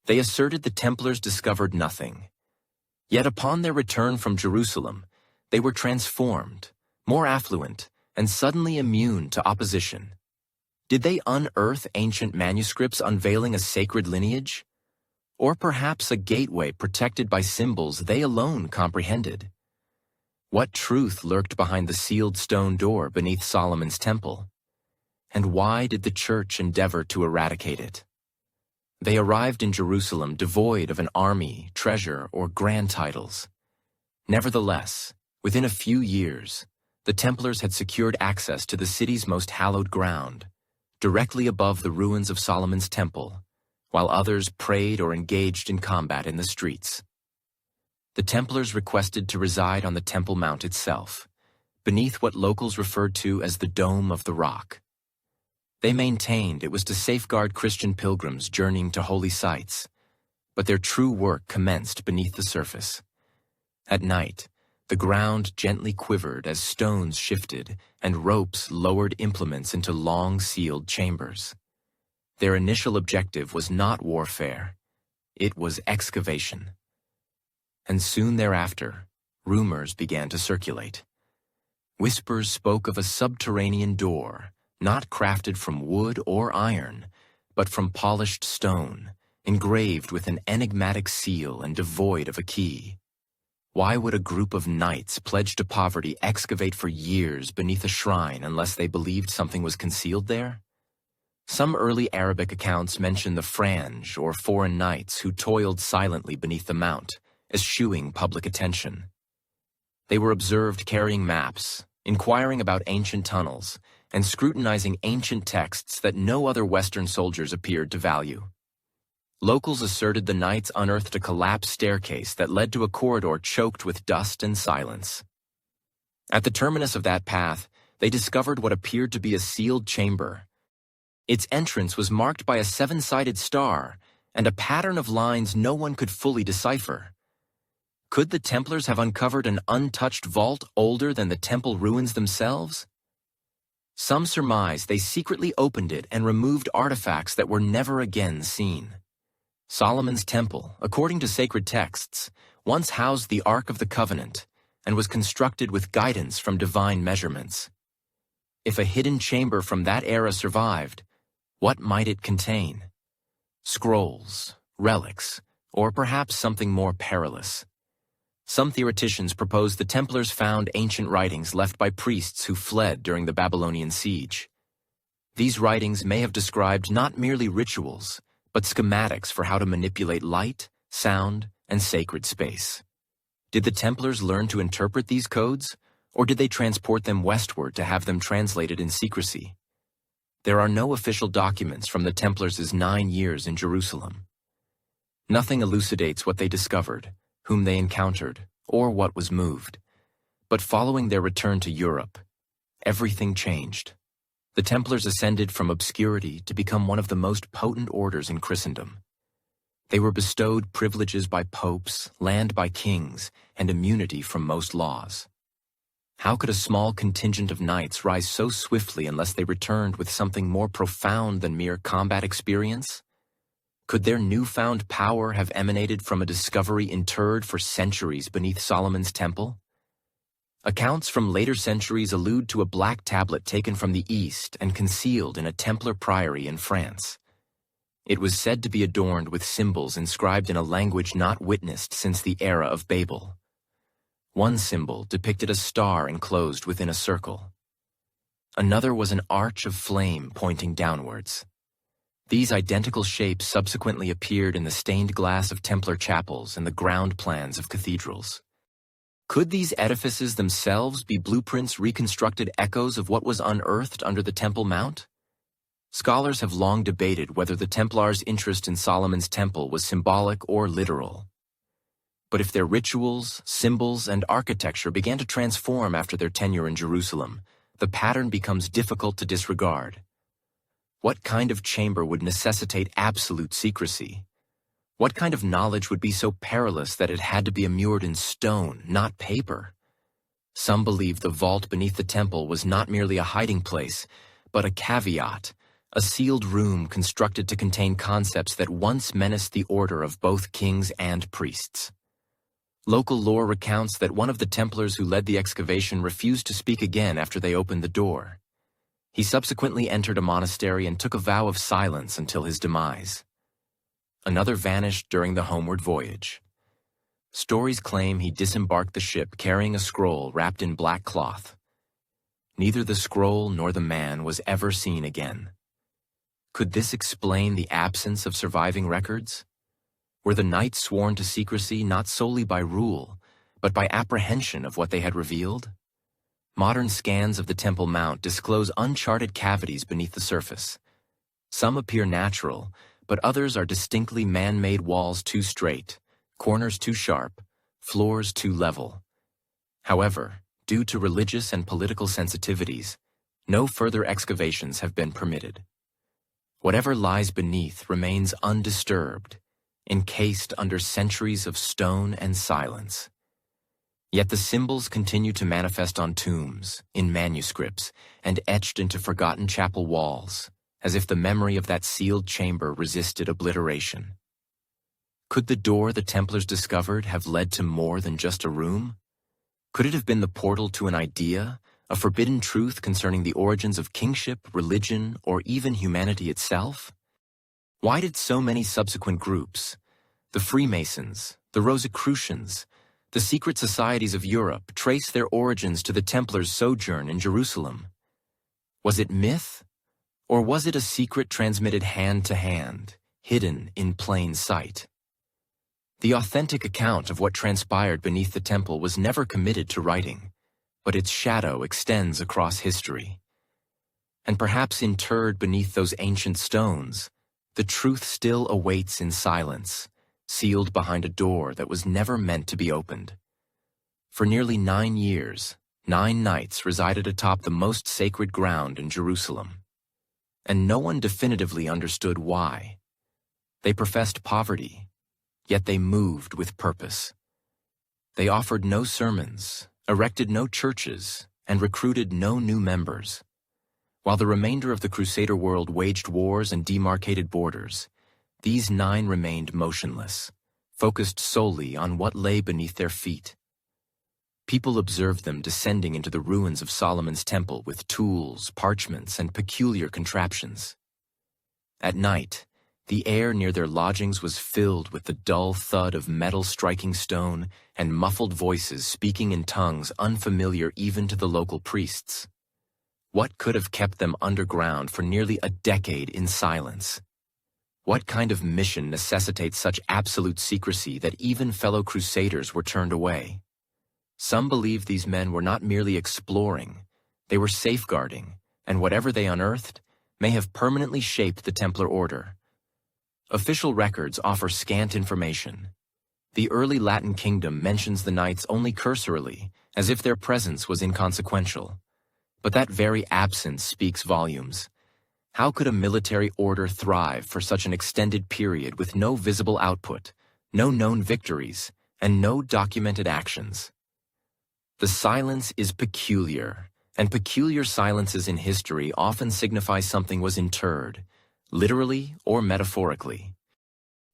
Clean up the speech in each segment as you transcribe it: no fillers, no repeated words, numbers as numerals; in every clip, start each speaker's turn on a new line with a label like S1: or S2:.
S1: They asserted the Templars discovered nothing. Yet upon their return from Jerusalem, they were transformed, more affluent, and suddenly immune to opposition. Did they unearth ancient manuscripts unveiling a sacred lineage? Or perhaps a gateway protected by symbols they alone comprehended? What truth lurked behind the sealed stone door beneath Solomon's temple? And why did the church endeavor to eradicate it? They arrived in Jerusalem devoid of an army, treasure, or grand titles. Nevertheless, within a few years, the Templars had secured access to the city's most hallowed ground, directly above the ruins of Solomon's temple, while others prayed or engaged in combat in the streets. The Templars requested to reside on the Temple Mount itself, beneath what locals referred to as the Dome of the Rock. They maintained it was to safeguard Christian pilgrims journeying to holy sites, but their true work commenced beneath the surface. At night, the ground gently quivered as stones shifted and ropes lowered implements into long sealed chambers. Their initial objective was not warfare, it was excavation. And soon thereafter, rumors began to circulate. Whispers spoke of a subterranean door, not crafted from wood or iron, but from polished stone, engraved with an enigmatic seal and devoid of a key. Why would a group of knights pledged to poverty excavate for years beneath a shrine unless they believed something was concealed there? Some early Arabic accounts mention the Frange, or foreign knights, who toiled silently beneath the mount, eschewing public attention. They were observed carrying maps, inquiring about ancient tunnels, and scrutinizing ancient texts that no other Western soldiers appeared to value. Locals asserted the knights unearthed a collapsed staircase that led to a corridor choked with dust and silence. At the terminus of that path, they discovered what appeared to be a sealed chamber. Its entrance was marked by a seven-sided star and a pattern of lines no one could fully decipher. Could the Templars have uncovered an untouched vault older than the temple ruins themselves? Some surmise they secretly opened it and removed artifacts that were never again seen. Solomon's temple, according to sacred texts, once housed the Ark of the Covenant and was constructed with guidance from divine measurements. If a hidden chamber from that era survived, what might it contain? Scrolls, relics, or perhaps something more perilous. Some theoreticians propose the Templars found ancient writings left by priests who fled during the Babylonian siege. These writings may have described not merely rituals, but schematics for how to manipulate light, sound, and sacred space. Did the Templars learn to interpret these codes, or did they transport them westward to have them translated in secrecy? There are no official documents from the Templars' 9 years in Jerusalem. Nothing elucidates what they discovered, whom they encountered, or what was moved. But following their return to Europe, everything changed. The Templars ascended from obscurity to become one of the most potent orders in Christendom. They were bestowed privileges by popes, land by kings, and immunity from most laws. How could a small contingent of knights rise so swiftly unless they returned with something more profound than mere combat experience? Could their newfound power have emanated from a discovery interred for centuries beneath Solomon's temple? Accounts from later centuries allude to a black tablet taken from the east and concealed in a Templar priory in France. It was said to be adorned with symbols inscribed in a language not witnessed since the era of Babel. One symbol depicted a star enclosed within a circle. Another was an arch of flame pointing downwards. These identical shapes subsequently appeared in the stained glass of Templar chapels and the ground plans of cathedrals. Could these edifices themselves be blueprints reconstructed echoes of what was unearthed under the Temple Mount? Scholars have long debated whether the Templars' interest in Solomon's temple was symbolic or literal. But if their rituals, symbols, and architecture began to transform after their tenure in Jerusalem, the pattern becomes difficult to disregard. What kind of chamber would necessitate absolute secrecy? What kind of knowledge would be so perilous that it had to be immured in stone, not paper? Some believe the vault beneath the temple was not merely a hiding place, but a caveat, a sealed room constructed to contain concepts that once menaced the order of both kings and priests. Local lore recounts that one of the Templars who led the excavation refused to speak again after they opened the door. He subsequently entered a monastery and took a vow of silence until his demise. Another vanished during the homeward voyage. Stories claim he disembarked the ship carrying a scroll wrapped in black cloth. Neither the scroll nor the man was ever seen again. Could this explain the absence of surviving records? Were the knights sworn to secrecy not solely by rule, but by apprehension of what they had revealed? Modern scans of the Temple Mount disclose uncharted cavities beneath the surface. Some appear natural, but others are distinctly man-made walls too straight, corners too sharp, floors too level. However, due to religious and political sensitivities, no further excavations have been permitted. Whatever lies beneath remains undisturbed, encased under centuries of stone and silence. Yet the symbols continue to manifest on tombs, in manuscripts, and etched into forgotten chapel walls, as if the memory of that sealed chamber resisted obliteration. Could the door the Templars discovered have led to more than just a room? Could it have been the portal to an idea, a forbidden truth concerning the origins of kingship, religion, or even humanity itself? Why did so many subsequent groups, the Freemasons, the Rosicrucians, the secret societies of Europe, trace their origins to the Templars' sojourn in Jerusalem? Was it myth, or was it a secret transmitted hand to hand, hidden in plain sight? The authentic account of what transpired beneath the temple was never committed to writing, but its shadow extends across history. And perhaps interred beneath those ancient stones, the truth still awaits in silence, sealed behind a door that was never meant to be opened. For nearly 9 years, 9 knights resided atop the most sacred ground in Jerusalem, and no one definitively understood why. They professed poverty, yet they moved with purpose. They offered no sermons, erected no churches, and recruited no new members. While the remainder of the Crusader world waged wars and demarcated borders, these 9 remained motionless, focused solely on what lay beneath their feet. People observed them descending into the ruins of Solomon's temple with tools, parchments, and peculiar contraptions. At night, the air near their lodgings was filled with the dull thud of metal striking stone and muffled voices speaking in tongues unfamiliar even to the local priests. What could have kept them underground for nearly a decade in silence? What kind of mission necessitates such absolute secrecy that even fellow crusaders were turned away? Some believe these men were not merely exploring, they were safeguarding, and whatever they unearthed may have permanently shaped the Templar order. Official records offer scant information. The early Latin kingdom mentions the knights only cursorily, as if their presence was inconsequential. But that very absence speaks volumes. How could a military order thrive for such an extended period with no visible output, no known victories, and no documented actions? The silence is peculiar, and peculiar silences in history often signify something was interred, literally or metaphorically.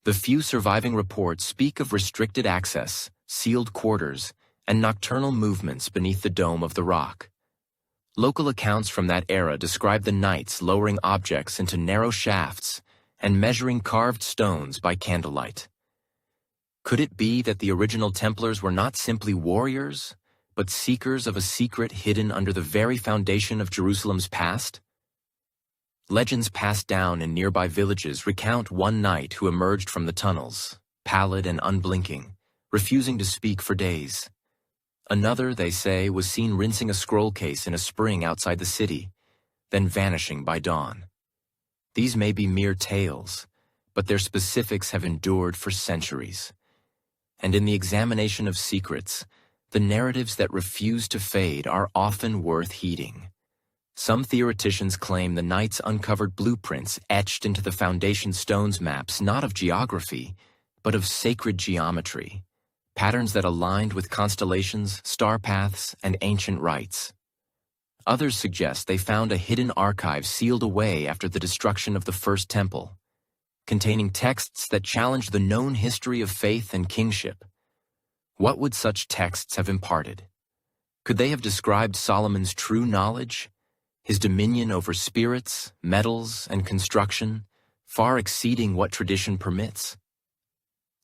S1: The few surviving reports speak of restricted access, sealed quarters, and nocturnal movements beneath the dome of the rock. Local accounts from that era describe the knights lowering objects into narrow shafts and measuring carved stones by candlelight. Could it be that the original Templars were not simply warriors, but seekers of a secret hidden under the very foundation of Jerusalem's past? Legends passed down in nearby villages recount one knight who emerged from the tunnels, pallid and unblinking, refusing to speak for days. Another, they say, was seen rinsing a scroll case in a spring outside the city, then vanishing by dawn. These may be mere tales, but their specifics have endured for centuries. And in the examination of secrets, the narratives that refuse to fade are often worth heeding. Some theoreticians claim the knights uncovered blueprints etched into the foundation stones maps not of geography, but of sacred geometry, patterns that aligned with constellations, star paths, and ancient rites. Others suggest they found a hidden archive sealed away after the destruction of the first temple, containing texts that challenge the known history of faith and kingship. What would such texts have imparted? Could they have described Solomon's true knowledge, his dominion over spirits, metals, and construction, far exceeding what tradition permits?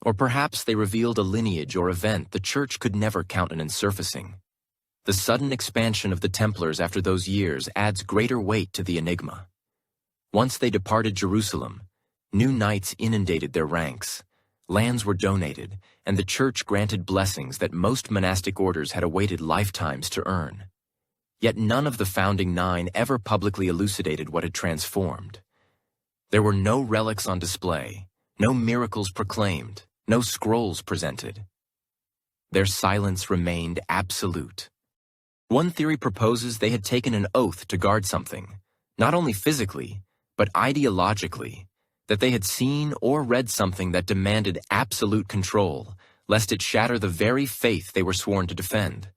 S1: Or perhaps they revealed a lineage or event the Church could never countenance surfacing. The sudden expansion of the Templars after those years adds greater weight to the enigma. Once they departed Jerusalem, new knights inundated their ranks, lands were donated, and the Church granted blessings that most monastic orders had awaited lifetimes to earn. Yet none of the founding 9 ever publicly elucidated what had transformed. There were no relics on display, no miracles proclaimed, no scrolls presented. Their silence remained absolute. One theory proposes they had taken an oath to guard something, not only physically, but ideologically, that they had seen or read something that demanded absolute control, lest it shatter the very faith they were sworn to defend.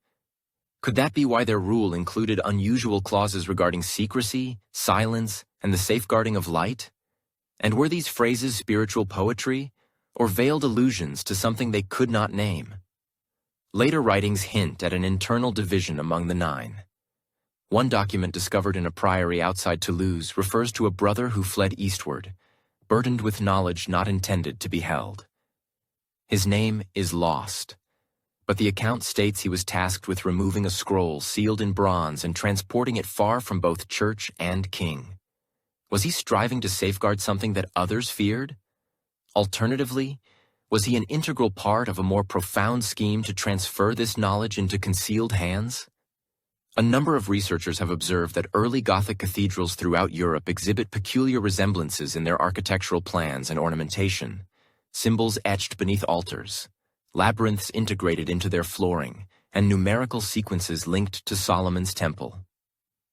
S1: Could that be why their rule included unusual clauses regarding secrecy, silence, and the safeguarding of light? And were these phrases spiritual poetry, or veiled allusions to something they could not name? Later writings hint at an internal division among the 9. One document discovered in a priory outside Toulouse refers to a brother who fled eastward, burdened with knowledge not intended to be held. His name is lost, but the account states he was tasked with removing a scroll sealed in bronze and transporting it far from both church and king. Was he striving to safeguard something that others feared? Alternatively, was he an integral part of a more profound scheme to transfer this knowledge into concealed hands? A number of researchers have observed that early Gothic cathedrals throughout Europe exhibit peculiar resemblances in their architectural plans and ornamentation, symbols etched beneath altars, labyrinths integrated into their flooring, and numerical sequences linked to Solomon's temple.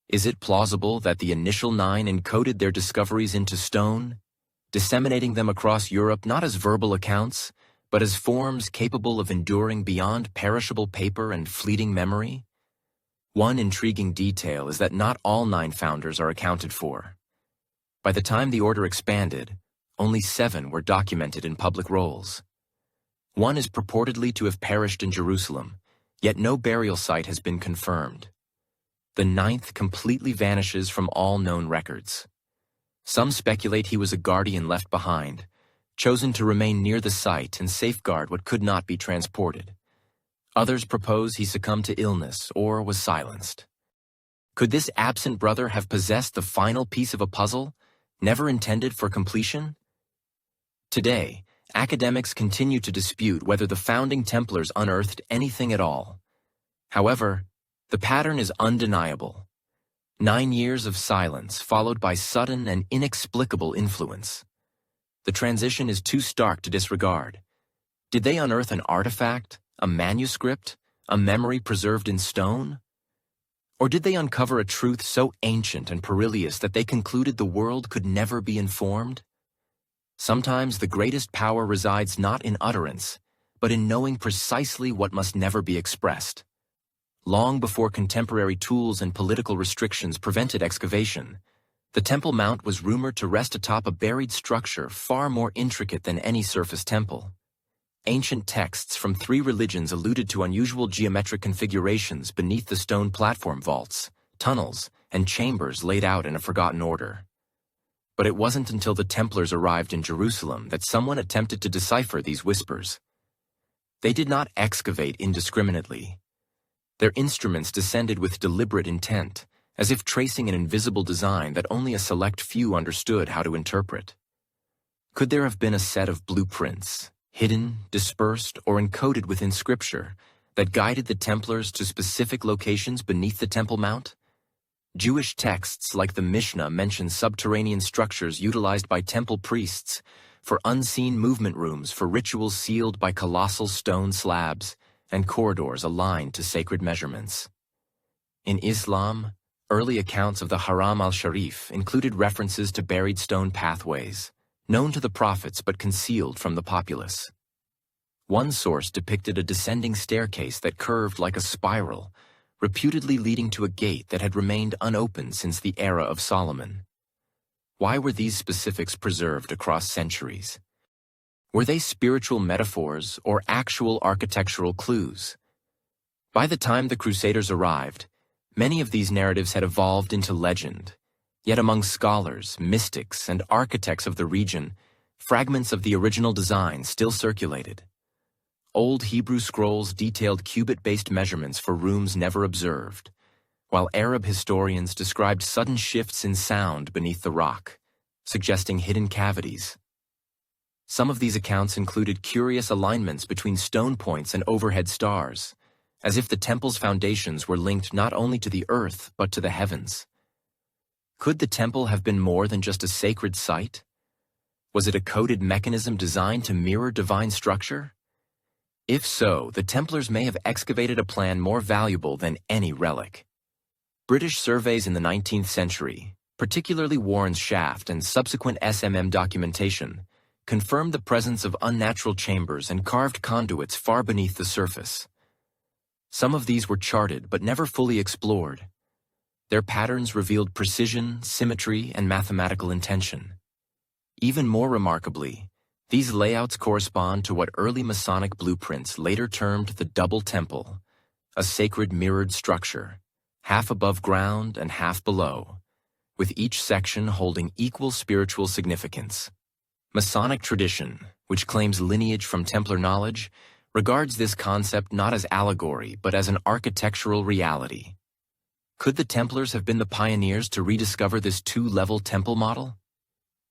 S1: Is it plausible that the initial 9 encoded their discoveries into stone, disseminating them across Europe not as verbal accounts, but as forms capable of enduring beyond perishable paper and fleeting memory? One intriguing detail is that not all 9 founders are accounted for. By the time the order expanded, only 7 were documented in public rolls. One is purportedly to have perished in Jerusalem, yet no burial site has been confirmed. The 9th completely vanishes from all known records. Some speculate he was a guardian left behind, chosen to remain near the site and safeguard what could not be transported. Others propose he succumbed to illness or was silenced. Could this absent brother have possessed the final piece of a puzzle, never intended for completion? Today, academics continue to dispute whether the founding Templars unearthed anything at all. However, the pattern is undeniable. 9 years of silence followed by sudden and inexplicable influence. The transition is too stark to disregard. Did they unearth an artifact, a manuscript, a memory preserved in stone? Or did they uncover a truth so ancient and perilous that they concluded the world could never be informed? Sometimes the greatest power resides not in utterance, but in knowing precisely what must never be expressed. Long before contemporary tools and political restrictions prevented excavation, the Temple Mount was rumored to rest atop a buried structure far more intricate than any surface temple. Ancient texts from 3 religions alluded to unusual geometric configurations beneath the stone platform vaults, tunnels, and chambers laid out in a forgotten order. But it wasn't until the Templars arrived in Jerusalem that someone attempted to decipher these whispers. They did not excavate indiscriminately. Their instruments descended with deliberate intent, as if tracing an invisible design that only a select few understood how to interpret. Could there have been a set of blueprints, hidden, dispersed, or encoded within Scripture, that guided the Templars to specific locations beneath the Temple Mount? Jewish texts like the Mishnah mention subterranean structures utilized by temple priests for unseen movement rooms for rituals sealed by colossal stone slabs and corridors aligned to sacred measurements. In Islam, early accounts of the Haram al-Sharif included references to buried stone pathways, known to the prophets but concealed from the populace. One source depicted a descending staircase that curved like a spiral, reputedly leading to a gate that had remained unopened since the era of Solomon. Why were these specifics preserved across centuries? Were they spiritual metaphors or actual architectural clues? By the time the Crusaders arrived, many of these narratives had evolved into legend. Yet among scholars, mystics, and architects of the region, fragments of the original design still circulated. Old Hebrew scrolls detailed cubit-based measurements for rooms never observed, while Arab historians described sudden shifts in sound beneath the rock, suggesting hidden cavities. Some of these accounts included curious alignments between stone points and overhead stars, as if the temple's foundations were linked not only to the earth but to the heavens. Could the temple have been more than just a sacred site? Was it a coded mechanism designed to mirror divine structure? If so, the Templars may have excavated a plan more valuable than any relic. British surveys in the 19th century, particularly Warren's shaft and subsequent SMM documentation, confirmed the presence of unnatural chambers and carved conduits far beneath the surface. Some of these were charted but never fully explored. Their patterns revealed precision, symmetry, and mathematical intention. Even more remarkably, these layouts correspond to what early Masonic blueprints later termed the double temple, a sacred mirrored structure, half above ground and half below, with each section holding equal spiritual significance. Masonic tradition, which claims lineage from Templar knowledge, regards this concept not as allegory but as an architectural reality. Could the Templars have been the pioneers to rediscover this two-level temple model?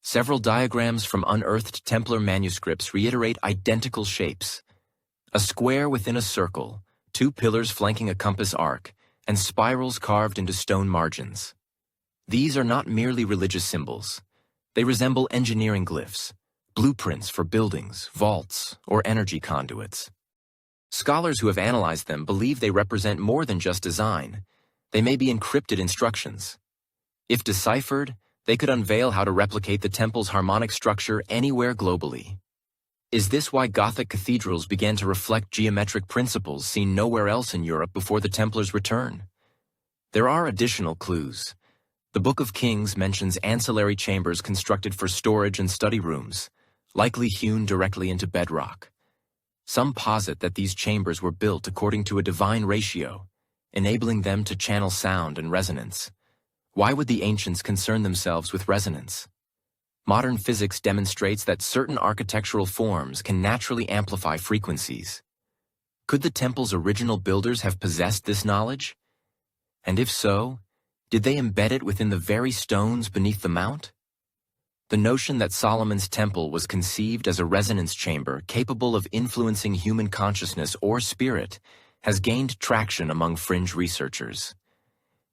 S1: Several diagrams from unearthed Templar manuscripts reiterate identical shapes: a square within a circle, two pillars flanking a compass arc, and spirals carved into stone margins. These are not merely religious symbols. They resemble engineering glyphs, blueprints for buildings, vaults, or energy conduits. Scholars who have analyzed them believe they represent more than just design. They may be encrypted instructions. If deciphered, they could unveil how to replicate the temple's harmonic structure anywhere globally. Is this why Gothic cathedrals began to reflect geometric principles seen nowhere else in Europe before the Templars' return? There are additional clues. The Book of Kings mentions ancillary chambers constructed for storage and study rooms, likely hewn directly into bedrock. Some posit that these chambers were built according to a divine ratio, enabling them to channel sound and resonance. Why would the ancients concern themselves with resonance? Modern physics demonstrates that certain architectural forms can naturally amplify frequencies. Could the temple's original builders have possessed this knowledge? And if so, did they embed it within the very stones beneath the mount? The notion that Solomon's temple was conceived as a resonance chamber capable of influencing human consciousness or spirit has gained traction among fringe researchers.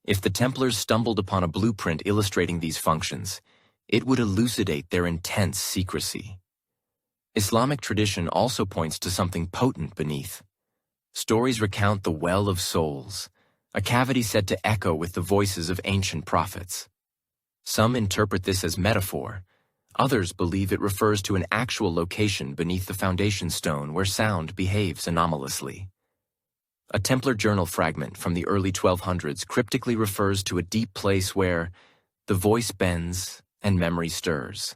S1: If the Templars stumbled upon a blueprint illustrating these functions, it would elucidate their intense secrecy. Islamic tradition also points to something potent beneath. Stories recount the Well of Souls, a cavity said to echo with the voices of ancient prophets. Some interpret this as metaphor. Others believe it refers to an actual location beneath the foundation stone where sound behaves anomalously. A Templar journal fragment from the early 1200s cryptically refers to a deep place where the voice bends and memory stirs.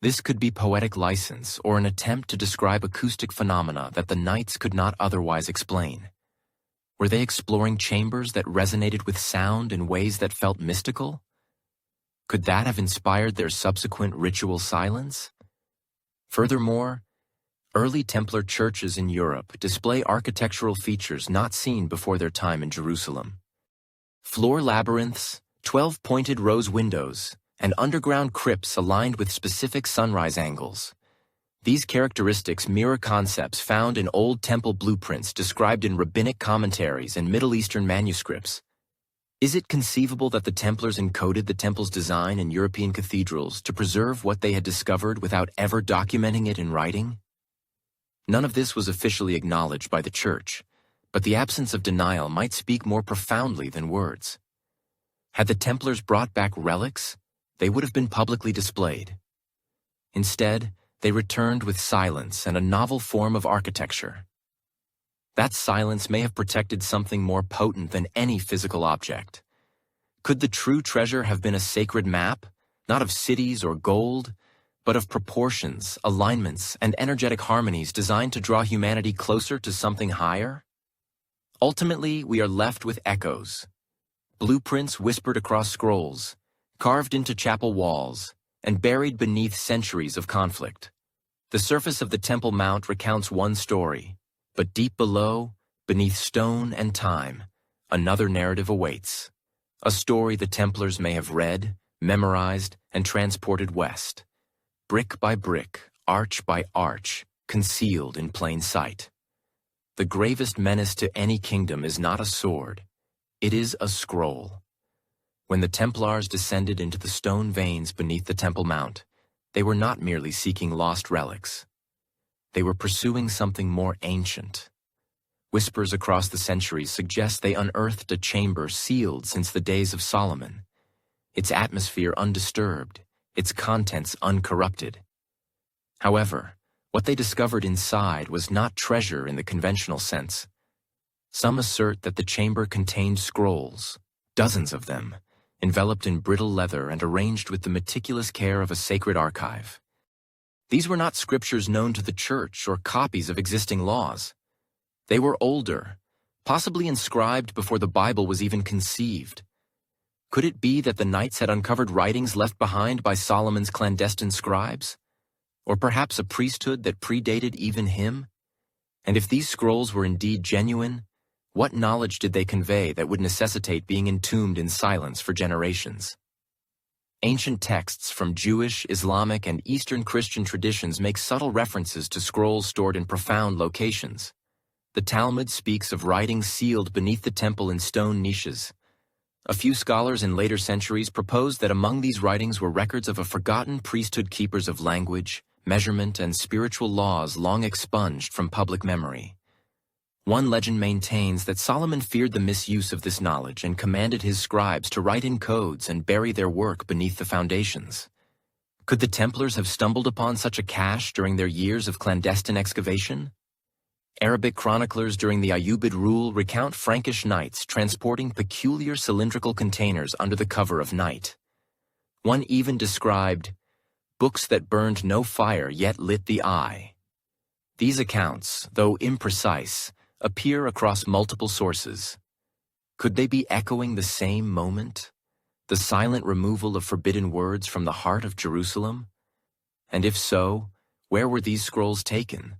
S1: This could be poetic license or an attempt to describe acoustic phenomena that the Knights could not otherwise explain. Were they exploring chambers that resonated with sound in ways that felt mystical? Could that have inspired their subsequent ritual silence? Furthermore, early Templar churches in Europe display architectural features not seen before their time in Jerusalem. Floor labyrinths, 12-pointed rose windows, and underground crypts aligned with specific sunrise angles. These characteristics mirror concepts found in old temple blueprints described in rabbinic commentaries and Middle Eastern manuscripts. Is it conceivable that the Templars encoded the temple's design in European cathedrals to preserve what they had discovered without ever documenting it in writing? None of this was officially acknowledged by the Church, but the absence of denial might speak more profoundly than words. Had the Templars brought back relics, they would have been publicly displayed. Instead, they returned with silence and a novel form of architecture. That silence may have protected something more potent than any physical object. Could the true treasure have been a sacred map, not of cities or gold, but of proportions, alignments, and energetic harmonies designed to draw humanity closer to something higher? Ultimately, we are left with echoes. Blueprints whispered across scrolls, carved into chapel walls, and buried beneath centuries of conflict. The surface of the Temple Mount recounts one story, but deep below, beneath stone and time, another narrative awaits. A story the Templars may have read, memorized, and transported west. Brick by brick, arch by arch, concealed in plain sight. The gravest menace to any kingdom is not a sword, it is a scroll. When the Templars descended into the stone veins beneath the Temple Mount, they were not merely seeking lost relics. They were pursuing something more ancient. Whispers across the centuries suggest they unearthed a chamber sealed since the days of Solomon, its atmosphere undisturbed, its contents uncorrupted. However, what they discovered inside was not treasure in the conventional sense. Some assert that the chamber contained scrolls, dozens of them, enveloped in brittle leather and arranged with the meticulous care of a sacred archive. These were not scriptures known to the church or copies of existing laws. They were older, possibly inscribed before the Bible was even conceived. Could it be that the Knights had uncovered writings left behind by Solomon's clandestine scribes? Or perhaps a priesthood that predated even him? And if these scrolls were indeed genuine, what knowledge did they convey that would necessitate being entombed in silence for generations? Ancient texts from Jewish, Islamic, and Eastern Christian traditions make subtle references to scrolls stored in profound locations. The Talmud speaks of writings sealed beneath the temple in stone niches. A few scholars in later centuries proposed that among these writings were records of a forgotten priesthood keepers of language, measurement, and spiritual laws long expunged from public memory. One legend maintains that Solomon feared the misuse of this knowledge and commanded his scribes to write in codes and bury their work beneath the foundations. Could the Templars have stumbled upon such a cache during their years of clandestine excavation? Arabic chroniclers during the Ayyubid rule recount Frankish knights transporting peculiar cylindrical containers under the cover of night. One even described books that burned no fire yet lit the eye. These accounts, though imprecise, appear across multiple sources. Could they be echoing the same moment? The silent removal of forbidden words from the heart of Jerusalem? And if so, where were these scrolls taken?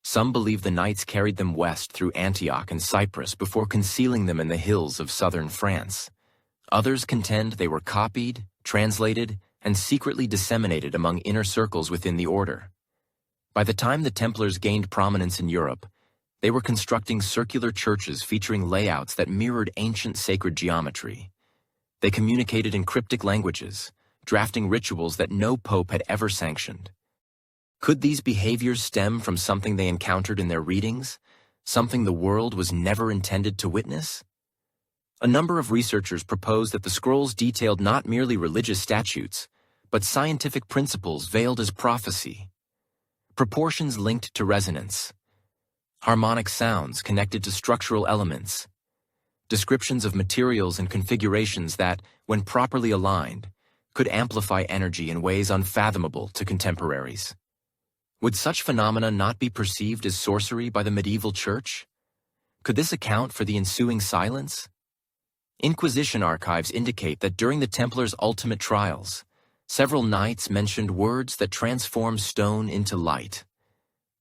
S1: Some believe the Knights carried them west through Antioch and Cyprus before concealing them in the hills of southern France. Others contend they were copied, translated, and secretly disseminated among inner circles within the order. By the time the Templars gained prominence in Europe, they were constructing circular churches featuring layouts that mirrored ancient sacred geometry. They communicated in cryptic languages, drafting rituals that no pope had ever sanctioned. Could these behaviors stem from something they encountered in their readings, something the world was never intended to witness? A number of researchers propose that the scrolls detailed not merely religious statutes, but scientific principles veiled as prophecy. Proportions linked to resonance, harmonic sounds connected to structural elements, descriptions of materials and configurations that, when properly aligned, could amplify energy in ways unfathomable to contemporaries. Would such phenomena not be perceived as sorcery by the medieval church? Could this account for the ensuing silence? Inquisition archives indicate that during the Templars' ultimate trials, several knights mentioned words that transform stone into light.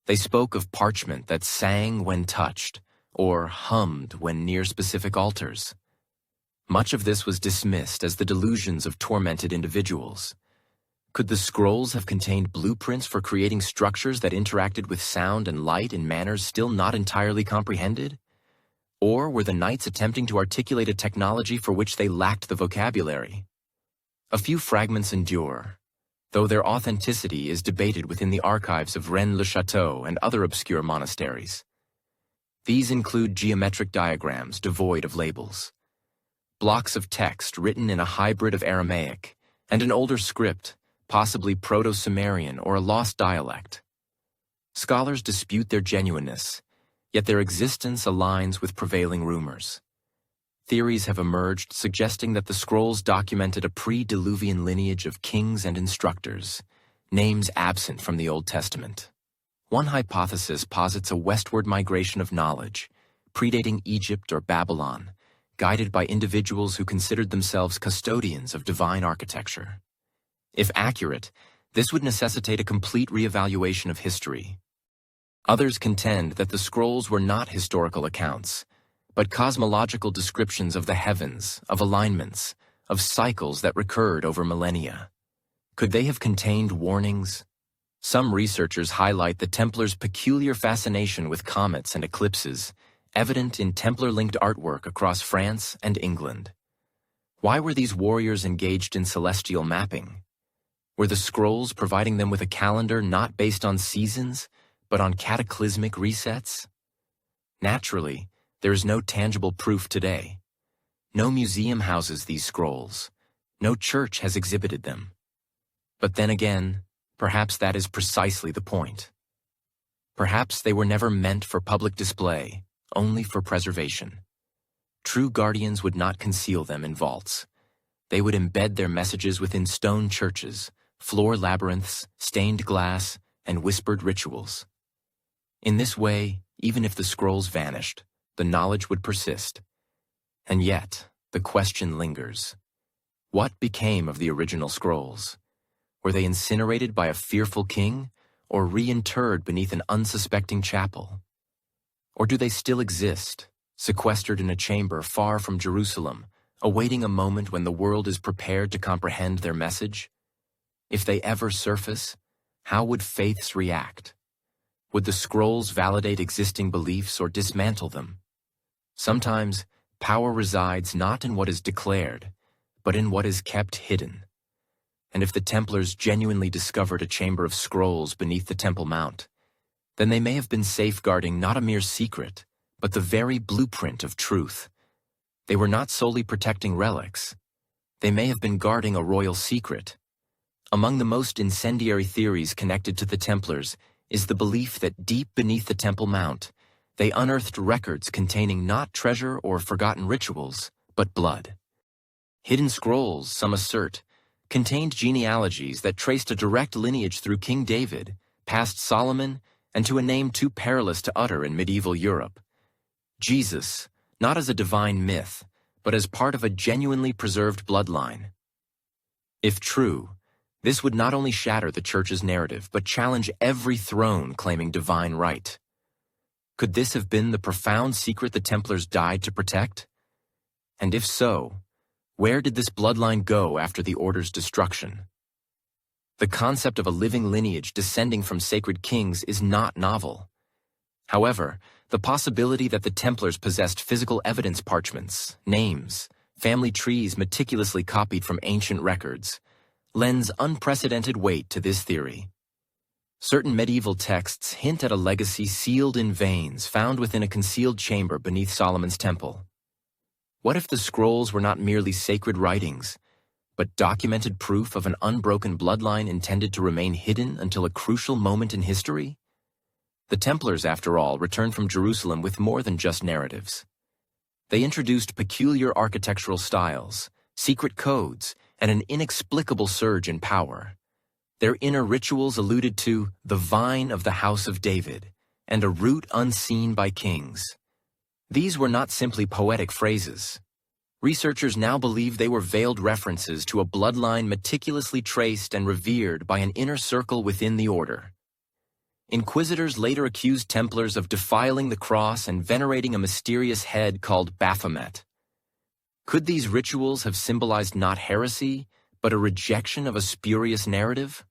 S1: They spoke of parchment that sang when touched, or hummed when near specific altars. Much of this was dismissed as the delusions of tormented individuals. Could the scrolls have contained blueprints for creating structures that interacted with sound and light in manners still not entirely comprehended? Or were the knights attempting to articulate a technology for which they lacked the vocabulary? A few fragments endure, though their authenticity is debated within the archives of Rennes-le-Château and other obscure monasteries. These include geometric diagrams devoid of labels, blocks of text written in a hybrid of Aramaic, and an older script, possibly Proto-Sumerian or a lost dialect. Scholars dispute their genuineness, yet their existence aligns with prevailing rumors. Theories have emerged suggesting that the scrolls documented a pre-Diluvian lineage of kings and instructors, names absent from the Old Testament. One hypothesis posits a westward migration of knowledge, predating Egypt or Babylon, guided by individuals who considered themselves custodians of divine architecture. If accurate, this would necessitate a complete reevaluation of history. Others contend that the scrolls were not historical accounts, but cosmological descriptions of the heavens, of alignments, of cycles that recurred over millennia. Could they have contained warnings? Some researchers highlight the Templars' peculiar fascination with comets and eclipses, evident in Templar-linked artwork across France and England. Why were these warriors engaged in celestial mapping? Were the scrolls providing them with a calendar not based on seasons, but on cataclysmic resets? Naturally, there is no tangible proof today. No museum houses these scrolls. No church has exhibited them. But then again, perhaps that is precisely the point. Perhaps they were never meant for public display, only for preservation. True guardians would not conceal them in vaults. They would embed their messages within stone churches, floor labyrinths, stained glass, and whispered rituals. In this way, even if the scrolls vanished, the knowledge would persist. And yet, the question lingers. What became of the original scrolls? Were they incinerated by a fearful king, or reinterred beneath an unsuspecting chapel? Or do they still exist, sequestered in a chamber far from Jerusalem, awaiting a moment when the world is prepared to comprehend their message? If they ever surface, how would faiths react? Would the scrolls validate existing beliefs or dismantle them? Sometimes, power resides not in what is declared, but in what is kept hidden. And if the Templars genuinely discovered a chamber of scrolls beneath the Temple Mount, then they may have been safeguarding not a mere secret, but the very blueprint of truth. They were not solely protecting relics. They may have been guarding a royal secret. Among the most incendiary theories connected to the Templars is the belief that deep beneath the Temple Mount, they unearthed records containing not treasure or forgotten rituals, but blood. Hidden scrolls, some assert, contained genealogies that traced a direct lineage through King David, past Solomon, and to a name too perilous to utter in medieval Europe. Jesus, not as a divine myth, but as part of a genuinely preserved bloodline. If true, this would not only shatter the Church's narrative, but challenge every throne claiming divine right. Could this have been the profound secret the Templars died to protect? And if so, where did this bloodline go after the Order's destruction? The concept of a living lineage descending from sacred kings is not novel. However, the possibility that the Templars possessed physical evidence parchments, names, family trees meticulously copied from ancient records, lends unprecedented weight to this theory. Certain medieval texts hint at a legacy sealed in veins found within a concealed chamber beneath Solomon's temple. What if the scrolls were not merely sacred writings, but documented proof of an unbroken bloodline intended to remain hidden until a crucial moment in history? The Templars, after all, returned from Jerusalem with more than just narratives. They introduced peculiar architectural styles, secret codes, and an inexplicable surge in power. Their inner rituals alluded to the vine of the house of David and a root unseen by kings. These were not simply poetic phrases. Researchers now believe they were veiled references to a bloodline meticulously traced and revered by an inner circle within the order. Inquisitors later accused Templars of defiling the cross and venerating a mysterious head called Baphomet. Could these rituals have symbolized not heresy, but a rejection of a spurious narrative?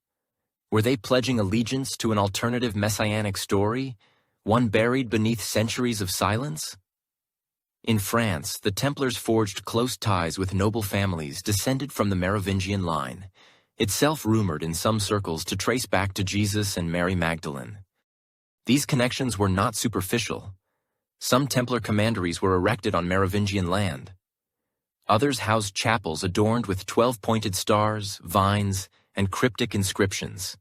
S1: Were they pledging allegiance to an alternative messianic story, one buried beneath centuries of silence? In France, the Templars forged close ties with noble families descended from the Merovingian line, itself rumored in some circles to trace back to Jesus and Mary Magdalene. These connections were not superficial. Some Templar commanderies were erected on Merovingian land. Others housed chapels adorned with 12-pointed stars, vines, and cryptic inscriptions.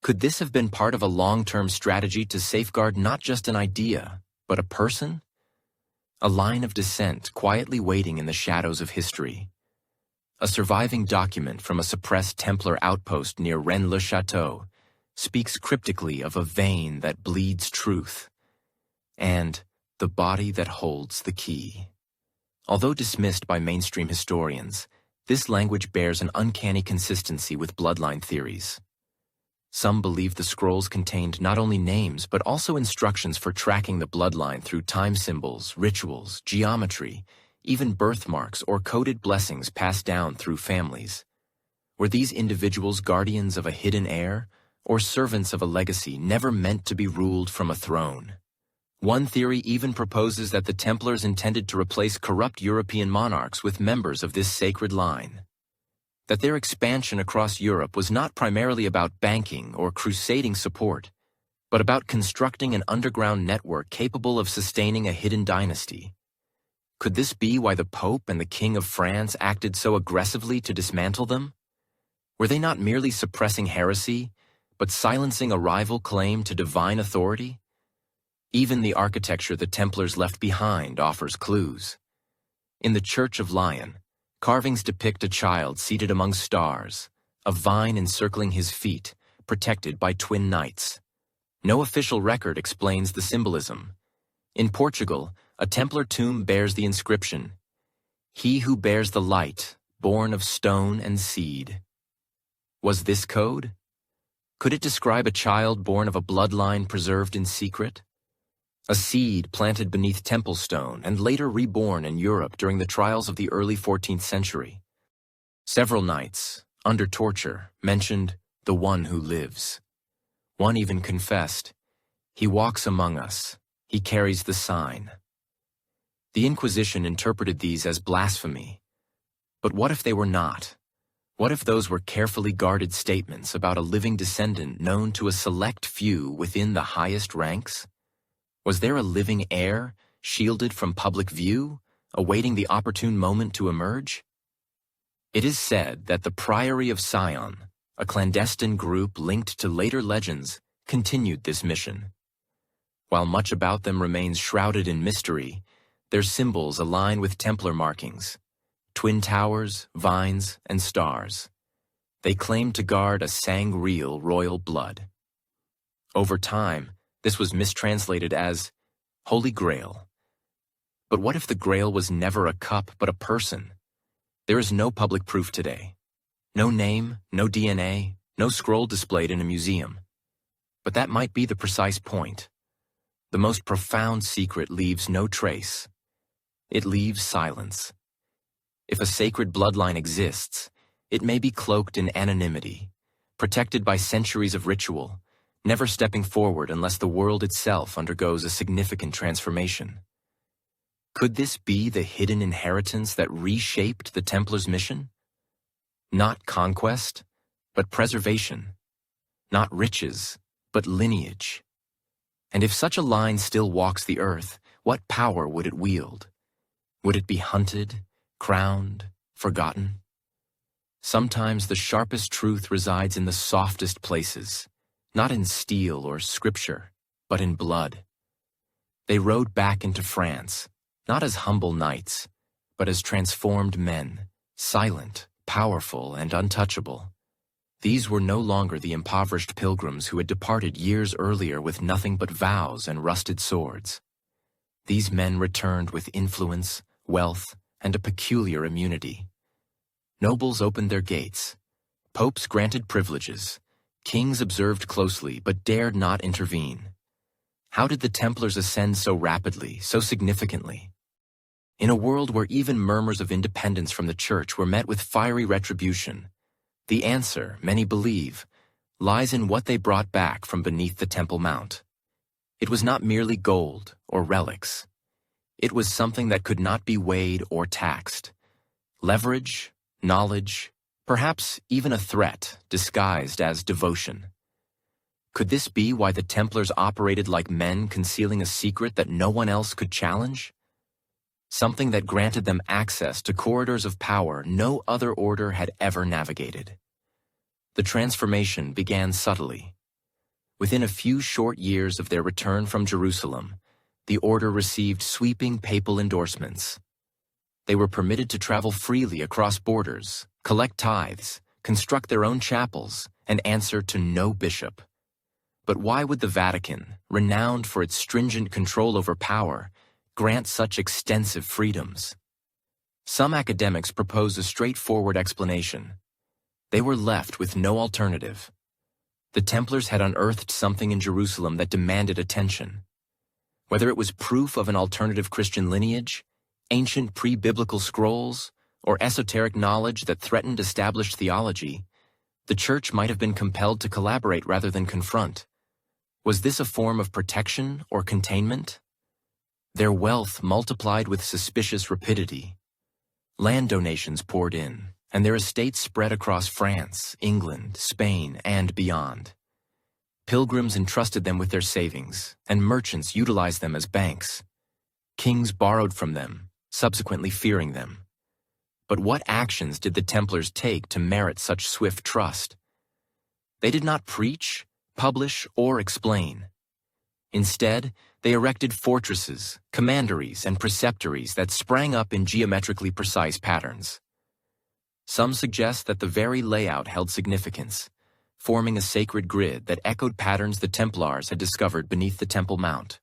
S1: Could this have been part of a long-term strategy to safeguard not just an idea, but a person? A line of descent quietly waiting in the shadows of history. A surviving document from a suppressed Templar outpost near Rennes-le-Château speaks cryptically of a vein that bleeds truth, and the body that holds the key. Although dismissed by mainstream historians, this language bears an uncanny consistency with bloodline theories. Some believe the scrolls contained not only names but also instructions for tracking the bloodline through time symbols, rituals, geometry, even birthmarks or coded blessings passed down through families. Were these individuals guardians of a hidden heir, or servants of a legacy never meant to be ruled from a throne? One theory even proposes that the Templars intended to replace corrupt European monarchs with members of this sacred line. That their expansion across Europe was not primarily about banking or crusading support, but about constructing an underground network capable of sustaining a hidden dynasty. Could this be why the Pope and the King of France acted so aggressively to dismantle them? Were they not merely suppressing heresy, but silencing a rival claim to divine authority? Even the architecture the Templars left behind offers clues. In the Church of Lion, carvings depict a child seated among stars, a vine encircling his feet, protected by twin knights. No official record explains the symbolism. In Portugal, a Templar tomb bears the inscription, "He who bears the light, born of stone and seed." Was this code? Could it describe a child born of a bloodline preserved in secret? A seed planted beneath temple stone and later reborn in Europe during the trials of the early 14th century. Several knights, under torture, mentioned the one who lives. One even confessed, "He walks among us. He carries the sign." The Inquisition interpreted these as blasphemy. But what if they were not? What if those were carefully guarded statements about a living descendant known to a select few within the highest ranks? Was there a living heir, shielded from public view, awaiting the opportune moment to emerge? It is said that the Priory of Sion, a clandestine group linked to later legends, continued this mission. While much about them remains shrouded in mystery, their symbols align with Templar markings: twin towers, vines, and stars. They claim to guard a sangreal royal blood. Over time, this was mistranslated as Holy Grail. But what if the Grail was never a cup but a person? There is no public proof today. No name, no DNA, no scroll displayed in a museum. But that might be the precise point. The most profound secret leaves no trace. It leaves silence. If a sacred bloodline exists, it may be cloaked in anonymity, protected by centuries of ritual, never stepping forward unless the world itself undergoes a significant transformation. Could this be the hidden inheritance that reshaped the Templars' mission? Not conquest, but preservation. Not riches, but lineage. And if such a line still walks the earth, what power would it wield? Would it be hunted, crowned, forgotten? Sometimes the sharpest truth resides in the softest places, not in steel or scripture, but in blood. They rode back into France, not as humble knights, but as transformed men, silent, powerful, and untouchable. These were no longer the impoverished pilgrims who had departed years earlier with nothing but vows and rusted swords. These men returned with influence, wealth, and a peculiar immunity. Nobles opened their gates. Popes granted privileges. Kings observed closely but dared not intervene. How did the Templars ascend so rapidly, so significantly? In a world where even murmurs of independence from the Church were met with fiery retribution, the answer, many believe, lies in what they brought back from beneath the Temple Mount. It was not merely gold or relics. It was something that could not be weighed or taxed. Leverage, knowledge, perhaps even a threat disguised as devotion. Could this be why the Templars operated like men concealing a secret that no one else could challenge? Something that granted them access to corridors of power no other order had ever navigated. The transformation began subtly. Within a few short years of their return from Jerusalem, the order received sweeping papal endorsements. They were permitted to travel freely across borders, collect tithes, construct their own chapels, and answer to no bishop. But why would the Vatican, renowned for its stringent control over power, grant such extensive freedoms? Some academics propose a straightforward explanation. They were left with no alternative. The Templars had unearthed something in Jerusalem that demanded attention. Whether it was proof of an alternative Christian lineage, ancient pre-biblical scrolls, or esoteric knowledge that threatened established theology, the Church might have been compelled to collaborate rather than confront. Was this a form of protection or containment? Their wealth multiplied with suspicious rapidity. Land donations poured in, and their estates spread across France, England, Spain, and beyond. Pilgrims entrusted them with their savings, and merchants utilized them as banks. Kings borrowed from them, subsequently fearing them. But what actions did the Templars take to merit such swift trust? They did not preach, publish, or explain. Instead, they erected fortresses, commanderies, and preceptories that sprang up in geometrically precise patterns. Some suggest that the very layout held significance, forming a sacred grid that echoed patterns the Templars had discovered beneath the Temple Mount.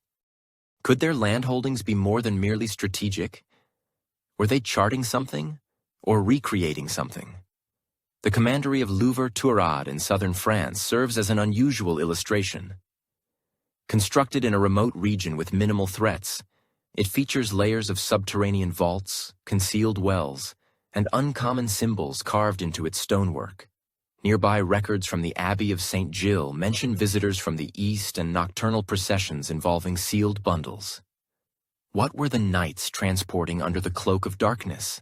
S1: Could their landholdings be more than merely strategic? Were they charting something, or recreating something? The commandery of Louvre-Tourade in southern France serves as an unusual illustration. Constructed in a remote region with minimal threats, it features layers of subterranean vaults, concealed wells, and uncommon symbols carved into its stonework. Nearby records from the Abbey of St. Gilles mention visitors from the east and nocturnal processions involving sealed bundles. What were the knights transporting under the cloak of darkness?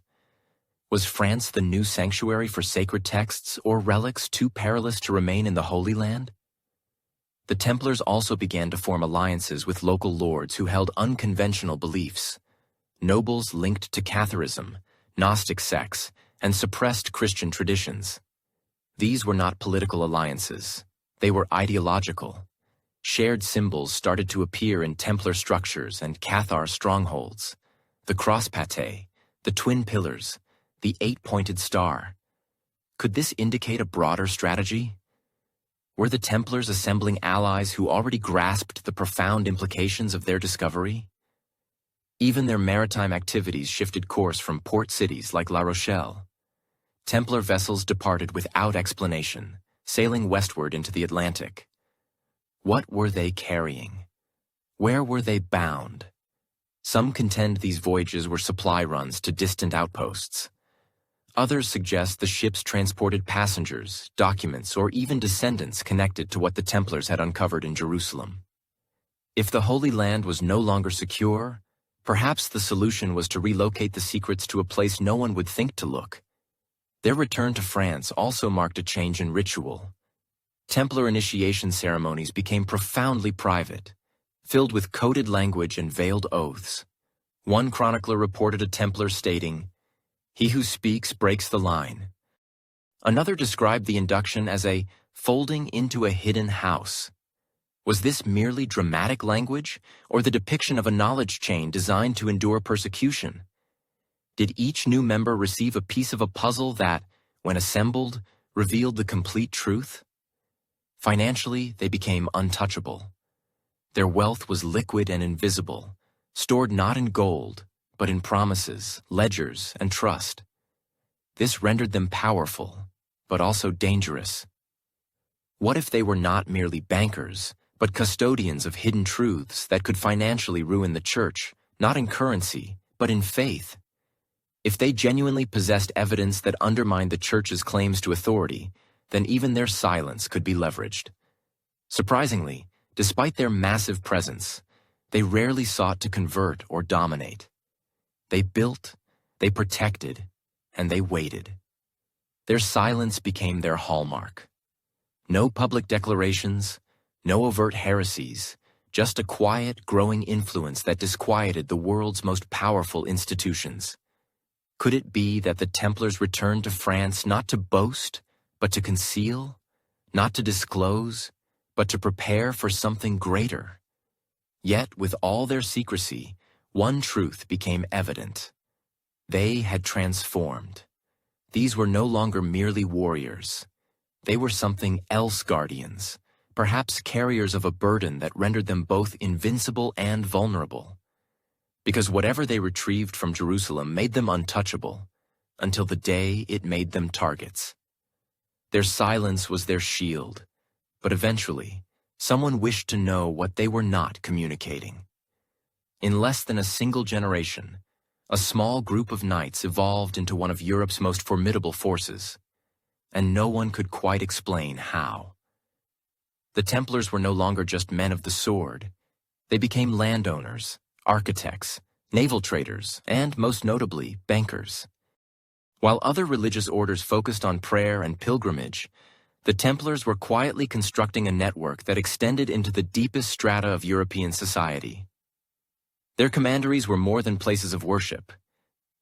S1: Was France the new sanctuary for sacred texts or relics too perilous to remain in the Holy Land? The Templars also began to form alliances with local lords who held unconventional beliefs. Nobles linked to Catharism, Gnostic sects, and suppressed Christian traditions. These were not political alliances. They were ideological. Shared symbols started to appear in Templar structures and Cathar strongholds. The cross-pate, the twin pillars, the eight-pointed star. Could this indicate a broader strategy? Were the Templars assembling allies who already grasped the profound implications of their discovery? Even their maritime activities shifted course from port cities like La Rochelle. Templar vessels departed without explanation, sailing westward into the Atlantic. What were they carrying? Where were they bound? Some contend these voyages were supply runs to distant outposts. Others suggest the ships transported passengers, documents, or even descendants connected to what the Templars had uncovered in Jerusalem. If the Holy Land was no longer secure, perhaps the solution was to relocate the secrets to a place no one would think to look. Their return to France also marked a change in ritual. Templar initiation ceremonies became profoundly private, filled with coded language and veiled oaths. One chronicler reported a Templar stating, "He who speaks breaks the line." Another described the induction as a folding into a hidden house. Was this merely dramatic language, or the depiction of a knowledge chain designed to endure persecution? Did each new member receive a piece of a puzzle that, when assembled, revealed the complete truth? Financially, they became untouchable. Their wealth was liquid and invisible, stored not in gold, but in promises, ledgers, and trust. This rendered them powerful, but also dangerous. What if they were not merely bankers, but custodians of hidden truths that could financially ruin the Church, not in currency, but in faith? If they genuinely possessed evidence that undermined the Church's claims to authority, then even their silence could be leveraged. Surprisingly, despite their massive presence, they rarely sought to convert or dominate. They built, they protected, and they waited. Their silence became their hallmark. No public declarations, no overt heresies, just a quiet, growing influence that disquieted the world's most powerful institutions. Could it be that the Templars returned to France not to boast, but to conceal, not to disclose, but to prepare for something greater? Yet, with all their secrecy, one truth became evident. They had transformed. These were no longer merely warriors. They were something else, guardians, perhaps carriers of a burden that rendered them both invincible and vulnerable. Because whatever they retrieved from Jerusalem made them untouchable, until the day it made them targets. Their silence was their shield, but eventually, someone wished to know what they were not communicating. In less than a single generation, a small group of knights evolved into one of Europe's most formidable forces, and no one could quite explain how. The Templars were no longer just men of the sword. They became landowners, architects, naval traders, and, most notably, bankers. While other religious orders focused on prayer and pilgrimage, the Templars were quietly constructing a network that extended into the deepest strata of European society. Their commanderies were more than places of worship.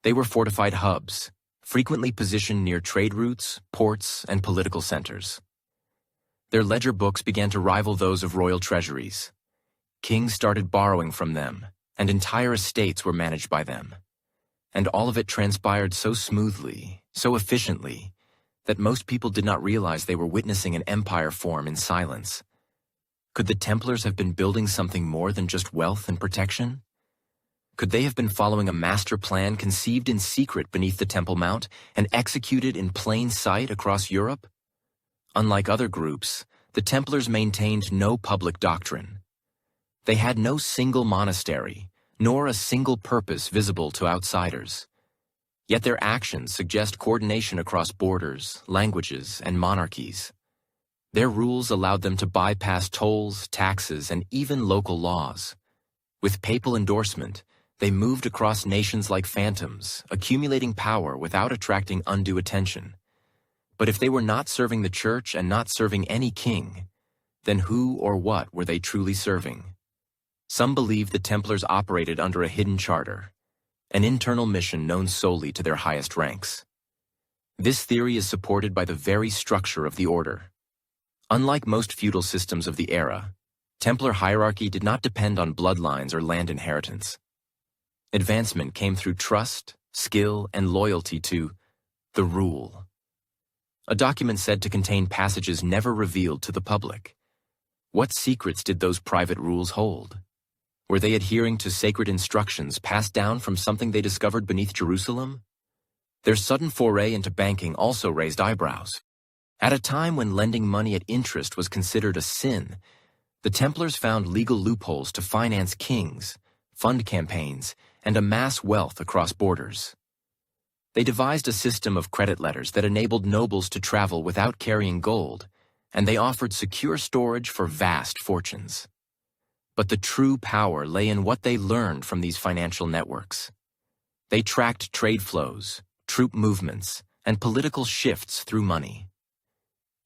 S1: They were fortified hubs, frequently positioned near trade routes, ports, and political centers. Their ledger books began to rival those of royal treasuries. Kings started borrowing from them, and entire estates were managed by them. And all of it transpired so smoothly, so efficiently, that most people did not realize they were witnessing an empire form in silence. Could the Templars have been building something more than just wealth and protection? Could they have been following a master plan conceived in secret beneath the Temple Mount and executed in plain sight across Europe? Unlike other groups, the Templars maintained no public doctrine. They had no single monastery, nor a single purpose visible to outsiders. Yet their actions suggest coordination across borders, languages, and monarchies. Their rules allowed them to bypass tolls, taxes, and even local laws. With papal endorsement, they moved across nations like phantoms, accumulating power without attracting undue attention. But if they were not serving the church and not serving any king, then who or what were they truly serving? Some believe the Templars operated under a hidden charter, an internal mission known solely to their highest ranks. This theory is supported by the very structure of the order. Unlike most feudal systems of the era, Templar hierarchy did not depend on bloodlines or land inheritance. Advancement came through trust, skill, and loyalty to the rule. A document said to contain passages never revealed to the public. What secrets did those private rules hold? Were they adhering to sacred instructions passed down from something they discovered beneath Jerusalem? Their sudden foray into banking also raised eyebrows. At a time when lending money at interest was considered a sin, the Templars found legal loopholes to finance kings, fund campaigns, and amass wealth across borders. They devised a system of credit letters that enabled nobles to travel without carrying gold, and they offered secure storage for vast fortunes. But the true power lay in what they learned from these financial networks. They tracked trade flows, troop movements, and political shifts through money.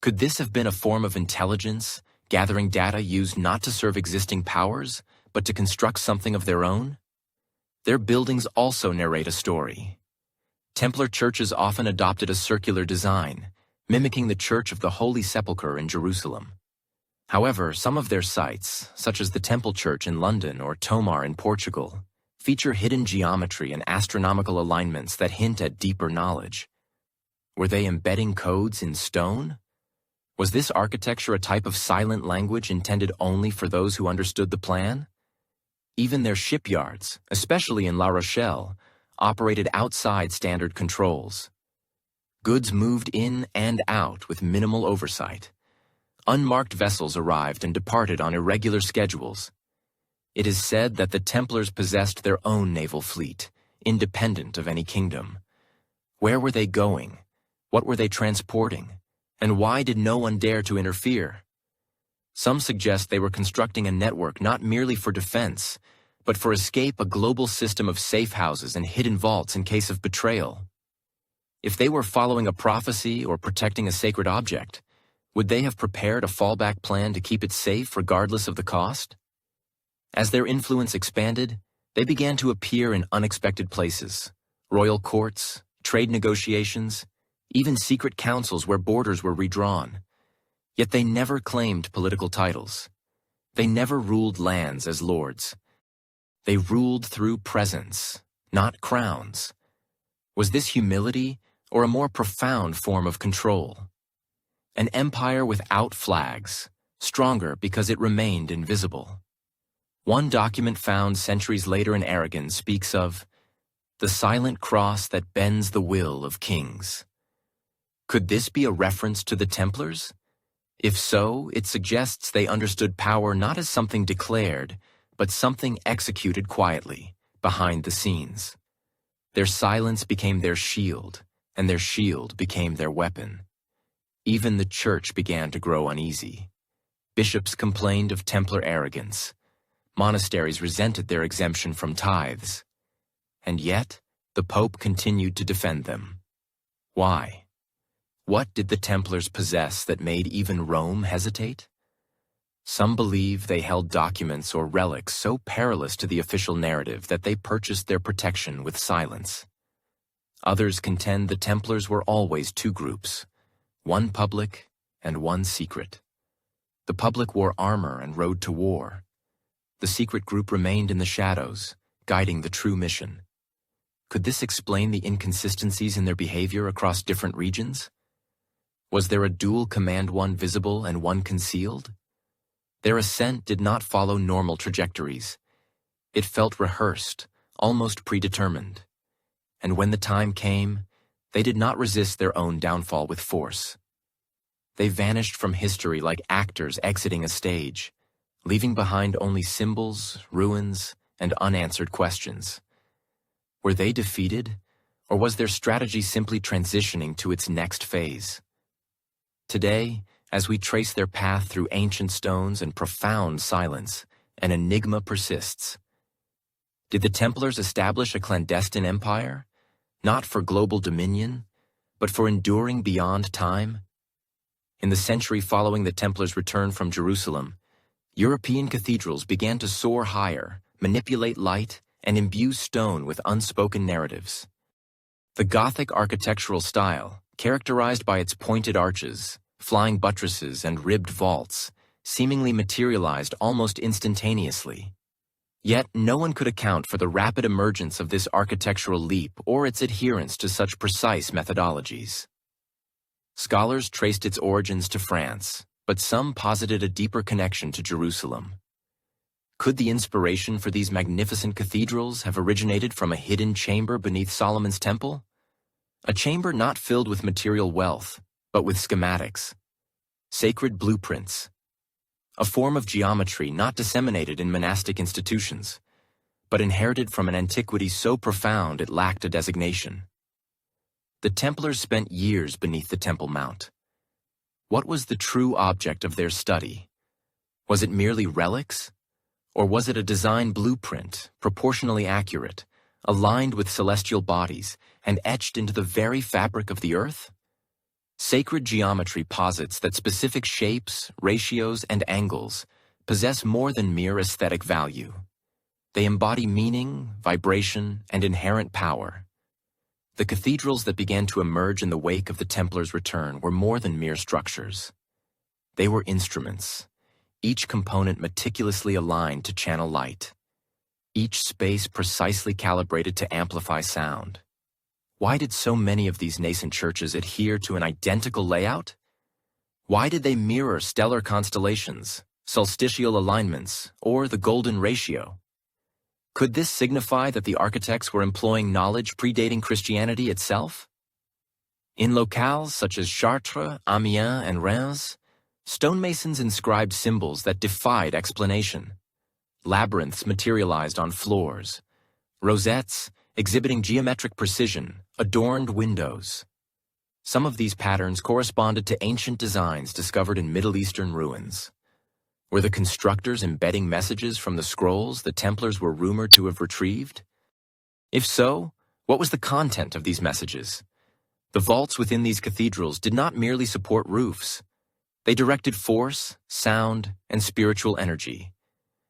S1: Could this have been a form of intelligence, gathering data used not to serve existing powers, but to construct something of their own? Their buildings also narrate a story. Templar churches often adopted a circular design, mimicking the Church of the Holy Sepulchre in Jerusalem. However, some of their sites, such as the Temple Church in London or Tomar in Portugal, feature hidden geometry and astronomical alignments that hint at deeper knowledge. Were they embedding codes in stone? Was this architecture a type of silent language intended only for those who understood the plan? Even their shipyards, especially in La Rochelle, operated outside standard controls. Goods moved in and out with minimal oversight. Unmarked vessels arrived and departed on irregular schedules. It is said that the Templars possessed their own naval fleet, independent of any kingdom. Where were they going? What were they transporting? And why did no one dare to interfere? Some suggest they were constructing a network not merely for defense, but for escape, a global system of safe houses and hidden vaults in case of betrayal. If they were following a prophecy or protecting a sacred object, would they have prepared a fallback plan to keep it safe regardless of the cost? As their influence expanded, they began to appear in unexpected places: royal courts, trade negotiations, even secret councils where borders were redrawn. Yet they never claimed political titles. They never ruled lands as lords. They ruled through presence, not crowns. Was this humility or a more profound form of control? An empire without flags, stronger because it remained invisible. One document found centuries later in Aragon speaks of the silent cross that bends the will of kings. Could this be a reference to the Templars? If so, it suggests they understood power not as something declared, but something executed quietly, behind the scenes. Their silence became their shield, and their shield became their weapon. Even the church began to grow uneasy. Bishops complained of Templar arrogance. Monasteries resented their exemption from tithes. And yet, the Pope continued to defend them. Why? What did the Templars possess that made even Rome hesitate? Some believe they held documents or relics so perilous to the official narrative that they purchased their protection with silence. Others contend the Templars were always two groups, one public and one secret. The public wore armor and rode to war. The secret group remained in the shadows, guiding the true mission. Could this explain the inconsistencies in their behavior across different regions? Was there a dual command, one visible and one concealed? Their ascent did not follow normal trajectories. It felt rehearsed, almost predetermined. And when the time came, they did not resist their own downfall with force. They vanished from history like actors exiting a stage, leaving behind only symbols, ruins, and unanswered questions. Were they defeated, or was their strategy simply transitioning to its next phase? Today, as we trace their path through ancient stones and profound silence, an enigma persists. Did the Templars establish a clandestine empire, not for global dominion, but for enduring beyond time? In the century following the Templars' return from Jerusalem, European cathedrals began to soar higher, manipulate light, and imbue stone with unspoken narratives. The Gothic architectural style, characterized by its pointed arches, flying buttresses, and ribbed vaults, seemingly materialized almost instantaneously. Yet no one could account for the rapid emergence of this architectural leap or its adherence to such precise methodologies. Scholars traced its origins to France, but some posited a deeper connection to Jerusalem. Could the inspiration for these magnificent cathedrals have originated from a hidden chamber beneath Solomon's temple? A chamber not filled with material wealth, but with schematics, sacred blueprints, a form of geometry not disseminated in monastic institutions, but inherited from an antiquity so profound it lacked a designation. The Templars spent years beneath the Temple Mount. What was the true object of their study? Was it merely relics? Or was it a design blueprint, proportionally accurate, aligned with celestial bodies, and etched into the very fabric of the earth? Sacred geometry posits that specific shapes, ratios, and angles possess more than mere aesthetic value. They embody meaning, vibration, and inherent power. The cathedrals that began to emerge in the wake of the Templars' return were more than mere structures. They were instruments, each component meticulously aligned to channel light, each space precisely calibrated to amplify sound. Why did so many of these nascent churches adhere to an identical layout? Why did they mirror stellar constellations, solstitial alignments, or the golden ratio? Could this signify that the architects were employing knowledge predating Christianity itself? In locales such as Chartres, Amiens, and Reims, stonemasons inscribed symbols that defied explanation. Labyrinths materialized on floors. Rosettes, exhibiting geometric precision, adorned windows. Some of these patterns corresponded to ancient designs discovered in Middle Eastern ruins. Were the constructors embedding messages from the scrolls the Templars were rumored to have retrieved? If so, what was the content of these messages? The vaults within these cathedrals did not merely support roofs. They directed force, sound, and spiritual energy.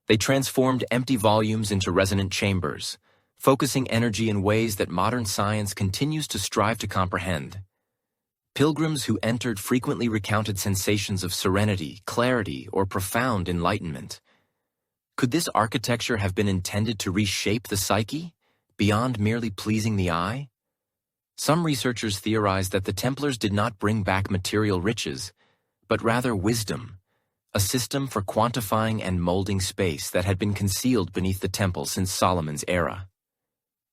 S1: They transformed empty volumes into resonant chambers, focusing energy in ways that modern science continues to strive to comprehend. Pilgrims who entered frequently recounted sensations of serenity, clarity, or profound enlightenment, Could this architecture have been intended to reshape the psyche, beyond merely pleasing the eye? Some researchers theorize that the Templars did not bring back material riches, but rather wisdom, a system for quantifying and molding space that had been concealed beneath the temple since Solomon's era.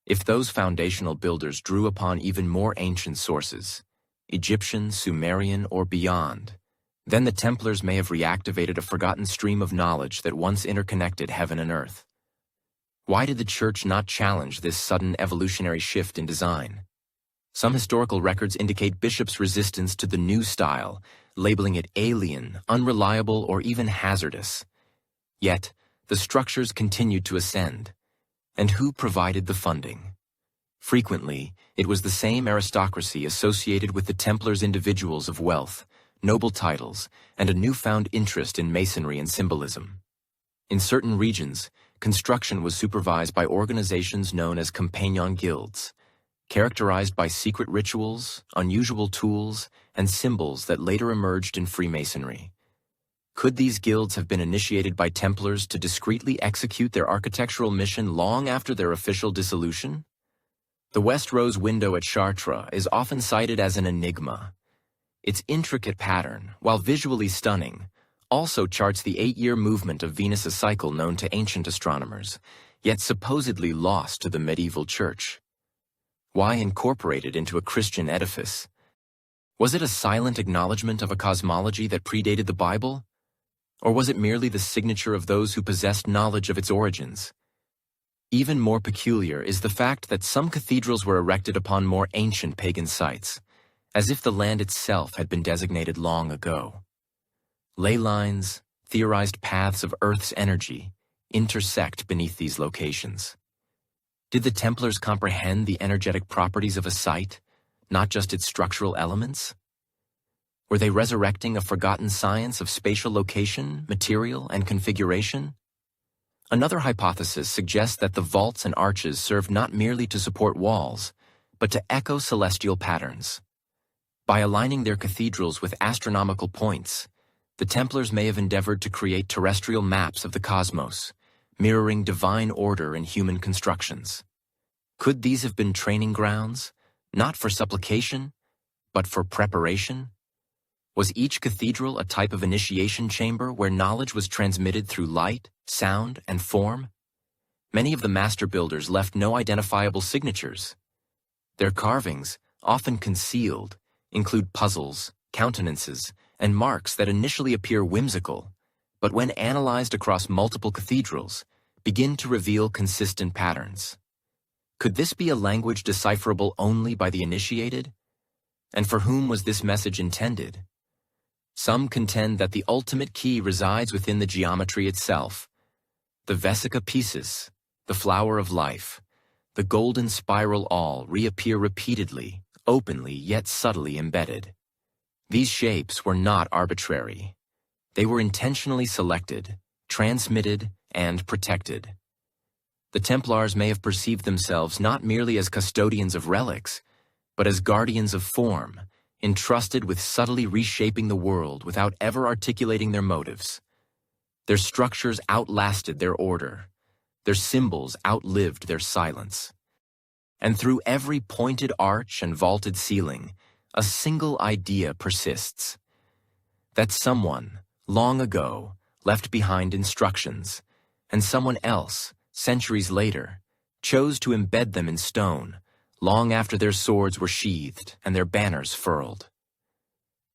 S1: If those foundational builders drew upon even more ancient sources, Egyptian, Sumerian, or beyond, then the Templars may have reactivated a forgotten stream of knowledge that once interconnected heaven and earth. Why did the Church not challenge this sudden evolutionary shift in design? Some historical records indicate bishops' resistance to the new style, labeling it alien, unreliable, or even hazardous. Yet, the structures continued to ascend. And who provided the funding? Frequently, it was the same aristocracy associated with the Templars' individuals of wealth, noble titles, and a newfound interest in masonry and symbolism. In certain regions, construction was supervised by organizations known as compagnon guilds, characterized by secret rituals, unusual tools, and symbols that later emerged in Freemasonry. Could these guilds have been initiated by Templars to discreetly execute their architectural mission long after their official dissolution? The West Rose window at Chartres is often cited as an enigma. Its intricate pattern, while visually stunning, also charts the 8-year movement of Venus' cycle known to ancient astronomers, yet supposedly lost to the medieval church. Why incorporate it into a Christian edifice? Was it a silent acknowledgement of a cosmology that predated the Bible? Or was it merely the signature of those who possessed knowledge of its origins? Even more peculiar is the fact that some cathedrals were erected upon more ancient pagan sites, as if the land itself had been designated long ago. Ley lines, theorized paths of Earth's energy, intersect beneath these locations. Did the Templars comprehend the energetic properties of a site, not just its structural elements? Were they resurrecting a forgotten science of spatial location, material, and configuration? Another hypothesis suggests that the vaults and arches served not merely to support walls, but to echo celestial patterns. By aligning their cathedrals with astronomical points, the Templars may have endeavored to create terrestrial maps of the cosmos, mirroring divine order in human constructions. Could these have been training grounds, not for supplication, but for preparation? Was each cathedral a type of initiation chamber where knowledge was transmitted through light, sound, and form? Many of the master builders left no identifiable signatures. Their carvings, often concealed, include puzzles, countenances, and marks that initially appear whimsical, but when analyzed across multiple cathedrals, begin to reveal consistent patterns. Could this be a language decipherable only by the initiated? And for whom was this message intended? Some contend that the ultimate key resides within the geometry itself. The vesica piscis, the flower of life, the golden spiral all reappear repeatedly, openly yet subtly embedded. These shapes were not arbitrary. They were intentionally selected, transmitted, and protected. The Templars may have perceived themselves not merely as custodians of relics, but as guardians of form, entrusted with subtly reshaping the world without ever articulating their motives. Their structures outlasted their order. Their symbols outlived their silence. And through every pointed arch and vaulted ceiling, a single idea persists. That someone, long ago, left behind instructions, and someone else, centuries later, chose to embed them in stone, long after their swords were sheathed and their banners furled.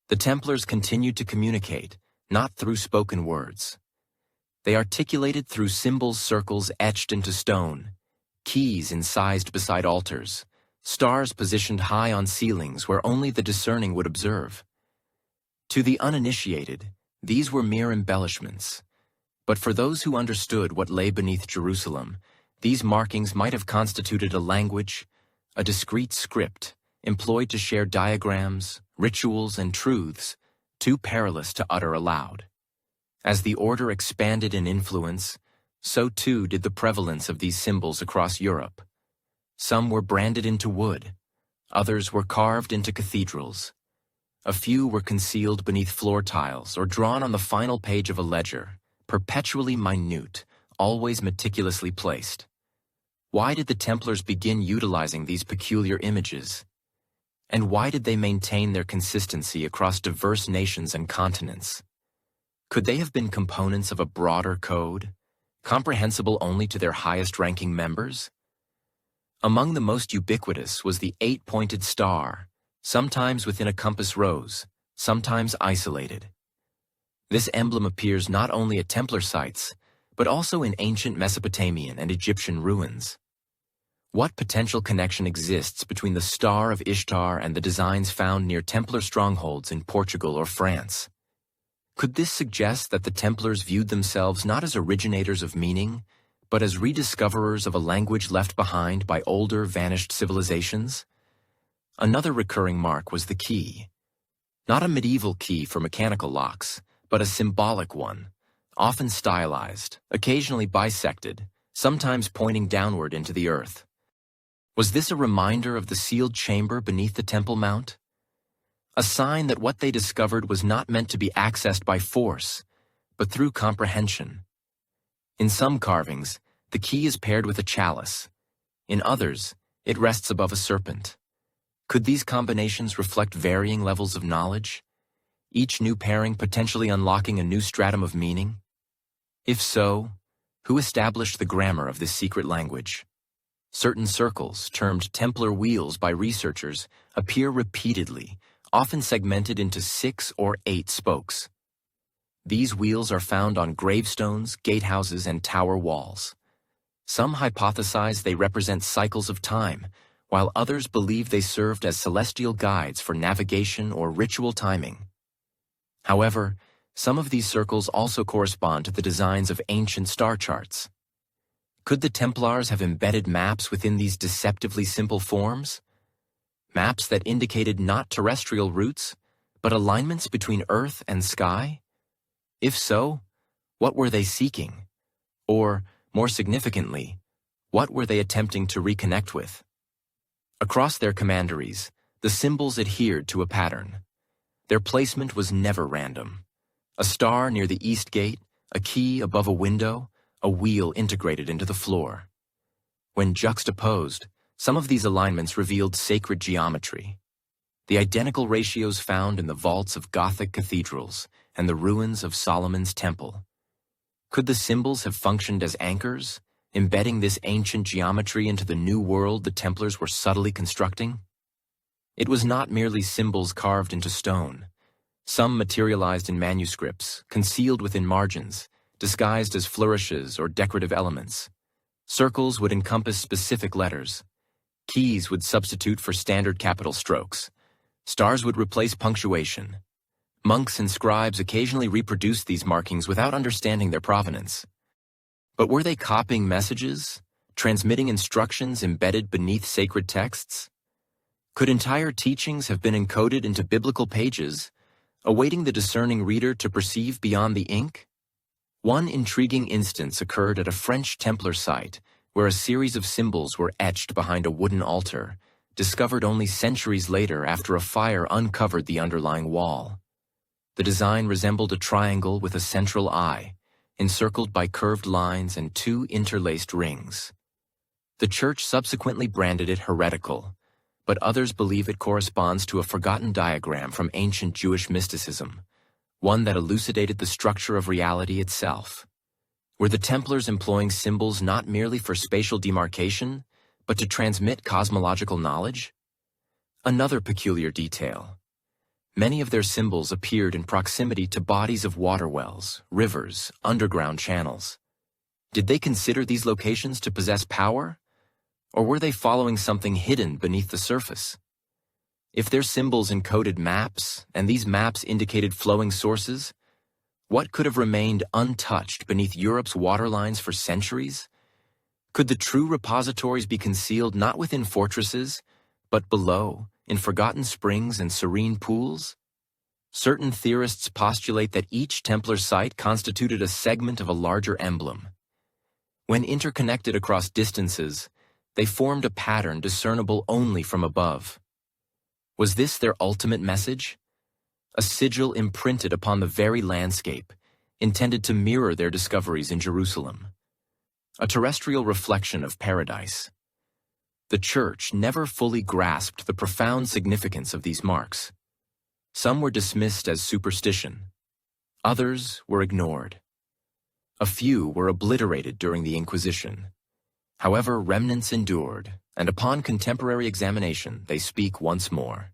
S1: The Templars continued to communicate, not through spoken words. They articulated through symbols, circles etched into stone, keys incised beside altars, stars positioned high on ceilings where only the discerning would observe. To the uninitiated, these were mere embellishments. But for those who understood what lay beneath Jerusalem, these markings might have constituted a language, a discrete script, employed to share diagrams, rituals, and truths, too perilous to utter aloud. As the order expanded in influence, so too did the prevalence of these symbols across Europe. Some were branded into wood, others were carved into cathedrals. A few were concealed beneath floor tiles or drawn on the final page of a ledger, perpetually minute, always meticulously placed. Why did the Templars begin utilizing these peculiar images? And why did they maintain their consistency across diverse nations and continents? Could they have been components of a broader code, comprehensible only to their highest-ranking members? Among the most ubiquitous was the 8-pointed star, sometimes within a compass rose, sometimes isolated. This emblem appears not only at Templar sites, but also in ancient Mesopotamian and Egyptian ruins. What potential connection exists between the Star of Ishtar and the designs found near Templar strongholds in Portugal or France? Could this suggest that the Templars viewed themselves not as originators of meaning, but as rediscoverers of a language left behind by older, vanished civilizations? Another recurring mark was the key. Not a medieval key for mechanical locks, but a symbolic one, often stylized, occasionally bisected, sometimes pointing downward into the earth. Was this a reminder of the sealed chamber beneath the Temple Mount? A sign that what they discovered was not meant to be accessed by force, but through comprehension. In some carvings, the key is paired with a chalice. In others, it rests above a serpent. Could these combinations reflect varying levels of knowledge, each new pairing potentially unlocking a new stratum of meaning? If so, who established the grammar of this secret language? Certain circles, termed Templar wheels by researchers, appear repeatedly, often segmented into 6 or 8 spokes. These wheels are found on gravestones, gatehouses, and tower walls. Some hypothesize they represent cycles of time, while others believe they served as celestial guides for navigation or ritual timing. However, some of these circles also correspond to the designs of ancient star charts. Could the Templars have embedded maps within these deceptively simple forms? Maps that indicated not terrestrial routes, but alignments between earth and sky? If so, what were they seeking? Or, more significantly, what were they attempting to reconnect with? Across their commanderies, the symbols adhered to a pattern. Their placement was never random. A star near the east gate, a key above a window, a wheel integrated into the floor. When juxtaposed, some of these alignments revealed sacred geometry. The identical ratios found in the vaults of Gothic cathedrals and the ruins of Solomon's temple. Could the symbols have functioned as anchors, embedding this ancient geometry into the new world the Templars were subtly constructing? It was not merely symbols carved into stone. Some materialized in manuscripts, concealed within margins, disguised as flourishes or decorative elements. Circles would encompass specific letters. Keys would substitute for standard capital strokes. Stars would replace punctuation. Monks and scribes occasionally reproduced these markings without understanding their provenance. But were they copying messages, transmitting instructions embedded beneath sacred texts? Could entire teachings have been encoded into biblical pages, awaiting the discerning reader to perceive beyond the ink? One intriguing instance occurred at a French Templar site where a series of symbols were etched behind a wooden altar, discovered only centuries later after a fire uncovered the underlying wall. The design resembled a triangle with a central eye, encircled by curved lines and 2 interlaced rings. The church subsequently branded it heretical, but others believe it corresponds to a forgotten diagram from ancient Jewish mysticism, one that elucidated the structure of reality itself. Were the Templars employing symbols not merely for spatial demarcation, but to transmit cosmological knowledge? Another peculiar detail. Many of their symbols appeared in proximity to bodies of water wells, rivers, underground channels. Did they consider these locations to possess power? Or were they following something hidden beneath the surface? If their symbols encoded maps, and these maps indicated flowing sources, what could have remained untouched beneath Europe's waterlines for centuries? Could the true repositories be concealed not within fortresses, but below, in forgotten springs and serene pools? Certain theorists postulate that each Templar site constituted a segment of a larger emblem. When interconnected across distances, they formed a pattern discernible only from above. Was this their ultimate message? A sigil imprinted upon the very landscape, intended to mirror their discoveries in Jerusalem. a terrestrial reflection of paradise. The Church never fully grasped the profound significance of these marks. Some were dismissed as superstition. Others were ignored. A few were obliterated during the Inquisition. However, remnants endured, and upon contemporary examination, they speak once more.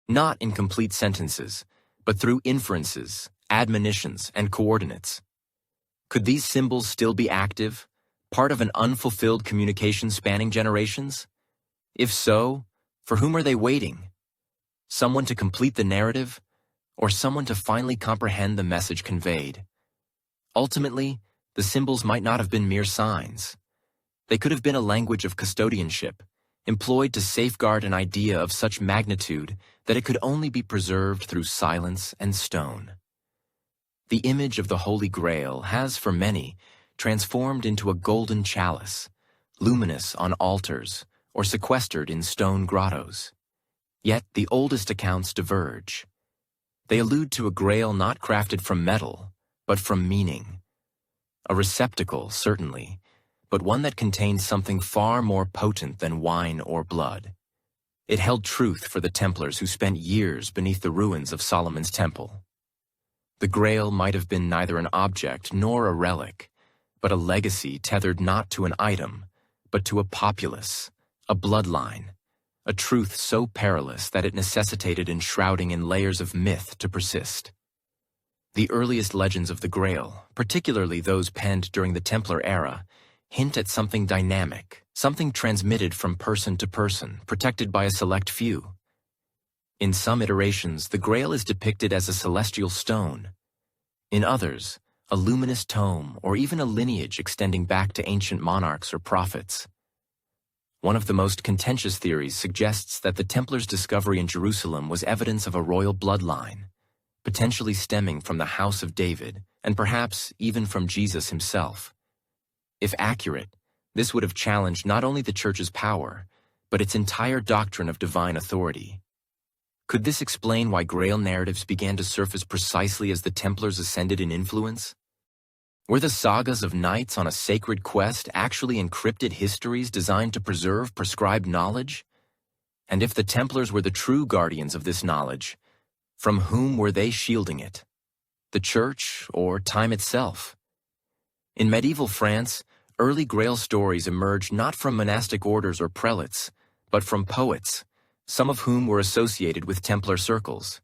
S1: Not in complete sentences, but through inferences, admonitions, and coordinates. Could these symbols still be active, part of an unfulfilled communication spanning generations? If so, for whom are they waiting? Someone to complete the narrative, or someone to finally comprehend the message conveyed? Ultimately, the symbols might not have been mere signs. They could have been a language of custodianship, employed to safeguard an idea of such magnitude that it could only be preserved through silence and stone. The image of the Holy Grail has, for many, transformed into a golden chalice, luminous on altars or sequestered in stone grottos. Yet the oldest accounts diverge. They allude to a grail not crafted from metal, but from meaning. A receptacle, certainly, but one that contained something far more potent than wine or blood. It held truth for the Templars who spent years beneath the ruins of Solomon's temple. The Grail might have been neither an object nor a relic, but a legacy tethered not to an item, but to a populace, a bloodline, a truth so perilous that it necessitated enshrouding in layers of myth to persist. The earliest legends of the Grail, particularly those penned during the Templar era, hint at something dynamic, something transmitted from person to person, protected by a select few. In some iterations, the Grail is depicted as a celestial stone. In others, a luminous tome or even a lineage extending back to ancient monarchs or prophets. One of the most contentious theories suggests that the Templars' discovery in Jerusalem was evidence of a royal bloodline, potentially stemming from the House of David and perhaps even from Jesus himself. If accurate, this would have challenged not only the Church's power, but its entire doctrine of divine authority. Could this explain why Grail narratives began to surface precisely as the Templars ascended in influence? Were the sagas of knights on a sacred quest actually encrypted histories designed to preserve prescribed knowledge? And if the Templars were the true guardians of this knowledge, from whom were they shielding it? The Church or time itself? In medieval France, early Grail stories emerged not from monastic orders or prelates, but from poets, some of whom were associated with Templar circles.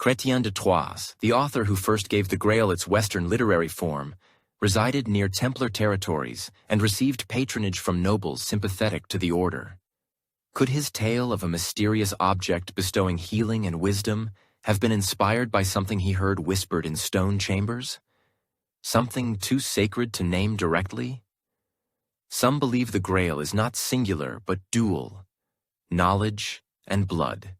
S1: Chrétien de Troyes, the author who first gave the Grail its Western literary form, resided near Templar territories and received patronage from nobles sympathetic to the order. Could his tale of a mysterious object bestowing healing and wisdom have been inspired by something he heard whispered in stone chambers? Something too sacred to name directly? Some believe the Grail is not singular but dual, knowledge and blood.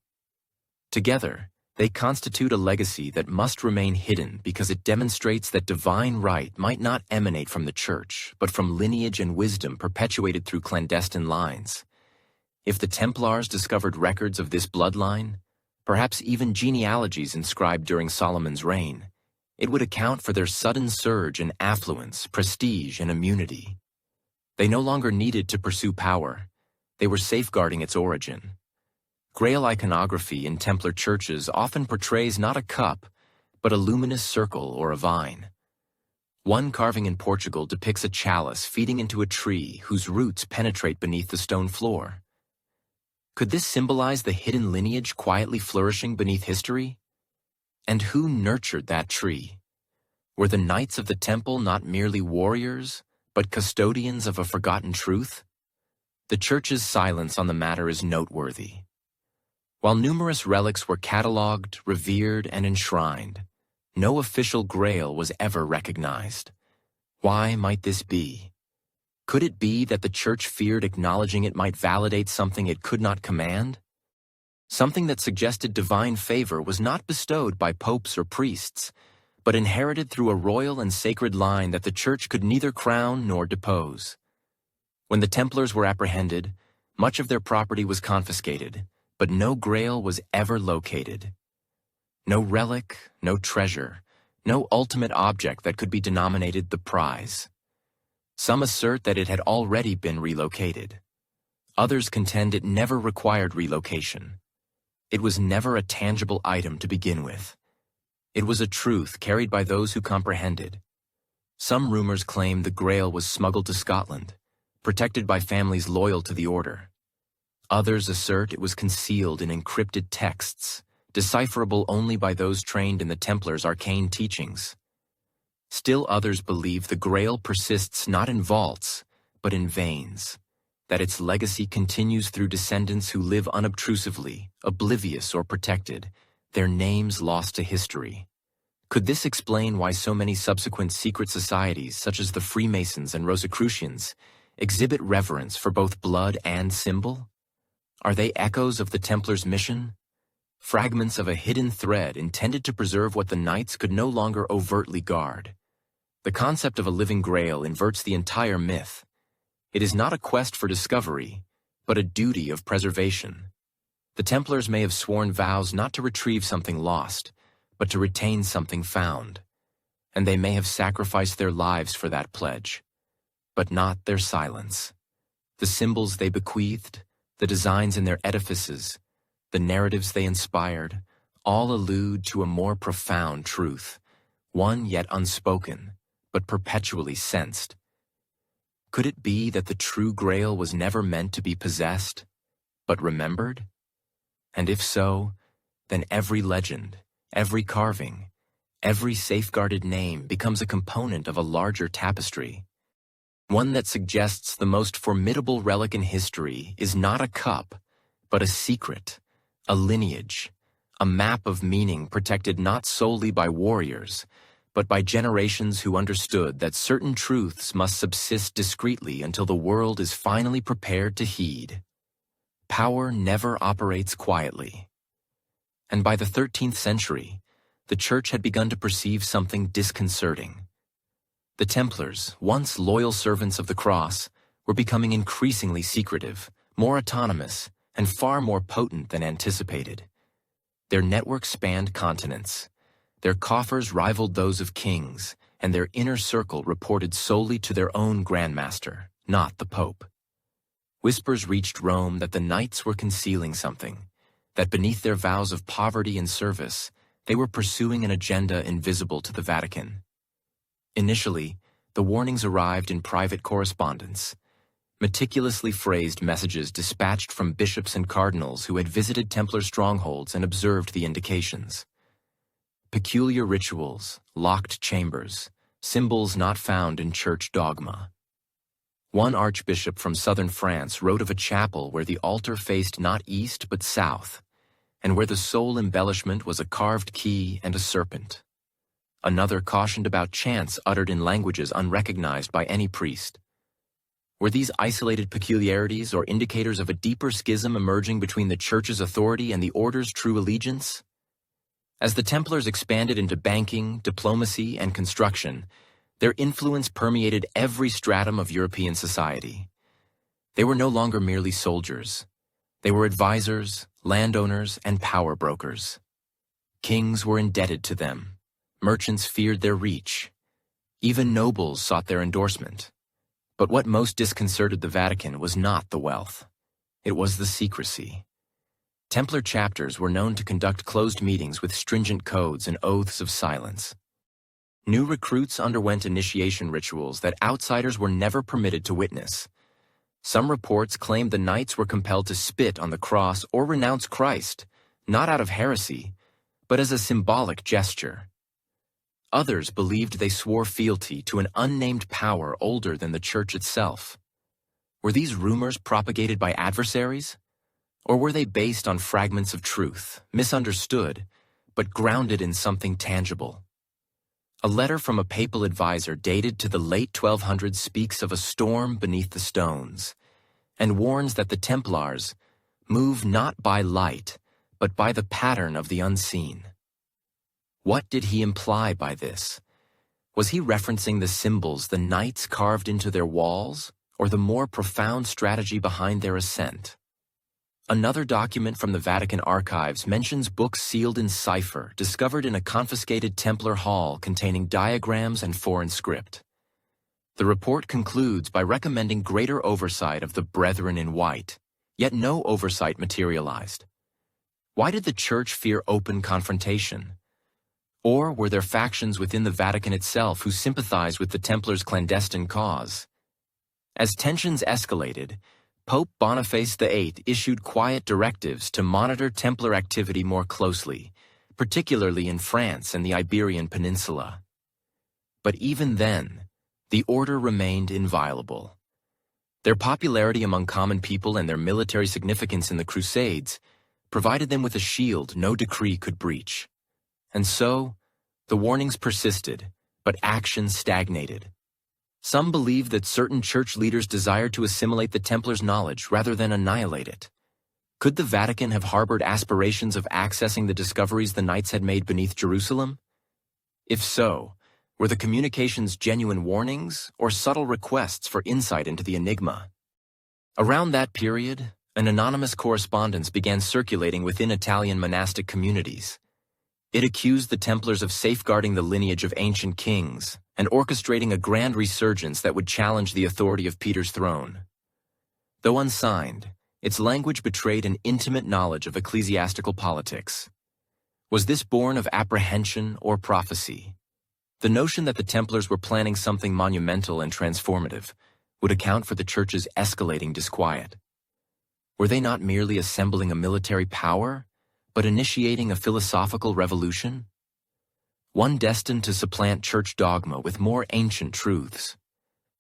S1: Together, they constitute a legacy that must remain hidden because it demonstrates that divine right might not emanate from the Church, but from lineage and wisdom perpetuated through clandestine lines. If the Templars discovered records of this bloodline, perhaps even genealogies inscribed during Solomon's reign, it would account for their sudden surge in affluence, prestige, and immunity. They no longer needed to pursue power. They were safeguarding its origin. Grail iconography in Templar churches often portrays not a cup, but a luminous circle or a vine. One carving in Portugal depicts a chalice feeding into a tree whose roots penetrate beneath the stone floor. Could this symbolize the hidden lineage quietly flourishing beneath history? And who nurtured that tree? Were the Knights of the Temple not merely warriors, but custodians of a forgotten truth? The Church's silence on the matter is noteworthy. While numerous relics were catalogued, revered, and enshrined, no official Grail was ever recognized. Why might this be? Could it be that the Church feared acknowledging it might validate something it could not command? Something that suggested divine favor was not bestowed by popes or priests, but inherited through a royal and sacred line that the Church could neither crown nor depose. When the Templars were apprehended, much of their property was confiscated, but no Grail was ever located. No relic, no treasure, no ultimate object that could be denominated the prize. Some assert that it had already been relocated. Others contend it never required relocation. It was never a tangible item to begin with. It was a truth carried by those who comprehended. Some rumors claim the Grail was smuggled to Scotland, protected by families loyal to the order. Others assert it was concealed in encrypted texts, decipherable only by those trained in the Templars' arcane teachings. Still others believe the Grail persists not in vaults, but in veins, that its legacy continues through descendants who live unobtrusively, oblivious or protected, their names lost to history. Could this explain why so many subsequent secret societies, such as the Freemasons and Rosicrucians, exhibit reverence for both blood and symbol? Are they echoes of the Templars' mission? Fragments of a hidden thread intended to preserve what the Knights could no longer overtly guard. The concept of a living Grail inverts the entire myth. It is not a quest for discovery, but a duty of preservation. The Templars may have sworn vows not to retrieve something lost, but to retain something found, and they may have sacrificed their lives for that pledge, but not their silence. The symbols they bequeathed, the designs in their edifices, the narratives they inspired, all allude to a more profound truth, one yet unspoken, but perpetually sensed. Could it be that the true Grail was never meant to be possessed, but remembered? And if so, then every legend, every carving, every safeguarded name becomes a component of a larger tapestry, one that suggests the most formidable relic in history is not a cup, but a secret, a lineage, a map of meaning protected not solely by warriors, but by generations who understood that certain truths must subsist discreetly until the world is finally prepared to heed. Power never operates quietly. And by the 13th century, the Church had begun to perceive something disconcerting. The Templars, once loyal servants of the Cross, were becoming increasingly secretive, more autonomous, and far more potent than anticipated. Their network spanned continents. Their coffers rivaled those of kings, and their inner circle reported solely to their own Grand Master, not the Pope. Whispers reached Rome that the Knights were concealing something, that beneath their vows of poverty and service, they were pursuing an agenda invisible to the Vatican. Initially, the warnings arrived in private correspondence, meticulously phrased messages dispatched from bishops and cardinals who had visited Templar strongholds and observed the indications. Peculiar rituals, locked chambers, symbols not found in church dogma. One archbishop from southern France wrote of a chapel where the altar faced not east but south, and where the sole embellishment was a carved key and a serpent. Another cautioned about chants uttered in languages unrecognized by any priest. Were these isolated peculiarities or indicators of a deeper schism emerging between the Church's authority and the Order's true allegiance? As the Templars expanded into banking, diplomacy, and construction, their influence permeated every stratum of European society. They were no longer merely soldiers. They were advisors, landowners, and power brokers. Kings were indebted to them. Merchants feared their reach. Even nobles sought their endorsement. But what most disconcerted the Vatican was not the wealth. It was the secrecy. Templar chapters were known to conduct closed meetings with stringent codes and oaths of silence. New recruits underwent initiation rituals that outsiders were never permitted to witness. Some reports claimed the Knights were compelled to spit on the cross or renounce Christ, not out of heresy, but as a symbolic gesture. Others believed they swore fealty to an unnamed power older than the Church itself. Were these rumors propagated by adversaries? Or were they based on fragments of truth, misunderstood, but grounded in something tangible? A letter from a papal advisor dated to the late 1200s speaks of a storm beneath the stones, and warns that the Templars move not by light, but by the pattern of the unseen. What did he imply by this? Was he referencing the symbols the Knights carved into their walls, or the more profound strategy behind their ascent? Another document from the Vatican archives mentions books sealed in cipher discovered in a confiscated Templar hall containing diagrams and foreign script. The report concludes by recommending greater oversight of the Brethren in White, yet no oversight materialized. Why did the Church fear open confrontation? Or were there factions within the Vatican itself who sympathized with the Templars' clandestine cause? As tensions escalated, Pope Boniface VIII issued quiet directives to monitor Templar activity more closely, particularly in France and the Iberian Peninsula. But even then, the order remained inviolable. Their popularity among common people and their military significance in the Crusades provided them with a shield no decree could breach. And so, the warnings persisted, but action stagnated. Some believed that certain church leaders desired to assimilate the Templars' knowledge rather than annihilate it. Could the Vatican have harbored aspirations of accessing the discoveries the Knights had made beneath Jerusalem? If so, were the communications genuine warnings or subtle requests for insight into the enigma? Around that period, an anonymous correspondence began circulating within Italian monastic communities. It accused the Templars of safeguarding the lineage of ancient kings and orchestrating a grand resurgence that would challenge the authority of Peter's throne. Though unsigned, its language betrayed an intimate knowledge of ecclesiastical politics. Was this born of apprehension or prophecy? The notion that the Templars were planning something monumental and transformative would account for the Church's escalating disquiet. Were they not merely assembling a military power, but initiating a philosophical revolution? One destined to supplant church dogma with more ancient truths.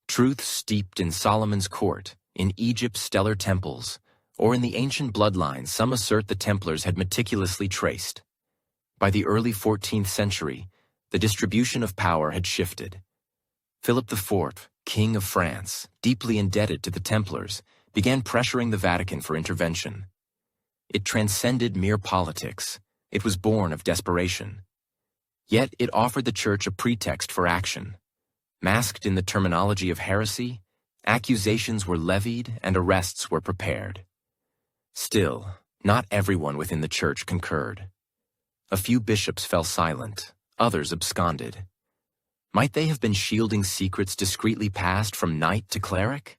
S1: Truths steeped in Solomon's court, in Egypt's stellar temples, or in the ancient bloodlines some assert the Templars had meticulously traced. By the early 14th century, the distribution of power had shifted. Philip IV, King of France, deeply indebted to the Templars, began pressuring the Vatican for intervention. It transcended mere politics. It was born of desperation. Yet it offered the Church a pretext for action. Masked in the terminology of heresy, accusations were levied and arrests were prepared. Still, not everyone within the Church concurred. A few bishops fell silent, others absconded. Might they have been shielding secrets discreetly passed from knight to cleric?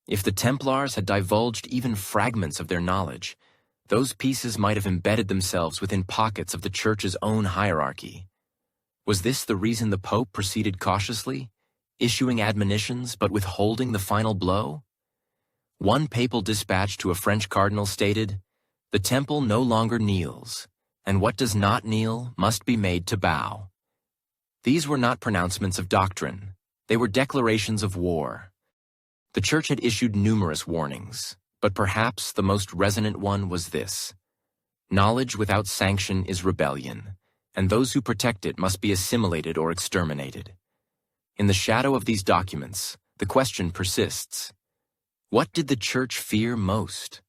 S1: If the Templars had divulged even fragments of their knowledge, those pieces might have embedded themselves within pockets of the Church's own hierarchy. Was this the reason the Pope proceeded cautiously, issuing admonitions but withholding the final blow? One papal dispatch to a French cardinal stated, "The temple no longer kneels, and what does not kneel must be made to bow." These were not pronouncements of doctrine. They were declarations of war. The Church had issued numerous warnings, but perhaps the most resonant one was this: knowledge without sanction is rebellion, and those who protect it must be assimilated or exterminated. In the shadow of these documents, the question persists. What did the Church fear most?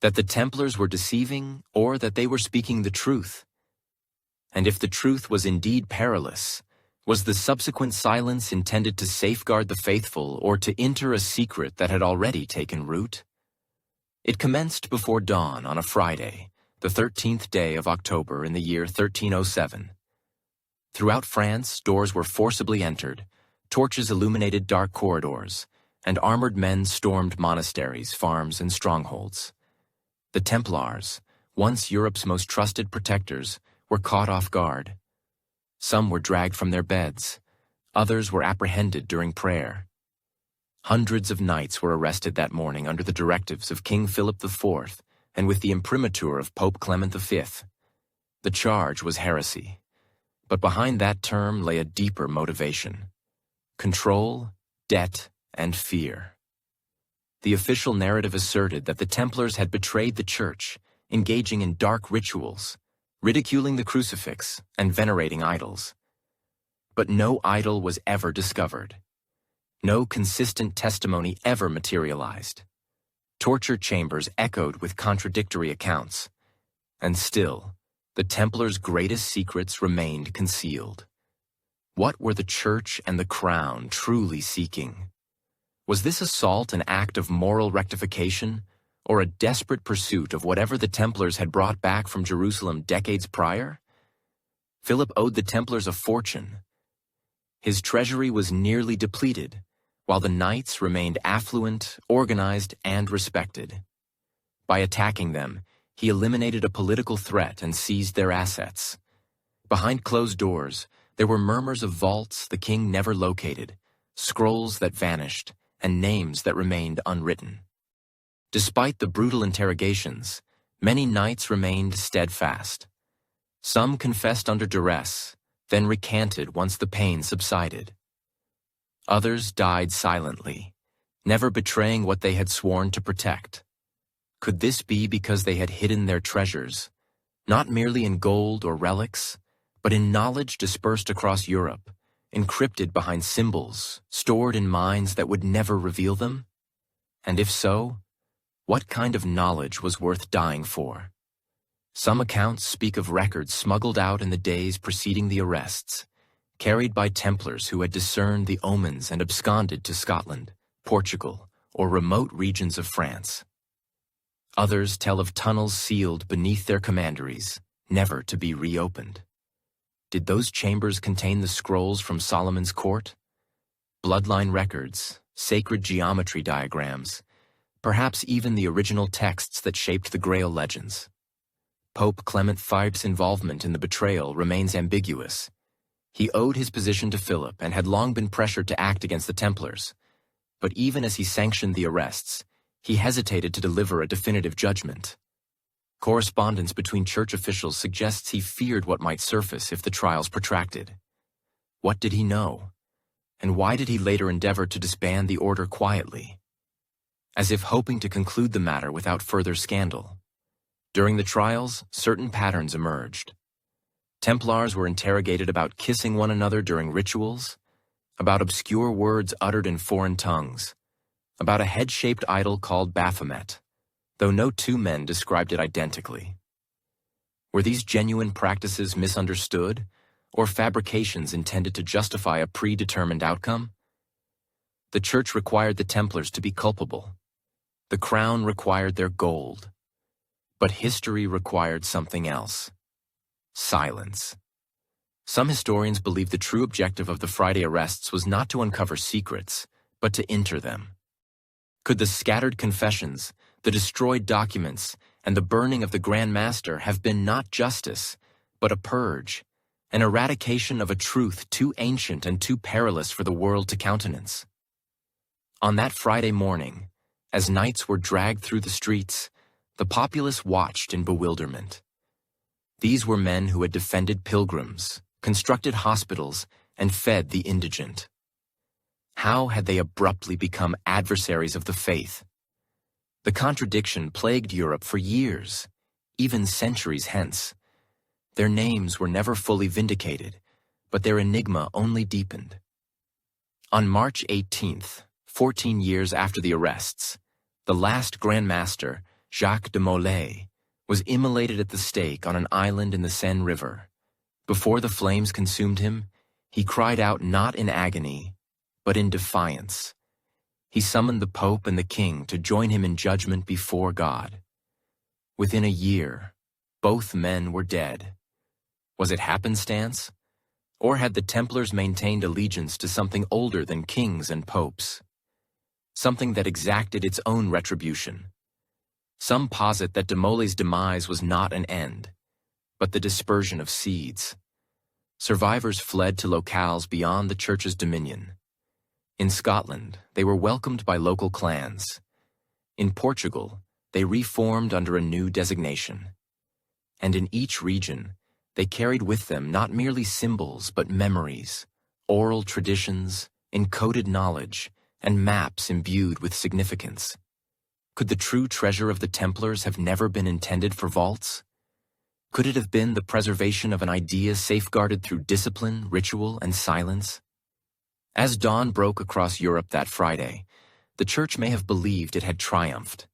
S1: That the Templars were deceiving, or that they were speaking the truth? And if the truth was indeed perilous, was the subsequent silence intended to safeguard the faithful or to enter a secret that had already taken root? It commenced before dawn on a Friday, the 13th day of October in the year 1307. Throughout France, doors were forcibly entered, torches illuminated dark corridors, and armored men stormed monasteries, farms, and strongholds. The Templars, once Europe's most trusted protectors, were caught off guard. Some were dragged from their beds. Others were apprehended during prayer. Hundreds of knights were arrested that morning under the directives of King Philip IV and with the imprimatur of Pope Clement V. The charge was heresy. But behind that term lay a deeper motivation: control, debt, and fear. The official narrative asserted that the Templars had betrayed the Church, engaging in dark rituals, ridiculing the crucifix, and venerating idols. But no idol was ever discovered. No consistent testimony ever materialized. Torture chambers echoed with contradictory accounts. And still, the Templars' greatest secrets remained concealed. What were the Church and the Crown truly seeking? Was this assault an act of moral rectification, or a desperate pursuit of whatever the Templars had brought back from Jerusalem decades prior? Philip owed the Templars a fortune. His treasury was nearly depleted, while the knights remained affluent, organized, and respected. By attacking them, he eliminated a political threat and seized their assets. Behind closed doors, there were murmurs of vaults the king never located, scrolls that vanished, and names that remained unwritten. Despite the brutal interrogations, many knights remained steadfast. Some confessed under duress, then recanted once the pain subsided. Others died silently, never betraying what they had sworn to protect. Could this be because they had hidden their treasures, not merely in gold or relics, but in knowledge dispersed across Europe, encrypted behind symbols, stored in minds that would never reveal them? And if so, what kind of knowledge was worth dying for? Some accounts speak of records smuggled out in the days preceding the arrests, carried by Templars who had discerned the omens and absconded to Scotland, Portugal, or remote regions of France. Others tell of tunnels sealed beneath their commanderies, never to be reopened. Did those chambers contain the scrolls from Solomon's court? Bloodline records, sacred geometry diagrams, perhaps even the original texts that shaped the Grail legends. Pope Clement V's involvement in the betrayal remains ambiguous. He owed his position to Philip and had long been pressured to act against the Templars. But even as he sanctioned the arrests, he hesitated to deliver a definitive judgment. Correspondence between church officials suggests he feared what might surface if the trials protracted. What did he know? And why did he later endeavor to disband the order quietly? As if hoping to conclude the matter without further scandal. During the trials, certain patterns emerged. Templars were interrogated about kissing one another during rituals, about obscure words uttered in foreign tongues, about a head-shaped idol called Baphomet, though no two men described it identically. Were these genuine practices misunderstood, or fabrications intended to justify a predetermined outcome? The Church required the Templars to be culpable. The crown required their gold. But history required something else. Silence. Some historians believe the true objective of the Friday arrests was not to uncover secrets, but to enter them. Could the scattered confessions, the destroyed documents, and the burning of the Grand Master have been not justice, but a purge, an eradication of a truth too ancient and too perilous for the world to countenance? On that Friday morning, as knights were dragged through the streets, the populace watched in bewilderment. These were men who had defended pilgrims, constructed hospitals, and fed the indigent. How had they abruptly become adversaries of the faith? The contradiction plagued Europe for years, even centuries hence. Their names were never fully vindicated, but their enigma only deepened. On March 18th, 14 years after the arrests, the last Grand Master, Jacques de Molay, was immolated at the stake on an island in the Seine River. Before the flames consumed him, he cried out not in agony, but in defiance. He summoned the Pope and the King to join him in judgment before God. Within a year, both men were dead. Was it happenstance? Or had the Templars maintained allegiance to something older than kings and popes? Something that exacted its own retribution. Some posit that de Molay's demise was not an end, but the dispersion of seeds. Survivors fled to locales beyond the Church's dominion. In Scotland, they were welcomed by local clans. In Portugal, they reformed under a new designation. And in each region, they carried with them not merely symbols but memories, oral traditions, encoded knowledge, and maps imbued with significance. Could the true treasure of the Templars have never been intended for vaults? Could it have been the preservation of an idea safeguarded through discipline, ritual, and silence? As dawn broke across Europe that Friday, the Church may have believed it had triumphed.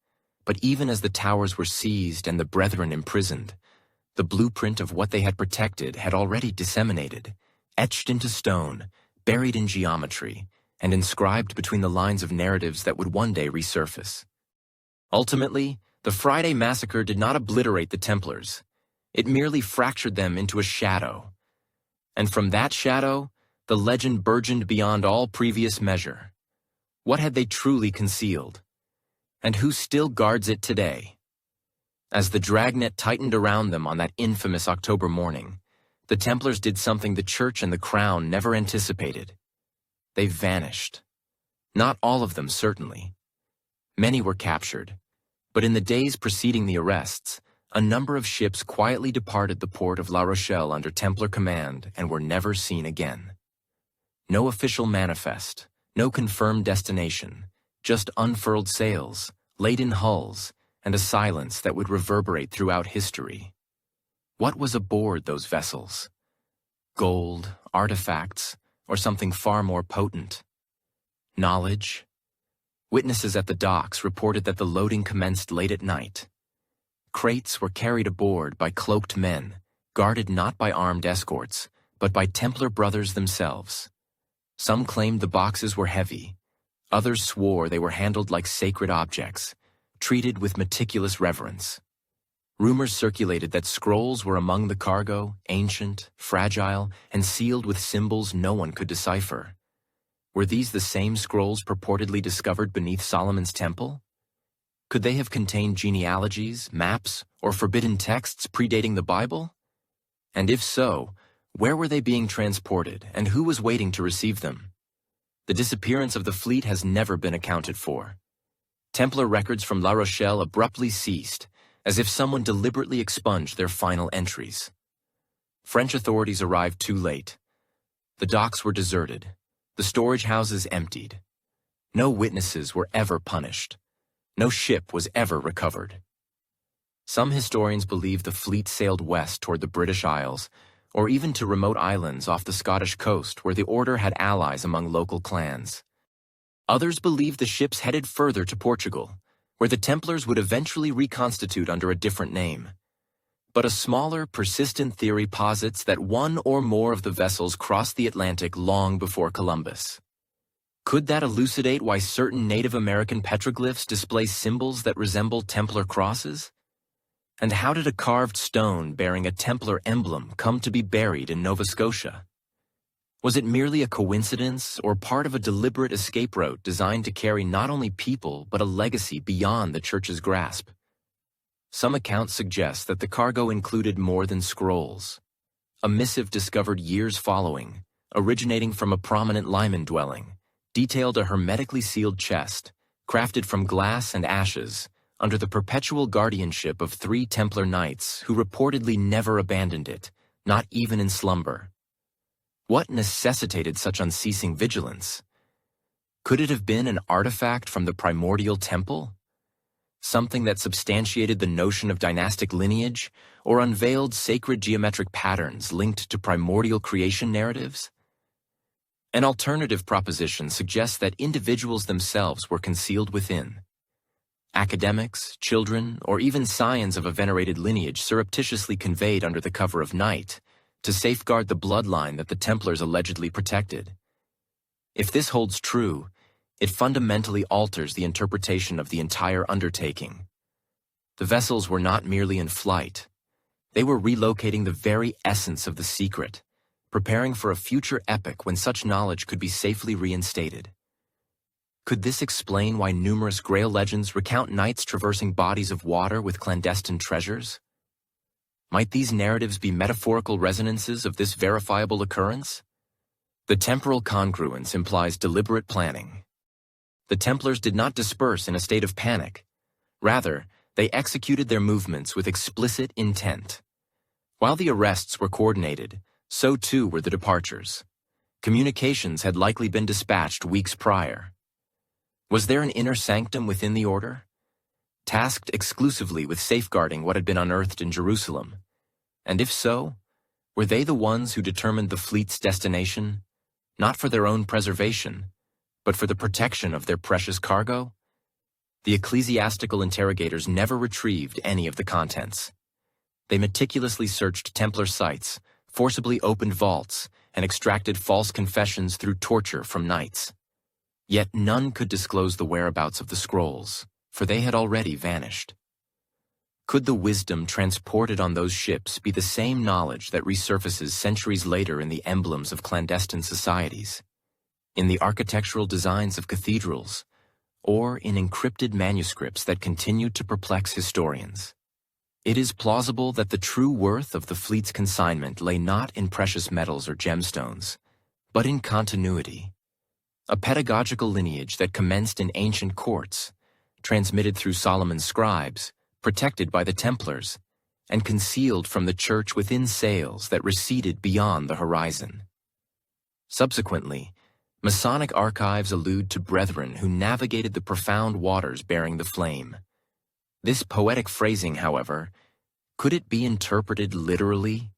S1: But even as the towers were seized and the brethren imprisoned, the blueprint of what they had protected had already disseminated, etched into stone, buried in geometry, and inscribed between the lines of narratives that would one day resurface. Ultimately, the Friday massacre did not obliterate the Templars. It merely fractured them into a shadow. And from that shadow, The legend burgeoned beyond all previous measure. What had they truly concealed? And who still guards it today? As the dragnet tightened around them on that infamous October morning, the Templars did something the Church and the Crown never anticipated. They vanished. Not all of them, certainly. Many were captured, but in the days preceding the arrests, a number of ships quietly departed the port of La Rochelle under Templar command and were never seen again. No official manifest, no confirmed destination, just unfurled sails, laden hulls, and a silence that would reverberate throughout history. What was aboard those vessels? Gold, artifacts, or something far more potent? Knowledge? Witnesses at the docks reported that the loading commenced late at night. Crates were carried aboard by cloaked men, guarded not by armed escorts, but by Templar brothers themselves. Some claimed the boxes were heavy. Others swore they were handled like sacred objects, treated with meticulous reverence. Rumors circulated that scrolls were among the cargo, ancient, fragile, and sealed with symbols no one could decipher. Were these the same scrolls purportedly discovered beneath Solomon's temple? Could they have contained genealogies, maps, or forbidden texts predating the Bible? And if so, where were they being transported, and who was waiting to receive them? The disappearance of the fleet has never been accounted for. Templar records from La Rochelle abruptly ceased, as if someone deliberately expunged their final entries. French authorities arrived too late. The docks were deserted, the storage houses emptied. No witnesses were ever punished. No ship was ever recovered. Some historians believe the fleet sailed west toward the British Isles, or even to remote islands off the Scottish coast where the order had allies among local clans. Others believe the ships headed further to Portugal, where the Templars would eventually reconstitute under a different name. But a smaller, persistent theory posits that one or more of the vessels crossed the Atlantic long before Columbus. Could that elucidate why certain Native American petroglyphs display symbols that resemble Templar crosses? And how did a carved stone bearing a Templar emblem come to be buried in Nova Scotia? Was it merely a coincidence or part of a deliberate escape route designed to carry not only people but a legacy beyond the Church's grasp? Some accounts suggest that the cargo included more than scrolls. A missive discovered years following, originating from a prominent Lyman dwelling, detailed a hermetically sealed chest, crafted from glass and ashes, under the perpetual guardianship of 3 Templar knights who reportedly never abandoned it, not even in slumber. What necessitated such unceasing vigilance? Could it have been an artifact from the primordial temple? Something that substantiated the notion of dynastic lineage, or unveiled sacred geometric patterns linked to primordial creation narratives? An alternative proposition suggests that individuals themselves were concealed within. Academics, children, or even scions of a venerated lineage surreptitiously conveyed under the cover of night, to safeguard the bloodline that the Templars allegedly protected. If this holds true, it fundamentally alters the interpretation of the entire undertaking. The vessels were not merely in flight. They were relocating the very essence of the secret, preparing for a future epoch when such knowledge could be safely reinstated. Could this explain why numerous Grail legends recount knights traversing bodies of water with clandestine treasures? Might these narratives be metaphorical resonances of this verifiable occurrence? The temporal congruence implies deliberate planning. The Templars did not disperse in a state of panic. Rather, they executed their movements with explicit intent. While the arrests were coordinated, so too were the departures. Communications had likely been dispatched weeks prior. Was there an inner sanctum within the order, tasked exclusively with safeguarding what had been unearthed in Jerusalem? And if so, were they the ones who determined the fleet's destination, not for their own preservation, but for the protection of their precious cargo? The ecclesiastical interrogators never retrieved any of the contents. They meticulously searched Templar sites, forcibly opened vaults, and extracted false confessions through torture from knights. Yet none could disclose the whereabouts of the scrolls, for they had already vanished. Could the wisdom transported on those ships be the same knowledge that resurfaces centuries later in the emblems of clandestine societies, in the architectural designs of cathedrals, or in encrypted manuscripts that continue to perplex historians? It is plausible that the true worth of the fleet's consignment lay not in precious metals or gemstones, but in continuity, a pedagogical lineage that commenced in ancient courts, transmitted through Solomon's scribes, protected by the Templars, and concealed from the church within sails that receded beyond the horizon. Subsequently, Masonic archives allude to brethren who navigated the profound waters bearing the flame. This poetic phrasing, however, could it be interpreted literally?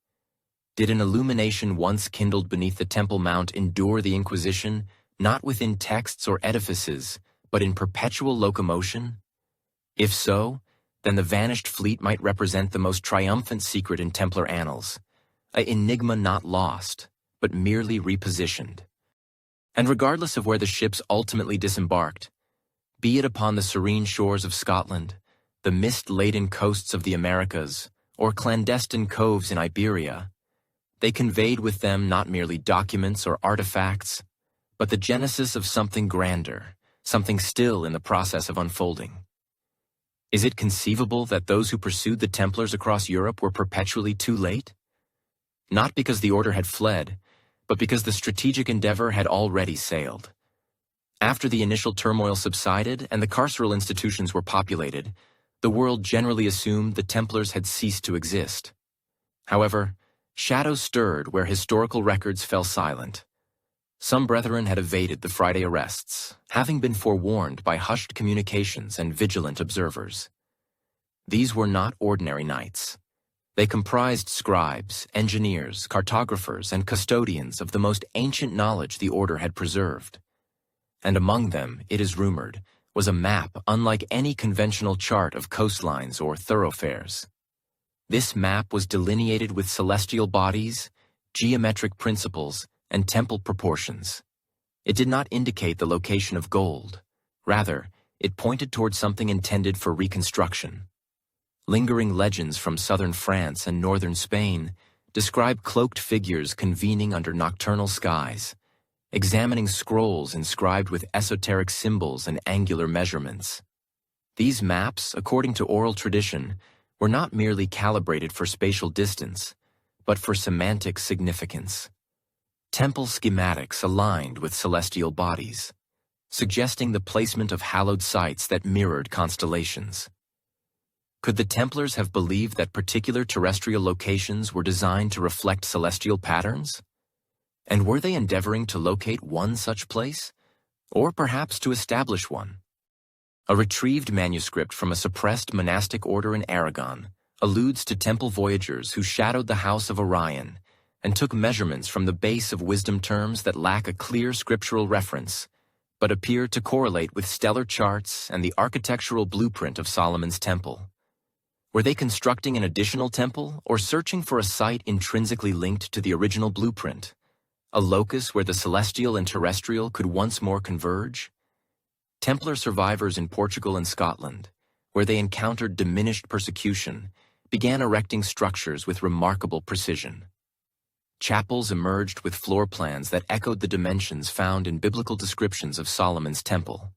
S1: Did an illumination once kindled beneath the Temple Mount endure the Inquisition, not within texts or edifices, but in perpetual locomotion? If so, then the vanished fleet might represent the most triumphant secret in Templar annals, an enigma not lost, but merely repositioned. And regardless of where the ships ultimately disembarked, be it upon the serene shores of Scotland, the mist-laden coasts of the Americas, or clandestine coves in Iberia, they conveyed with them not merely documents or artifacts, but the genesis of something grander, something still in the process of unfolding. Is it conceivable that those who pursued the Templars across Europe were perpetually too late? Not because the order had fled, but because the strategic endeavor had already sailed. After the initial turmoil subsided and the carceral institutions were populated, the world generally assumed the Templars had ceased to exist. However, shadows stirred where historical records fell silent. Some brethren had evaded the Friday arrests, having been forewarned by hushed communications and vigilant observers. These were not ordinary knights. They comprised scribes, engineers, cartographers, and custodians of the most ancient knowledge the order had preserved. And among them, it is rumored, was a map unlike any conventional chart of coastlines or thoroughfares. This map was delineated with celestial bodies, geometric principles, and temple proportions. It did not indicate the location of gold. Rather, it pointed toward something intended for reconstruction. Lingering legends from southern France and northern Spain describe cloaked figures convening under nocturnal skies, examining scrolls inscribed with esoteric symbols and angular measurements. These maps, according to oral tradition, were not merely calibrated for spatial distance, but for semantic significance. Temple schematics aligned with celestial bodies, suggesting the placement of hallowed sites that mirrored constellations. Could the Templars have believed that particular terrestrial locations were designed to reflect celestial patterns? And were they endeavoring to locate one such place, or perhaps to establish one? A retrieved manuscript from a suppressed monastic order in Aragon alludes to temple voyagers who shadowed the house of Orion and took measurements from the base of wisdom terms that lack a clear scriptural reference, but appear to correlate with stellar charts and the architectural blueprint of Solomon's temple. Were they constructing an additional temple or searching for a site intrinsically linked to the original blueprint, a locus where the celestial and terrestrial could once more converge? Templar survivors in Portugal and Scotland, where they encountered diminished persecution, began erecting structures with remarkable precision. Chapels emerged with floor plans that echoed the dimensions found in biblical descriptions of Solomon's temple.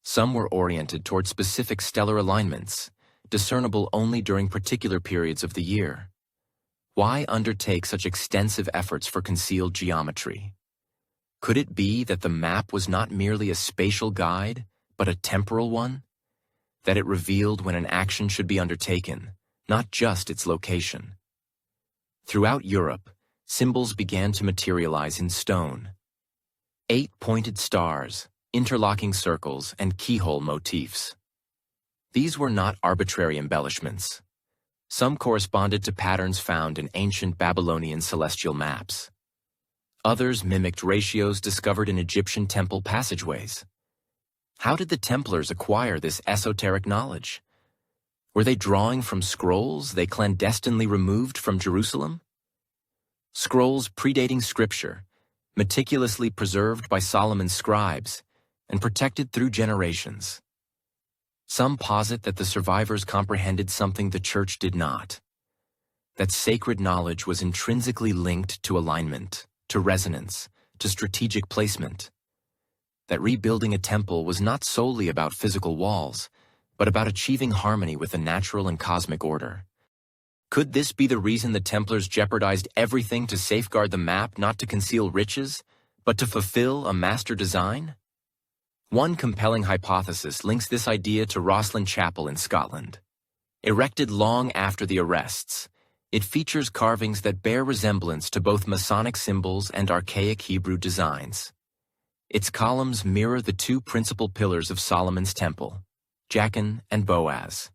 S1: Some were oriented toward specific stellar alignments, discernible only during particular periods of the year. Why undertake such extensive efforts for concealed geometry? Could it be that the map was not merely a spatial guide, but a temporal one? That it revealed when an action should be undertaken, not just its location? Throughout Europe, symbols began to materialize in stone. 8 pointed stars, interlocking circles, and keyhole motifs. These were not arbitrary embellishments. Some corresponded to patterns found in ancient Babylonian celestial maps. Others mimicked ratios discovered in Egyptian temple passageways. How did the Templars acquire this esoteric knowledge? Were they drawing from scrolls they clandestinely removed from Jerusalem? Scrolls predating Scripture, meticulously preserved by Solomon's scribes and protected through generations. Some posit that the survivors comprehended something the Church did not. That sacred knowledge was intrinsically linked to alignment, to resonance, to strategic placement. That rebuilding a temple was not solely about physical walls, but about achieving harmony with the natural and cosmic order. Could this be the reason the Templars jeopardized everything to safeguard the map, not to conceal riches, but to fulfill a master design? One compelling hypothesis links this idea to Rosslyn Chapel in Scotland. Erected long after the arrests, it features carvings that bear resemblance to both Masonic symbols and archaic Hebrew designs. Its columns mirror the two principal pillars of Solomon's temple, Jachin and Boaz.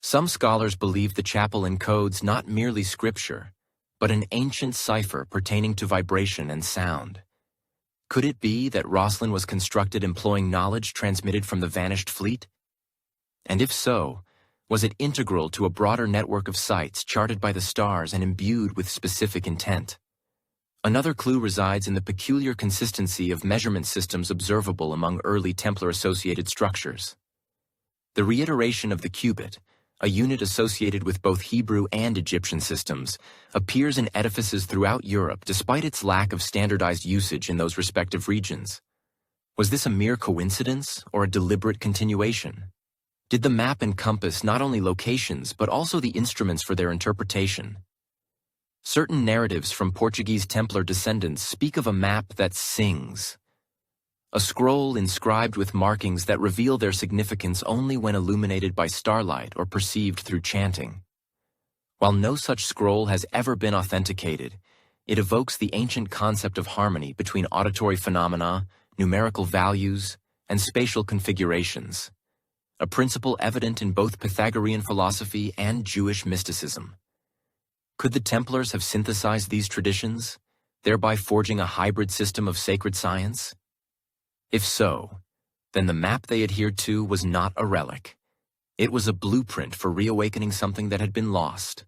S1: Some scholars believe the chapel encodes not merely scripture, but an ancient cipher pertaining to vibration and sound. Could it be that Rosslyn was constructed employing knowledge transmitted from the vanished fleet? And if so, was it integral to a broader network of sites charted by the stars and imbued with specific intent? Another clue resides in the peculiar consistency of measurement systems observable among early Templar-associated structures. The reiteration of the cubit, a unit associated with both Hebrew and Egyptian systems, appears in edifices throughout Europe despite its lack of standardized usage in those respective regions. Was this a mere coincidence or a deliberate continuation? Did the map encompass not only locations but also the instruments for their interpretation? Certain narratives from Portuguese Templar descendants speak of a map that sings, a scroll inscribed with markings that reveal their significance only when illuminated by starlight or perceived through chanting. While no such scroll has ever been authenticated, it evokes the ancient concept of harmony between auditory phenomena, numerical values, and spatial configurations, a principle evident in both Pythagorean philosophy and Jewish mysticism. Could the Templars have synthesized these traditions, thereby forging a hybrid system of sacred science? If so, then the map they adhered to was not a relic. It was a blueprint for reawakening something that had been lost.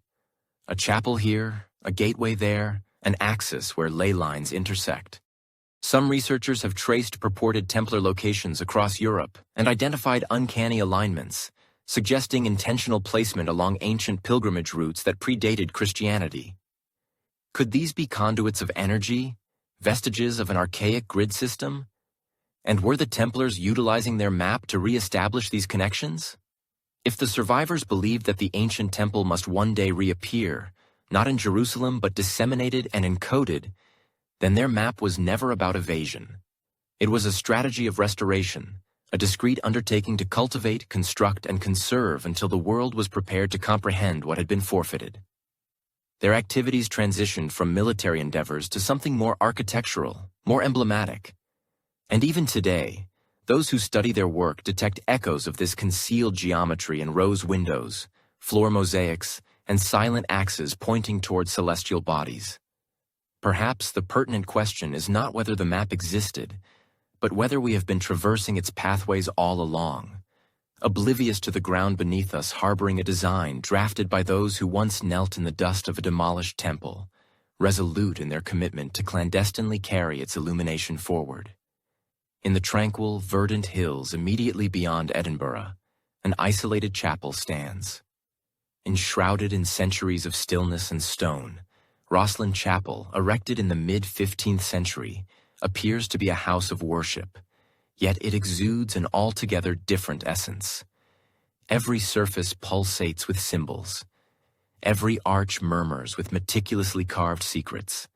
S1: A chapel here, a gateway there, an axis where ley lines intersect. Some researchers have traced purported Templar locations across Europe and identified uncanny alignments, suggesting intentional placement along ancient pilgrimage routes that predated Christianity. Could these be conduits of energy, vestiges of an archaic grid system? And were the Templars utilizing their map to re-establish these connections? If the survivors believed that the ancient temple must one day reappear, not in Jerusalem but disseminated and encoded, then their map was never about evasion. It was a strategy of restoration, a discrete undertaking to cultivate, construct, and conserve until the world was prepared to comprehend what had been forfeited. Their activities transitioned from military endeavors to something more architectural, more emblematic. And even today, those who study their work detect echoes of this concealed geometry in rose windows, floor mosaics, and silent axes pointing toward celestial bodies. Perhaps the pertinent question is not whether the map existed, but whether we have been traversing its pathways all along, oblivious to the ground beneath us, harboring a design drafted by those who once knelt in the dust of a demolished temple, resolute in their commitment to clandestinely carry its illumination forward. In the tranquil, verdant hills immediately beyond Edinburgh, an isolated chapel stands. Enshrouded in centuries of stillness and stone, Rosslyn Chapel, erected in the mid-15th century, appears to be a house of worship, yet it exudes an altogether different essence. Every surface pulsates with symbols. Every arch murmurs with meticulously carved secrets.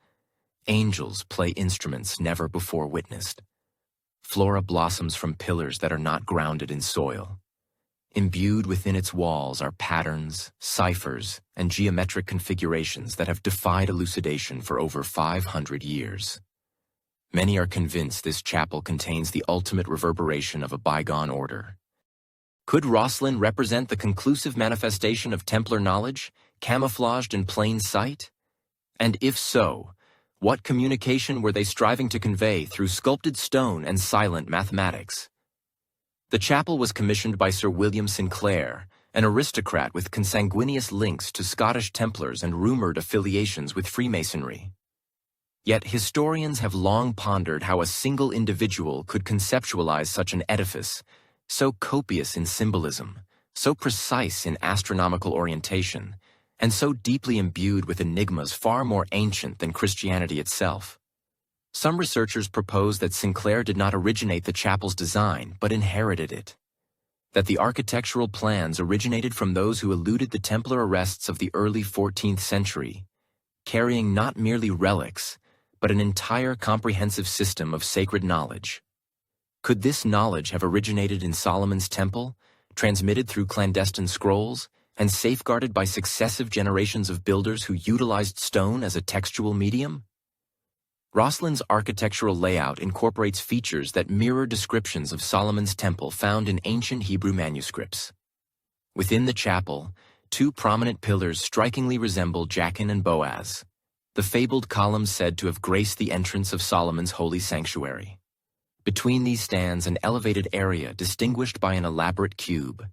S1: Angels play instruments never before witnessed. Flora blossoms from pillars that are not grounded in soil. Imbued within its walls are patterns, ciphers, and geometric configurations that have defied elucidation for over 500 years. Many are convinced this chapel contains the ultimate reverberation of a bygone order. Could Rosslyn represent the conclusive manifestation of Templar knowledge, camouflaged in plain sight? And if so, what communication were they striving to convey through sculpted stone and silent mathematics? The chapel was commissioned by Sir William Sinclair, an aristocrat with consanguineous links to Scottish Templars and rumored affiliations with Freemasonry. Yet historians have long pondered how a single individual could conceptualize such an edifice, so copious in symbolism, so precise in astronomical orientation, and so deeply imbued with enigmas far more ancient than Christianity itself. Some researchers propose that Sinclair did not originate the chapel's design, but inherited it. That the architectural plans originated from those who eluded the Templar arrests of the early 14th century, carrying not merely relics, but an entire comprehensive system of sacred knowledge. Could this knowledge have originated in Solomon's temple, transmitted through clandestine scrolls, and safeguarded by successive generations of builders who utilized stone as a textual medium? Roslin's architectural layout incorporates features that mirror descriptions of Solomon's temple found in ancient Hebrew manuscripts. Within the chapel, two prominent pillars strikingly resemble Jachin and Boaz, the fabled columns said to have graced the entrance of Solomon's holy sanctuary. Between these stands an elevated area distinguished by an elaborate cube,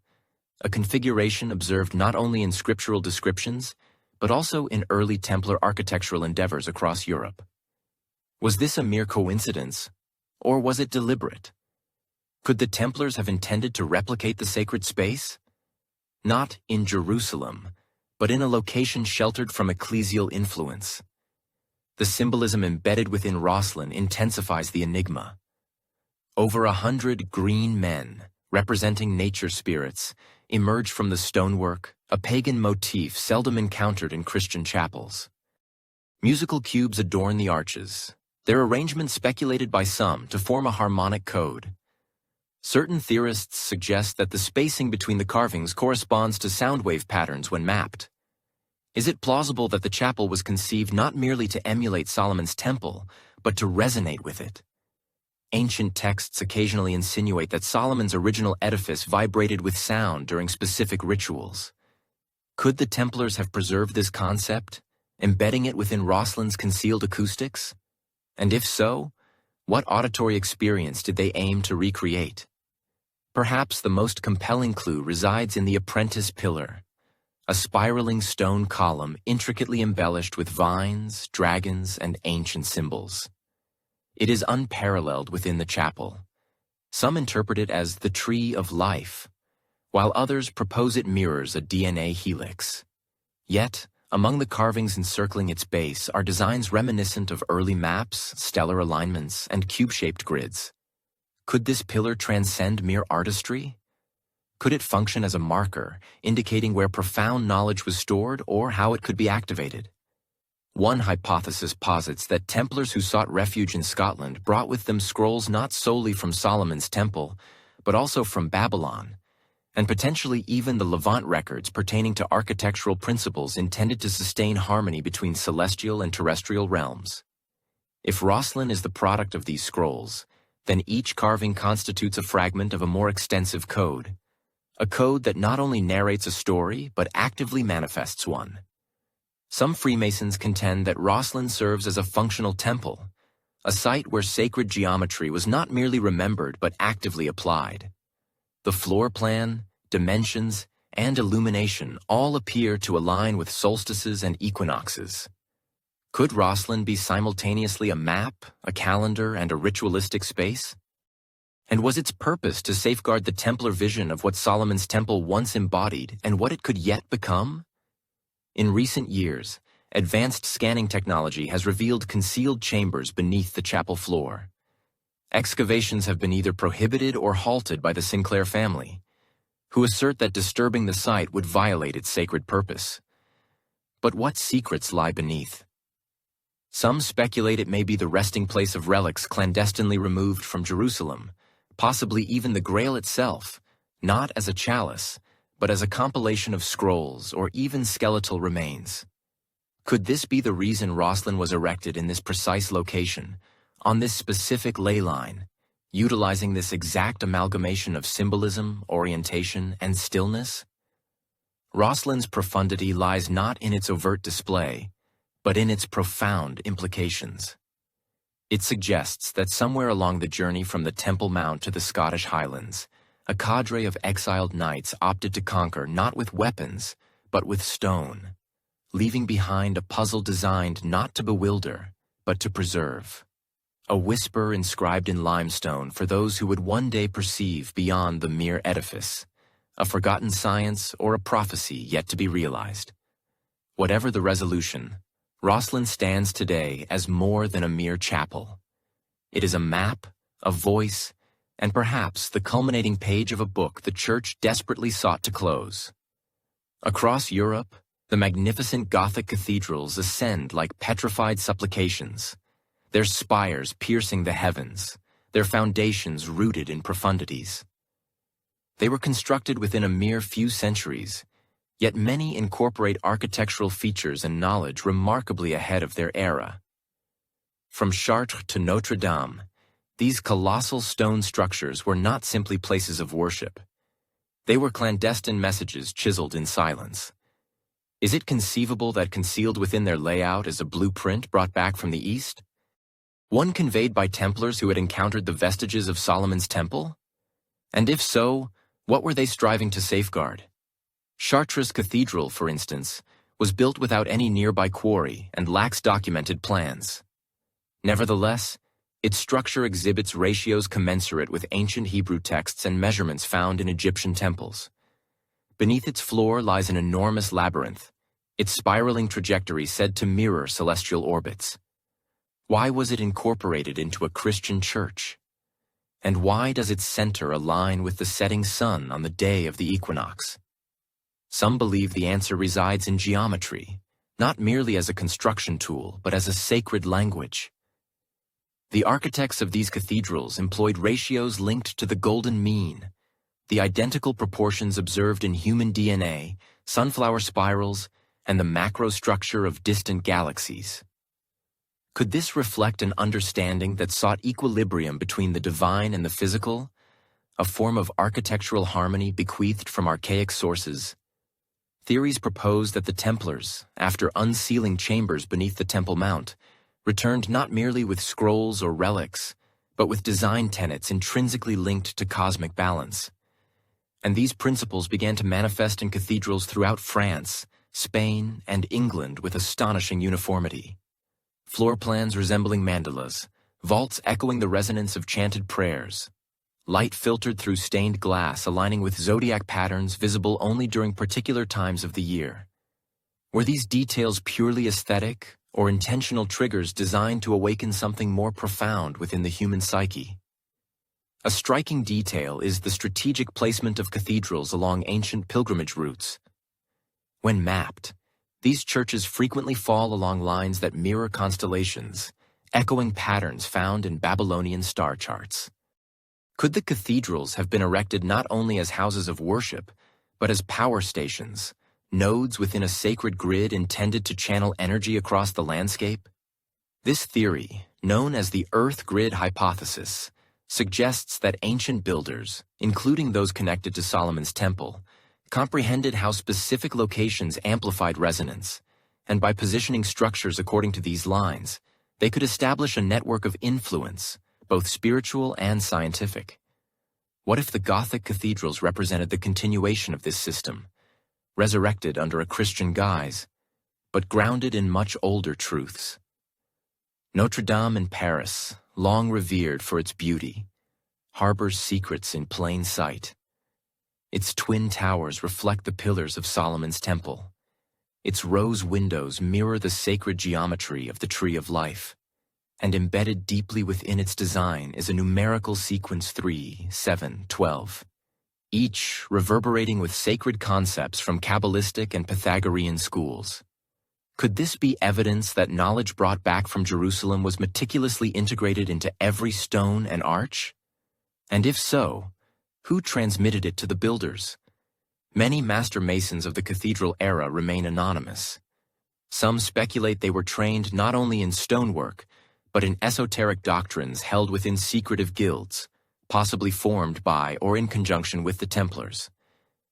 S1: a configuration observed not only in scriptural descriptions, but also in early Templar architectural endeavors across Europe. Was this a mere coincidence, or was it deliberate? Could the Templars have intended to replicate the sacred space? Not in Jerusalem, but in a location sheltered from ecclesial influence. The symbolism embedded within Roslin intensifies the enigma. Over 100 green men, representing nature spirits, emerge from the stonework, a pagan motif seldom encountered in Christian chapels. Musical cubes adorn the arches, their arrangement speculated by some to form a harmonic code. Certain theorists suggest that the spacing between the carvings corresponds to sound wave patterns when mapped. Is it plausible that the chapel was conceived not merely to emulate Solomon's temple, but to resonate with it? Ancient texts occasionally insinuate that Solomon's original edifice vibrated with sound during specific rituals. Could the Templars have preserved this concept, embedding it within Roslin's concealed acoustics? And if so, what auditory experience did they aim to recreate? Perhaps the most compelling clue resides in the apprentice pillar, a spiraling stone column intricately embellished with vines, dragons, and ancient symbols. It is unparalleled within the chapel. Some interpret it as the tree of life, while others propose it mirrors a DNA helix. Yet, among the carvings encircling its base are designs reminiscent of early maps, stellar alignments, and cube-shaped grids. Could this pillar transcend mere artistry? Could it function as a marker, indicating where profound knowledge was stored or how it could be activated? One hypothesis posits that Templars who sought refuge in Scotland brought with them scrolls not solely from Solomon's temple, but also from Babylon, and potentially even the Levant records pertaining to architectural principles intended to sustain harmony between celestial and terrestrial realms. If Roslin is the product of these scrolls, then each carving constitutes a fragment of a more extensive code, a code that not only narrates a story, but actively manifests one. Some Freemasons contend that Roslin serves as a functional temple, a site where sacred geometry was not merely remembered but actively applied. The floor plan, dimensions, and illumination all appear to align with solstices and equinoxes. Could Roslin be simultaneously a map, a calendar, and a ritualistic space? And was its purpose to safeguard the Templar vision of what Solomon's temple once embodied and what it could yet become? In recent years, advanced scanning technology has revealed concealed chambers beneath the chapel floor. Excavations have been either prohibited or halted by the Sinclair family, who assert that disturbing the site would violate its sacred purpose. But what secrets lie beneath? Some speculate it may be the resting place of relics clandestinely removed from Jerusalem, possibly even the Grail itself, not as a chalice, but as a compilation of scrolls or even skeletal remains. Could this be the reason Roslin was erected in this precise location, on this specific ley line, utilizing this exact amalgamation of symbolism, orientation, and stillness? Roslin's profundity lies not in its overt display, but in its profound implications. It suggests that somewhere along the journey from the Temple Mount to the Scottish Highlands, a cadre of exiled knights opted to conquer not with weapons, but with stone, leaving behind a puzzle designed not to bewilder, but to preserve. a whisper inscribed in limestone for those who would one day perceive beyond the mere edifice, a forgotten science or a prophecy yet to be realized. Whatever the resolution, Rosslyn stands today as more than a mere chapel. It is a map, a voice, and perhaps the culminating page of a book the Church desperately sought to close. Across Europe, the magnificent Gothic cathedrals ascend like petrified supplications, their spires piercing the heavens, their foundations rooted in profundities. They were constructed within a mere few centuries, yet many incorporate architectural features and knowledge remarkably ahead of their era. From Chartres to Notre Dame, these colossal stone structures were not simply places of worship. They were clandestine messages chiseled in silence. Is it conceivable that concealed within their layout is a blueprint brought back from the East? One conveyed by Templars who had encountered the vestiges of Solomon's Temple? And if so, what were they striving to safeguard? Chartres Cathedral, for instance, was built without any nearby quarry and lacks documented plans. Nevertheless, its structure exhibits ratios commensurate with ancient Hebrew texts and measurements found in Egyptian temples. Beneath its floor lies an enormous labyrinth, its spiraling trajectory said to mirror celestial orbits. Why was it incorporated into a Christian church? And why does its center align with the setting sun on the day of the equinox? Some believe the answer resides in geometry, not merely as a construction tool, but as a sacred language. The architects of these cathedrals employed ratios linked to the golden mean, the identical proportions observed in human DNA, sunflower spirals, and the macrostructure of distant galaxies. Could this reflect an understanding that sought equilibrium between the divine and the physical, a form of architectural harmony bequeathed from archaic sources? Theories propose that the Templars, after unsealing chambers beneath the Temple Mount, returned not merely with scrolls or relics, but with design tenets intrinsically linked to cosmic balance. And these principles began to manifest in cathedrals throughout France, Spain, and England with astonishing uniformity. Floor plans resembling mandalas, vaults echoing the resonance of chanted prayers, light filtered through stained glass aligning with zodiac patterns visible only during particular times of the year. Were these details purely aesthetic, or intentional triggers designed to awaken something more profound within the human psyche? A striking detail is the strategic placement of cathedrals along ancient pilgrimage routes. When mapped, these churches frequently fall along lines that mirror constellations, echoing patterns found in Babylonian star charts. Could the cathedrals have been erected not only as houses of worship, but as power stations, nodes within a sacred grid intended to channel energy across the landscape? This theory, known as the Earth Grid hypothesis, suggests that ancient builders, including those connected to Solomon's Temple, comprehended how specific locations amplified resonance, and by positioning structures according to these lines, they could establish a network of influence, both spiritual and scientific. What if the Gothic cathedrals represented the continuation of this system, resurrected under a Christian guise, but grounded in much older truths? Notre Dame in Paris, long revered for its beauty, harbors secrets in plain sight. Its twin towers reflect the pillars of Solomon's Temple. Its rose windows mirror the sacred geometry of the Tree of Life, and embedded deeply within its design is a numerical sequence 3, 7, 12, each reverberating with sacred concepts from Kabbalistic and Pythagorean schools. Could this be evidence that knowledge brought back from Jerusalem was meticulously integrated into every stone and arch? And if so, who transmitted it to the builders? Many master masons of the cathedral era remain anonymous. Some speculate they were trained not only in stonework, but in esoteric doctrines held within secretive guilds, possibly formed by or in conjunction with the Templars.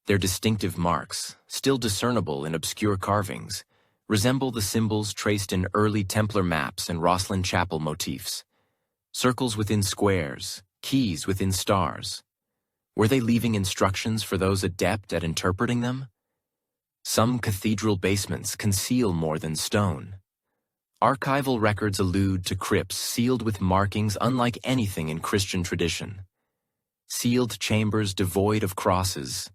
S1: Their distinctive marks, still discernible in obscure carvings, resemble the symbols traced in early Templar maps and Rosslyn chapel motifs. Circles within squares, keys within stars. Were they leaving instructions for those adept at interpreting them? Some cathedral basements conceal more than stone. Archival records allude to crypts sealed with markings unlike anything in Christian tradition. Sealed chambers devoid of crosses,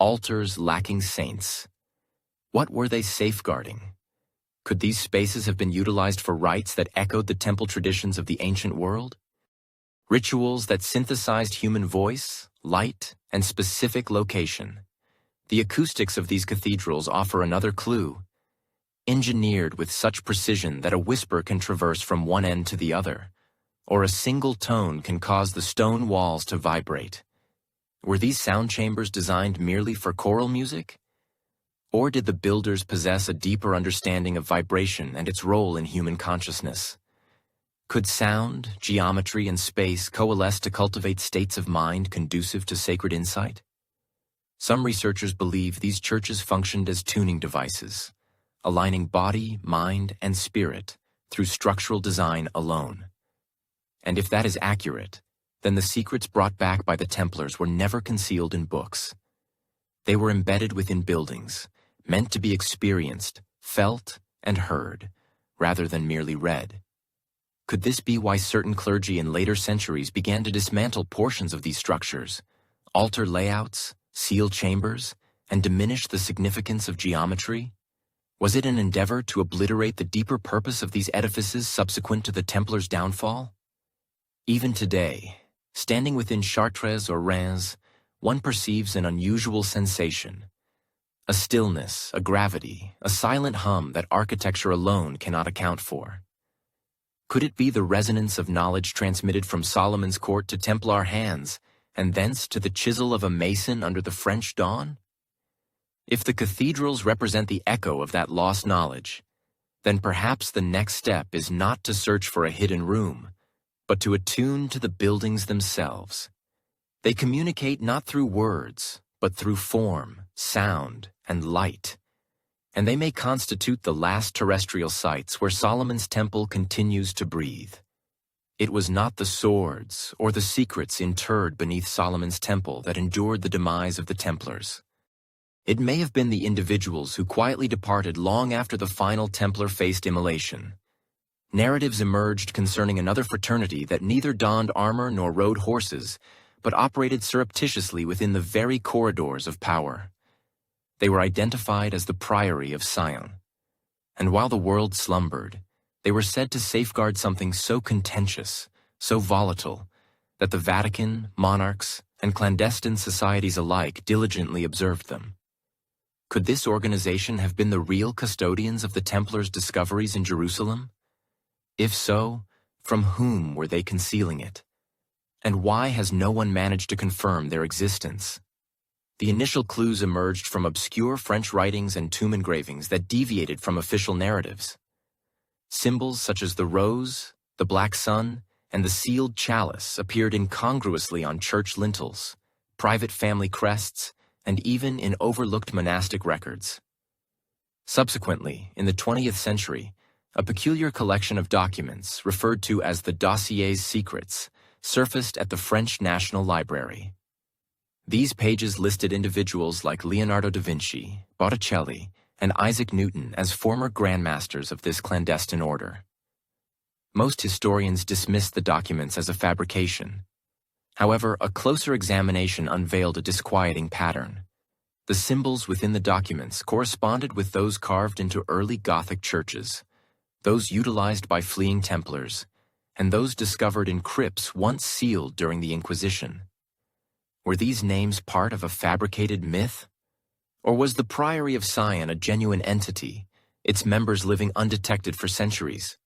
S1: altars lacking saints. What were they safeguarding? Could these spaces have been utilized for rites that echoed the temple traditions of the ancient world? Rituals that synthesized human voice, light, and specific location. The acoustics of these cathedrals offer another clue. Engineered with such precision that a whisper can traverse from one end to the other, or a single tone can cause the stone walls to vibrate. Were these sound chambers designed merely for choral music? Or did the builders possess a deeper understanding of vibration and its role in human consciousness? Could sound, geometry, and space coalesce to cultivate states of mind conducive to sacred insight? Some researchers believe these churches functioned as tuning devices, aligning body, mind, and spirit through structural design alone. And if that is accurate, then the secrets brought back by the Templars were never concealed in books. They were embedded within buildings, meant to be experienced, felt, and heard, rather than merely read. Could this be why certain clergy in later centuries began to dismantle portions of these structures, alter layouts, seal chambers, and diminish the significance of geometry? Was it an endeavor to obliterate the deeper purpose of these edifices subsequent to the Templars' downfall? Even today, standing within Chartres or Reims, one perceives an unusual sensation. A stillness, a gravity, a silent hum that architecture alone cannot account for. Could it be the resonance of knowledge transmitted from Solomon's court to Templar hands, and thence to the chisel of a mason under the French dawn? If the cathedrals represent the echo of that lost knowledge, then perhaps the next step is not to search for a hidden room, but to attune to the buildings themselves. They communicate not through words, but through form, sound, and light, and they may constitute the last terrestrial sites where Solomon's temple continues to breathe. It was not the swords or the secrets interred beneath Solomon's temple that endured the demise of the Templars. It may have been the individuals who quietly departed long after the final Templar faced immolation. Narratives emerged concerning another fraternity that neither donned armor nor rode horses, but operated surreptitiously within the very corridors of power. They were identified as the Priory of Sion. And while the world slumbered, they were said to safeguard something so contentious, so volatile, that the Vatican, monarchs, and clandestine societies alike diligently observed them. Could this organization have been the real custodians of the Templars' discoveries in Jerusalem? If so, from whom were they concealing it? And why has no one managed to confirm their existence? The initial clues emerged from obscure French writings and tomb engravings that deviated from official narratives. Symbols such as the rose, the black sun, and the sealed chalice appeared incongruously on church lintels, private family crests, and even in overlooked monastic records. Subsequently, in the 20th century, a peculiar collection of documents, referred to as the Dossier's Secrets, surfaced at the French National Library. These pages listed individuals like Leonardo da Vinci, Botticelli, and Isaac Newton as former grandmasters of this clandestine order. Most historians dismissed the documents as a fabrication. However, a closer examination unveiled a disquieting pattern. The symbols within the documents corresponded with those carved into early Gothic churches, those utilized by fleeing Templars, and those discovered in crypts once sealed during the Inquisition. Were these names part of a fabricated myth? Or was the Priory of Sion a genuine entity, its members living undetected for centuries?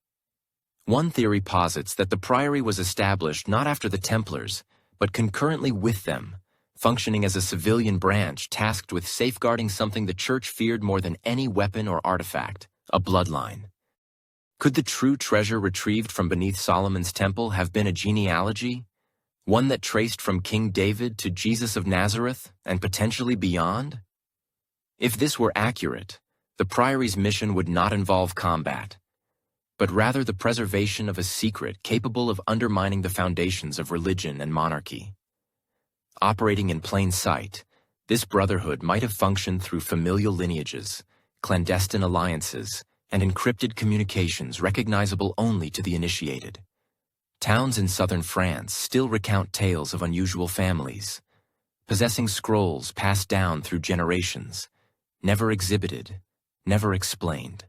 S1: One theory posits that the priory was established not after the Templars, but concurrently with them, functioning as a civilian branch tasked with safeguarding something the Church feared more than any weapon or artifact, a bloodline. Could the true treasure retrieved from beneath Solomon's temple have been a genealogy, one that traced from King David to Jesus of Nazareth and potentially beyond? If this were accurate, the priory's mission would not involve combat, but rather the preservation of a secret capable of undermining the foundations of religion and monarchy. Operating in plain sight, this brotherhood might have functioned through familial lineages, clandestine alliances, and encrypted communications recognizable only to the initiated. Towns in southern France still recount tales of unusual families, possessing scrolls passed down through generations, never exhibited, never explained.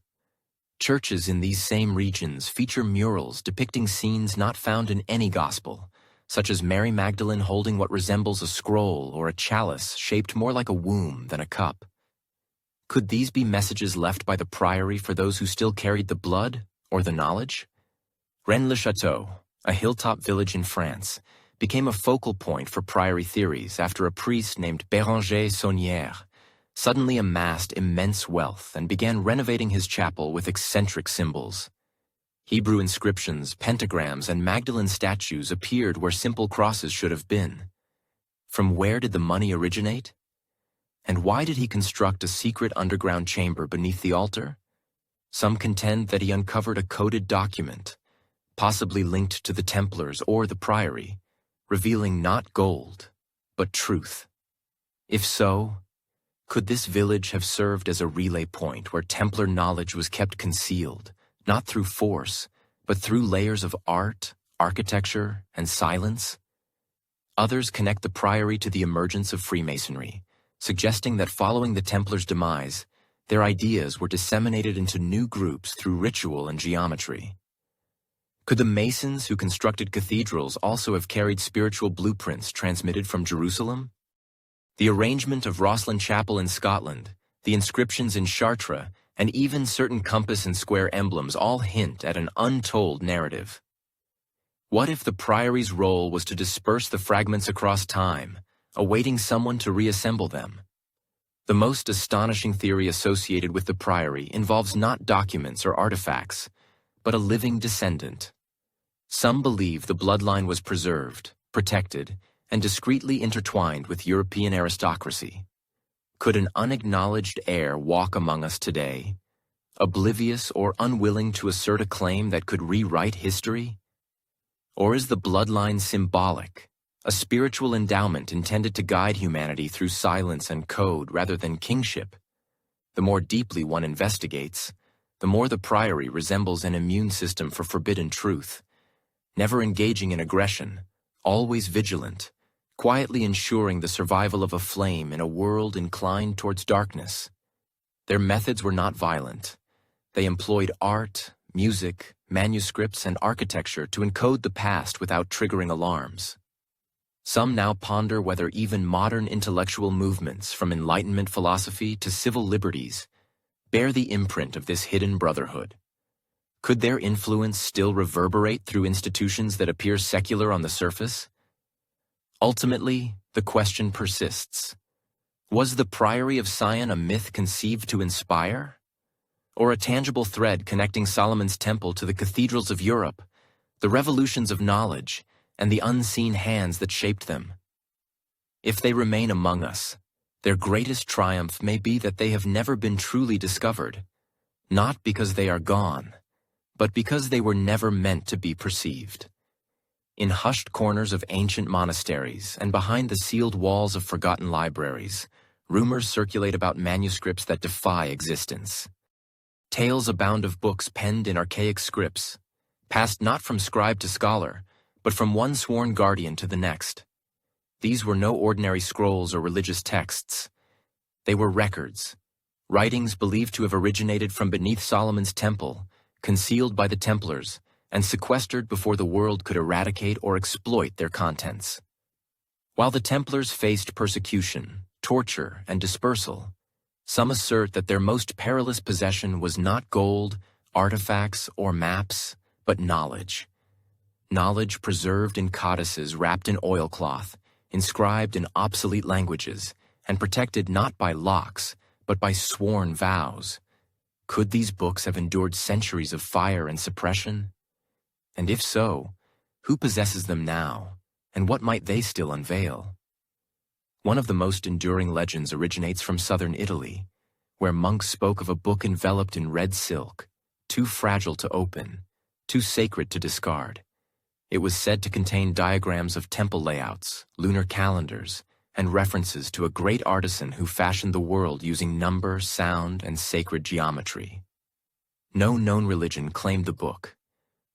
S1: Churches in these same regions feature murals depicting scenes not found in any gospel, such as Mary Magdalene holding what resembles a scroll or a chalice shaped more like a womb than a cup. Could these be messages left by the priory for those who still carried the blood or the knowledge? Rennes-le-Château, a hilltop village in France, became a focal point for priory theories after a priest named Béranger Saunière suddenly amassed immense wealth and began renovating his chapel with eccentric symbols. Hebrew inscriptions, pentagrams, and Magdalene statues appeared where simple crosses should have been. From where did the money originate? And why did he construct a secret underground chamber beneath the altar? Some contend that he uncovered a coded document, possibly linked to the Templars or the priory, revealing not gold, but truth. If so, could this village have served as a relay point where Templar knowledge was kept concealed, not through force, but through layers of art, architecture, and silence? Others connect the priory to the emergence of Freemasonry, suggesting that following the Templars' demise, their ideas were disseminated into new groups through ritual and geometry. Could the Masons who constructed cathedrals also have carried spiritual blueprints transmitted from Jerusalem? The arrangement of Rosslyn Chapel in Scotland, the inscriptions in Chartres, and even certain compass and square emblems all hint at an untold narrative. What if the priory's role was to disperse the fragments across time, awaiting someone to reassemble them? The most astonishing theory associated with the priory involves not documents or artifacts, but a living descendant. Some believe the bloodline was preserved, protected, and discreetly intertwined with European aristocracy. Could an unacknowledged heir walk among us today, oblivious or unwilling to assert a claim that could rewrite history? Or is the bloodline symbolic, a spiritual endowment intended to guide humanity through silence and code rather than kingship? The more deeply one investigates, the more the priory resembles an immune system for forbidden truth, never engaging in aggression, always vigilant, quietly ensuring the survival of a flame in a world inclined towards darkness. Their methods were not violent. They employed art, music, manuscripts, and architecture to encode the past without triggering alarms. Some now ponder whether even modern intellectual movements, from Enlightenment philosophy to civil liberties, bear the imprint of this hidden brotherhood. Could their influence still reverberate through institutions that appear secular on the surface? Ultimately, the question persists. Was the Priory of Sion a myth conceived to inspire? Or a tangible thread connecting Solomon's Temple to the cathedrals of Europe, the revolutions of knowledge, and the unseen hands that shaped them? If they remain among us, their greatest triumph may be that they have never been truly discovered, not because they are gone, but because they were never meant to be perceived. In hushed corners of ancient monasteries and behind the sealed walls of forgotten libraries, rumors circulate about manuscripts that defy existence. Tales abound of books penned in archaic scripts, passed not from scribe to scholar, but from one sworn guardian to the next. These were no ordinary scrolls or religious texts. They were records, writings believed to have originated from beneath Solomon's Temple, concealed by the Templars, and sequestered before the world could eradicate or exploit their contents. While the Templars faced persecution, torture, and dispersal, some assert that their most perilous possession was not gold, artifacts, or maps, but knowledge. Knowledge preserved in codices wrapped in oilcloth, inscribed in obsolete languages, and protected not by locks, but by sworn vows. Could these books have endured centuries of fire and suppression? And if so, who possesses them now, and what might they still unveil? One of the most enduring legends originates from southern Italy, where monks spoke of a book enveloped in red silk, too fragile to open, too sacred to discard. It was said to contain diagrams of temple layouts, lunar calendars, and references to a great artisan who fashioned the world using number, sound, and sacred geometry. No known religion claimed the book.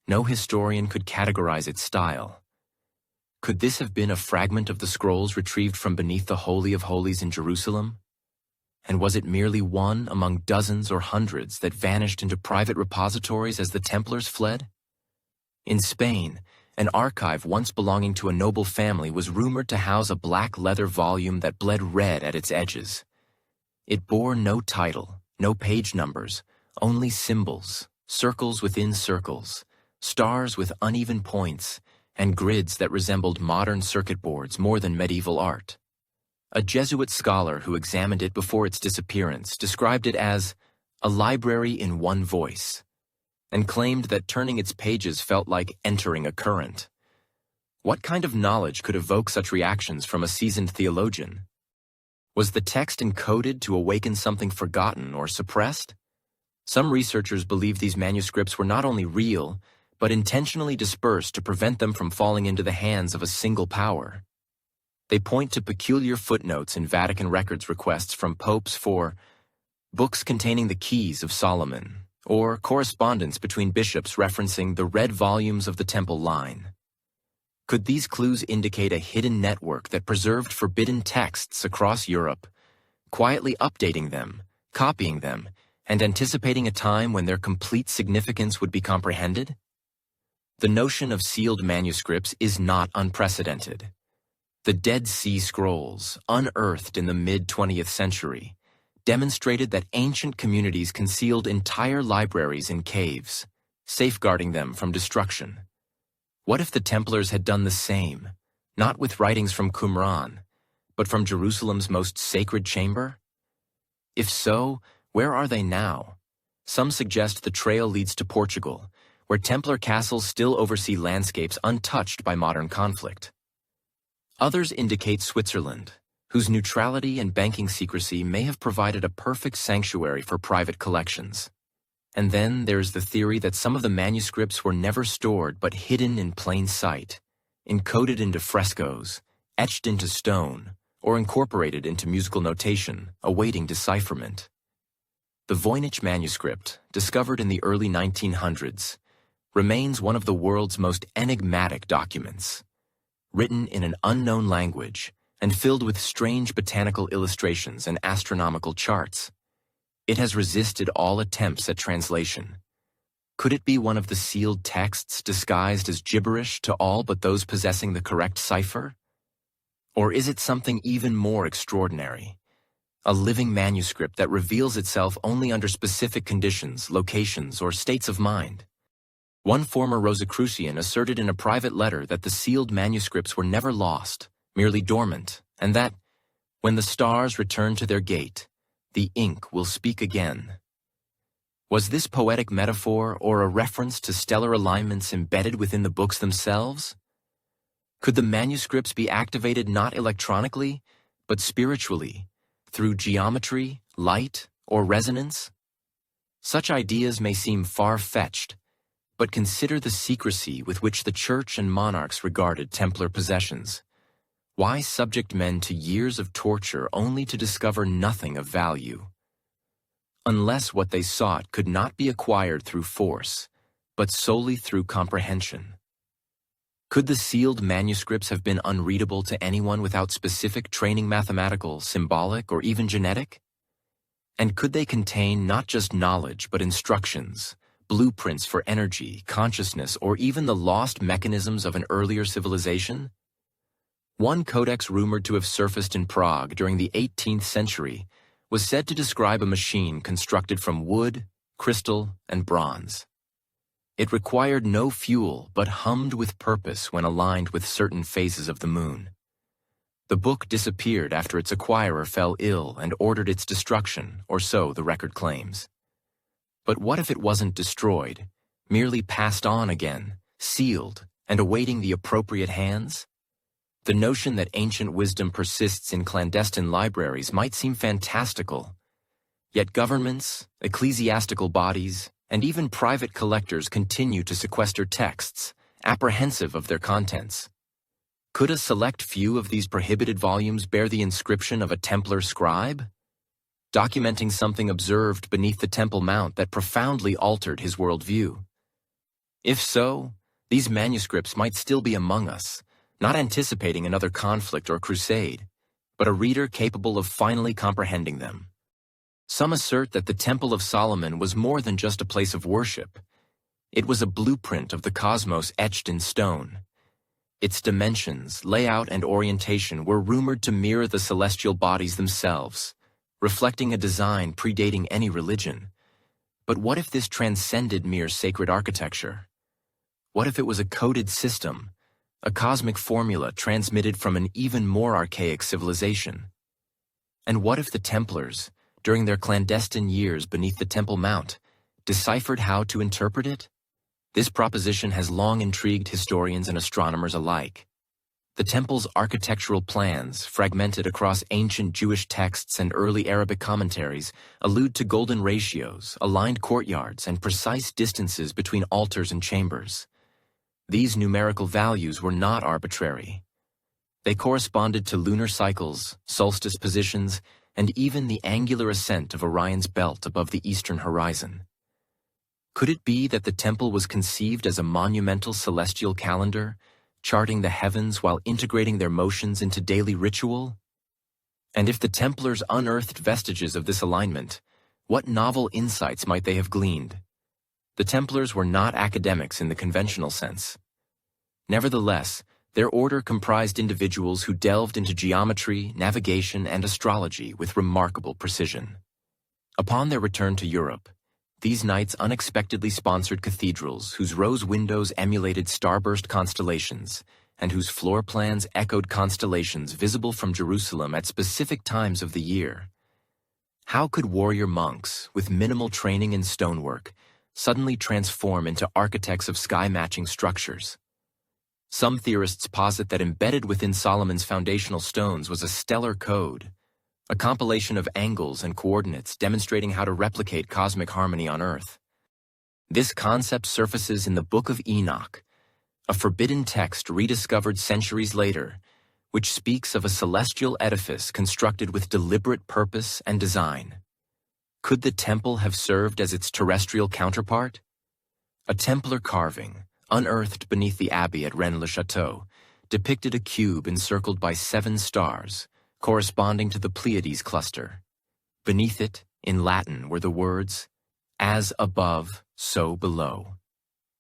S1: No historian could categorize its style. Could this have been a fragment of the scrolls retrieved from beneath the Holy of Holies in Jerusalem? And was it merely one among dozens or hundreds that vanished into private repositories as the Templars fled? In Spain, an archive once belonging to a noble family was rumored to house a black leather volume that bled red at its edges. It bore no title, no page numbers, only symbols, circles within circles, stars with uneven points, and grids that resembled modern circuit boards more than medieval art. A Jesuit scholar who examined it before its disappearance described it as a library in one voice, and claimed that turning its pages felt like entering a current. What kind of knowledge could evoke such reactions from a seasoned theologian? Was the text encoded to awaken something forgotten or suppressed? Some researchers believe these manuscripts were not only real, but intentionally dispersed to prevent them from falling into the hands of a single power. They point to peculiar footnotes in Vatican records requests from popes for books containing the keys of Solomon, or correspondence between bishops referencing the red volumes of the temple line. Could these clues indicate a hidden network that preserved forbidden texts across Europe, quietly updating them, copying them, and anticipating a time when their complete significance would be comprehended? The notion of sealed manuscripts is not unprecedented. The Dead Sea Scrolls, unearthed in the mid-20th century, demonstrated that ancient communities concealed entire libraries in caves, safeguarding them from destruction. What if the Templars had done the same, not with writings from Qumran, but from Jerusalem's most sacred chamber? If so, where are they now? Some suggest the trail leads to Portugal, where Templar castles still oversee landscapes untouched by modern conflict. Others indicate Switzerland, whose neutrality and banking secrecy may have provided a perfect sanctuary for private collections. And then there's the theory that some of the manuscripts were never stored but hidden in plain sight, encoded into frescoes, etched into stone, or incorporated into musical notation, awaiting decipherment. The Voynich manuscript, discovered in the early 1900s, remains one of the world's most enigmatic documents. Written in an unknown language and filled with strange botanical illustrations and astronomical charts, it has resisted all attempts at translation. Could it be one of the sealed texts disguised as gibberish to all but those possessing the correct cipher? Or is it something even more extraordinary? A living manuscript that reveals itself only under specific conditions, locations, or states of mind? One former Rosicrucian asserted in a private letter that the sealed manuscripts were never lost, merely dormant, and that, when the stars return to their gate, the ink will speak again. Was this poetic metaphor or a reference to stellar alignments embedded within the books themselves? Could the manuscripts be activated not electronically, but spiritually, through geometry, light, or resonance? Such ideas may seem far-fetched, but consider the secrecy with which the church and monarchs regarded Templar possessions. Why subject men to years of torture only to discover nothing of value? Unless what they sought could not be acquired through force, but solely through comprehension. Could the sealed manuscripts have been unreadable to anyone without specific training, mathematical, symbolic, or even genetic? And could they contain not just knowledge but instructions, blueprints for energy, consciousness, or even the lost mechanisms of an earlier civilization? One codex rumored to have surfaced in Prague during the 18th century was said to describe a machine constructed from wood, crystal, and bronze. It required no fuel but hummed with purpose when aligned with certain phases of the moon. The book disappeared after its acquirer fell ill and ordered its destruction, or so the record claims. But what if it wasn't destroyed, merely passed on again, sealed, and awaiting the appropriate hands? The notion that ancient wisdom persists in clandestine libraries might seem fantastical. Yet governments, ecclesiastical bodies, and even private collectors continue to sequester texts, apprehensive of their contents. Could a select few of these prohibited volumes bear the inscription of a Templar scribe? documenting something observed beneath the Temple Mount that profoundly altered his worldview. If so, these manuscripts might still be among us, not anticipating another conflict or crusade, but a reader capable of finally comprehending them. Some assert that the Temple of Solomon was more than just a place of worship. It was a blueprint of the cosmos etched in stone. Its dimensions, layout, and orientation were rumored to mirror the celestial bodies themselves, reflecting a design predating any religion. But what if this transcended mere sacred architecture? What if it was a coded system, a cosmic formula transmitted from an even more archaic civilization? And what if the Templars, during their clandestine years beneath the Temple Mount, deciphered how to interpret it? This proposition has long intrigued historians and astronomers alike. The temple's architectural plans, fragmented across ancient Jewish texts and early Arabic commentaries, allude to golden ratios, aligned courtyards, and precise distances between altars and chambers. These numerical values were not arbitrary. They corresponded to lunar cycles, solstice positions, and even the angular ascent of Orion's belt above the eastern horizon. Could it be that the temple was conceived as a monumental celestial calendar, charting the heavens while integrating their motions into daily ritual? And if the Templars unearthed vestiges of this alignment, what novel insights might they have gleaned? The Templars were not academics in the conventional sense. Nevertheless, their order comprised individuals who delved into geometry, navigation, and astrology with remarkable precision. Upon their return to Europe, these knights unexpectedly sponsored cathedrals whose rose windows emulated starburst constellations and whose floor plans echoed constellations visible from Jerusalem at specific times of the year. How could warrior monks, with minimal training in stonework, suddenly transform into architects of sky-matching structures? Some theorists posit that embedded within Solomon's foundational stones was a stellar code, a compilation of angles and coordinates demonstrating how to replicate cosmic harmony on Earth. This concept surfaces in the Book of Enoch, a forbidden text rediscovered centuries later, which speaks of a celestial edifice constructed with deliberate purpose and design. Could the temple have served as its terrestrial counterpart? A Templar carving, unearthed beneath the abbey at Rennes-le-Château, depicted a cube encircled by 7 stars, corresponding to the Pleiades cluster. Beneath it, in Latin, were the words, "As above, so below."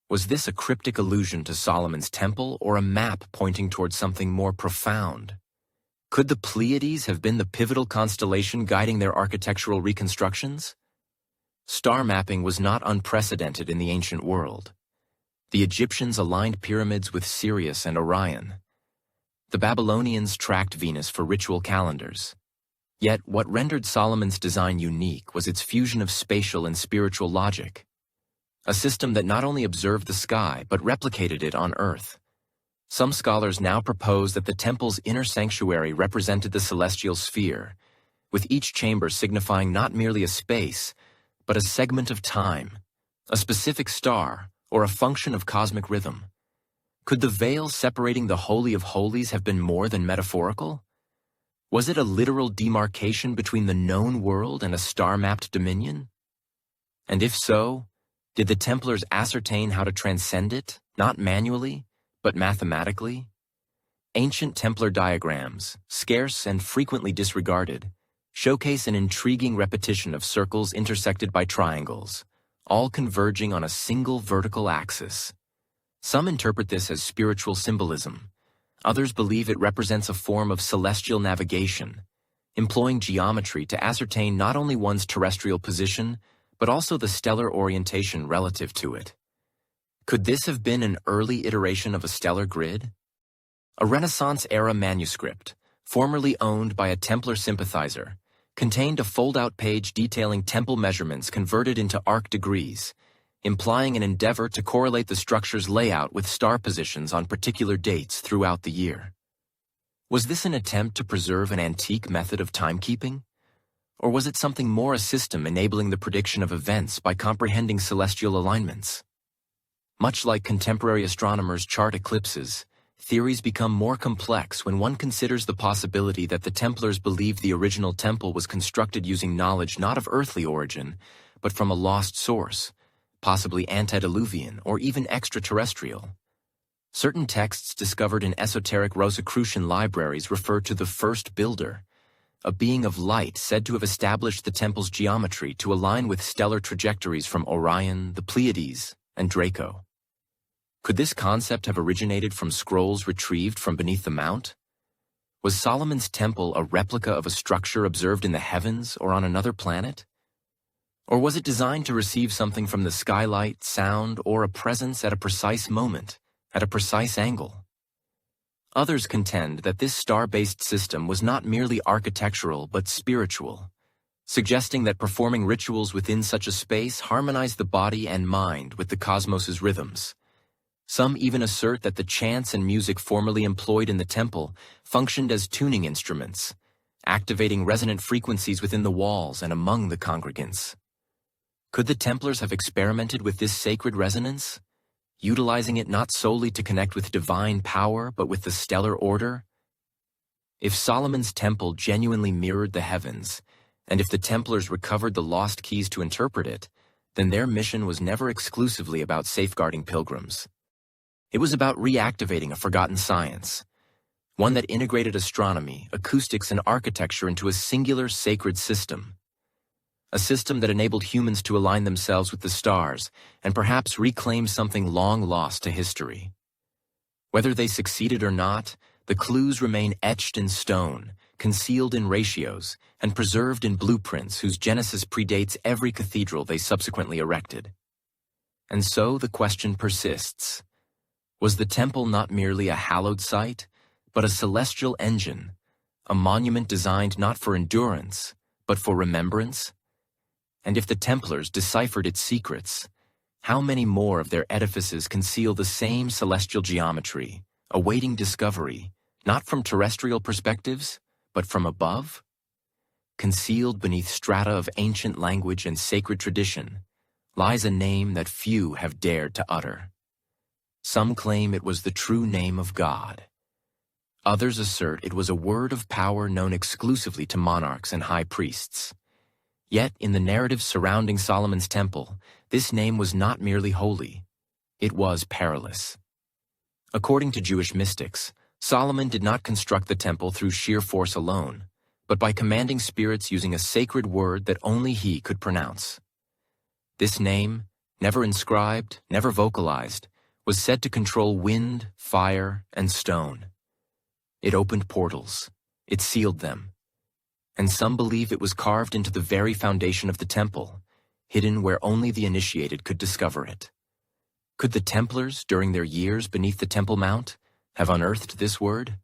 S1: Was this a cryptic allusion to Solomon's temple or a map pointing towards something more profound? Could the Pleiades have been the pivotal constellation guiding their architectural reconstructions? Star mapping was not unprecedented in the ancient world. The Egyptians aligned pyramids with Sirius and Orion. The Babylonians tracked Venus for ritual calendars. Yet what rendered Solomon's design unique was its fusion of spatial and spiritual logic, a system that not only observed the sky but replicated it on Earth. Some scholars now propose that the temple's inner sanctuary represented the celestial sphere, with each chamber signifying not merely a space, but a segment of time, a specific star, or a function of cosmic rhythm. Could the veil separating the Holy of Holies have been more than metaphorical? Was it a literal demarcation between the known world and a star-mapped dominion? And if so, did the Templars ascertain how to transcend it, not manually, but mathematically? Ancient Templar diagrams, scarce and frequently disregarded, showcase an intriguing repetition of circles intersected by triangles, all converging on a single vertical axis. Some interpret this as spiritual symbolism. Others believe it represents a form of celestial navigation, employing geometry to ascertain not only one's terrestrial position, but also the stellar orientation relative to it. Could this have been an early iteration of a stellar grid? A Renaissance-era manuscript, formerly owned by a Templar sympathizer, contained a fold-out page detailing temple measurements converted into arc degrees, implying an endeavor to correlate the structure's layout with star positions on particular dates throughout the year. Was this an attempt to preserve an antique method of timekeeping? Or was it something more, a system enabling the prediction of events by comprehending celestial alignments? Much like contemporary astronomers chart eclipses, theories become more complex when one considers the possibility that the Templars believed the original temple was constructed using knowledge not of earthly origin, but from a lost source, possibly antediluvian or even extraterrestrial. Certain texts discovered in esoteric Rosicrucian libraries refer to the first builder, a being of light said to have established the temple's geometry to align with stellar trajectories from Orion, the Pleiades, and Draco. Could this concept have originated from scrolls retrieved from beneath the mount? Was Solomon's temple a replica of a structure observed in the heavens or on another planet? Or was it designed to receive something from the skylight, sound, or a presence at a precise moment, at a precise angle? Others contend that this star-based system was not merely architectural but spiritual, suggesting that performing rituals within such a space harmonized the body and mind with the cosmos's rhythms. Some even assert that the chants and music formerly employed in the temple functioned as tuning instruments, activating resonant frequencies within the walls and among the congregants. Could the Templars have experimented with this sacred resonance, utilizing it not solely to connect with divine power but with the stellar order? If Solomon's temple genuinely mirrored the heavens, and if the Templars recovered the lost keys to interpret it, then their mission was never exclusively about safeguarding pilgrims. It was about reactivating a forgotten science, one that integrated astronomy, acoustics, and architecture into a singular sacred system. A system that enabled humans to align themselves with the stars and perhaps reclaim something long lost to history. Whether they succeeded or not, the clues remain etched in stone, concealed in ratios, and preserved in blueprints whose genesis predates every cathedral they subsequently erected. And so the question persists. Was the temple not merely a hallowed site, but a celestial engine, a monument designed not for endurance, but for remembrance? And if the Templars deciphered its secrets, how many more of their edifices conceal the same celestial geometry, awaiting discovery, not from terrestrial perspectives, but from above? Concealed beneath strata of ancient language and sacred tradition lies a name that few have dared to utter. Some claim it was the true name of God. Others assert it was a word of power known exclusively to monarchs and high priests. Yet, in the narratives surrounding Solomon's temple, this name was not merely holy. It was perilous. According to Jewish mystics, Solomon did not construct the temple through sheer force alone, but by commanding spirits using a sacred word that only he could pronounce. This name, never inscribed, never vocalized, was said to control wind, fire, and stone. It opened portals. It sealed them. And some believe it was carved into the very foundation of the temple, hidden where only the initiated could discover it. Could the Templars, during their years beneath the Temple Mount, have unearthed this word?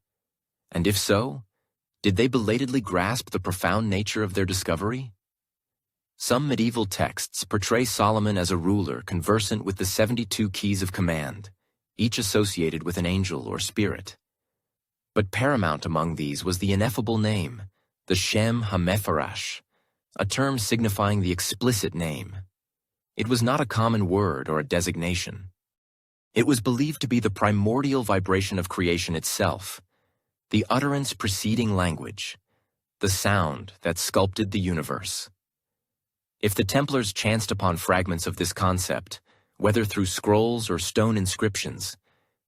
S1: And if so, did they belatedly grasp the profound nature of their discovery? Some medieval texts portray Solomon as a ruler conversant with the 72 keys of command, each associated with an angel or spirit. But paramount among these was the ineffable name, the Shem HaMefarash, a term signifying the explicit name. It was not a common word or a designation. It was believed to be the primordial vibration of creation itself, the utterance preceding language, the sound that sculpted the universe. If the Templars chanced upon fragments of this concept, whether through scrolls or stone inscriptions,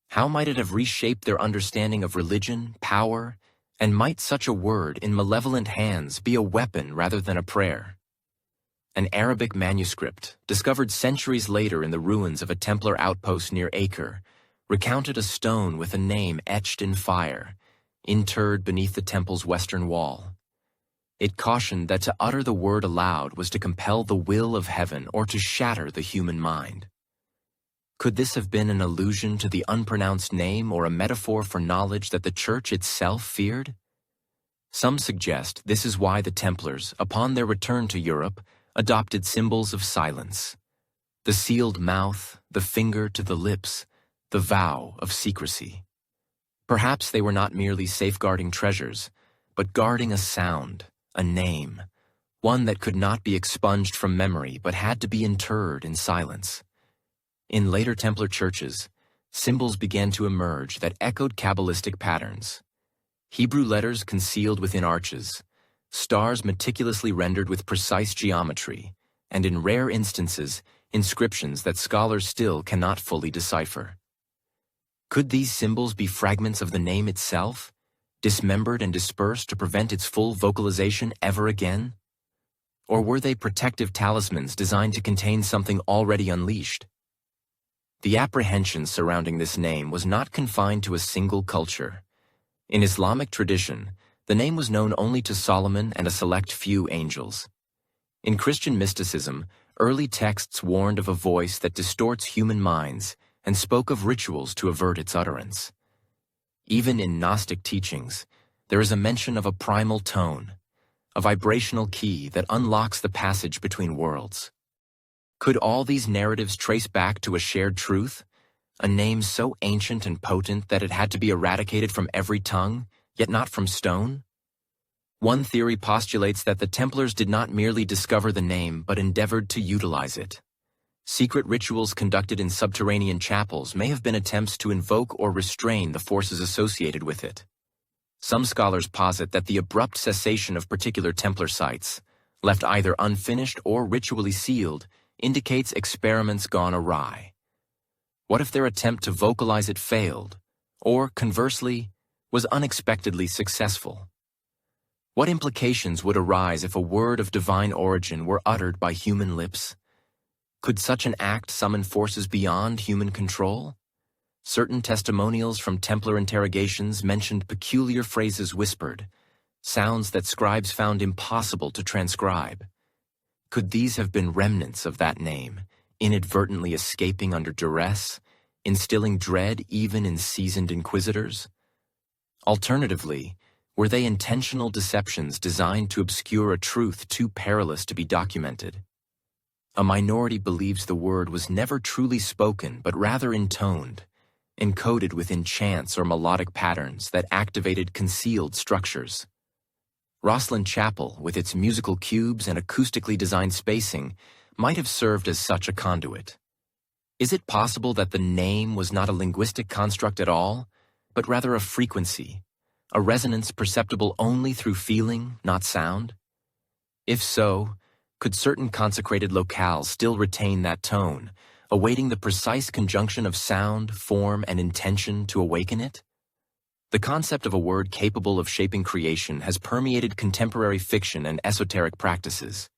S1: how might it have reshaped their understanding of religion, power, and might such a word in malevolent hands be a weapon rather than a prayer? An Arabic manuscript, discovered centuries later in the ruins of a Templar outpost near Acre, recounted a stone with a name etched in fire, interred beneath the temple's western wall. It cautioned that to utter the word aloud was to compel the will of heaven or to shatter the human mind. Could this have been an allusion to the unpronounced name or a metaphor for knowledge that the Church itself feared? Some suggest this is why the Templars, upon their return to Europe, adopted symbols of silence. The sealed mouth, the finger to the lips, the vow of secrecy. Perhaps they were not merely safeguarding treasures, but guarding a sound, a name, one that could not be expunged from memory but had to be interred in silence. In later Templar churches, symbols began to emerge that echoed Kabbalistic patterns. Hebrew letters concealed within arches, stars meticulously rendered with precise geometry, and in rare instances, inscriptions that scholars still cannot fully decipher. Could these symbols be fragments of the name itself, dismembered and dispersed to prevent its full vocalization ever again? Or were they protective talismans designed to contain something already unleashed? The apprehension surrounding this name was not confined to a single culture. In Islamic tradition, the name was known only to Solomon and a select few angels. In Christian mysticism, early texts warned of a voice that distorts human minds and spoke of rituals to avert its utterance. Even in Gnostic teachings, there is a mention of a primal tone, a vibrational key that unlocks the passage between worlds. Could all these narratives trace back to a shared truth, a name so ancient and potent that it had to be eradicated from every tongue, yet not from stone? One theory postulates that the Templars did not merely discover the name but endeavored to utilize it. Secret rituals conducted in subterranean chapels may have been attempts to invoke or restrain the forces associated with it. Some scholars posit that the abrupt cessation of particular Templar sites, left either unfinished or ritually sealed, indicates experiments gone awry. What if their attempt to vocalize it failed, or, conversely, was unexpectedly successful? What implications would arise if a word of divine origin were uttered by human lips? Could such an act summon forces beyond human control? Certain testimonials from Templar interrogations mentioned peculiar phrases whispered, sounds that scribes found impossible to transcribe. Could these have been remnants of that name, inadvertently escaping under duress, instilling dread even in seasoned inquisitors? Alternatively, were they intentional deceptions designed to obscure a truth too perilous to be documented? A minority believes the word was never truly spoken but rather intoned, encoded within chants or melodic patterns that activated concealed structures. Rosslyn Chapel, with its musical cubes and acoustically designed spacing, might have served as such a conduit. Is it possible that the name was not a linguistic construct at all, but rather a frequency, a resonance perceptible only through feeling, not sound? If so, could certain consecrated locales still retain that tone, awaiting the precise conjunction of sound, form, and intention to awaken it? The concept of a word capable of shaping creation has permeated contemporary fiction and esoteric practices.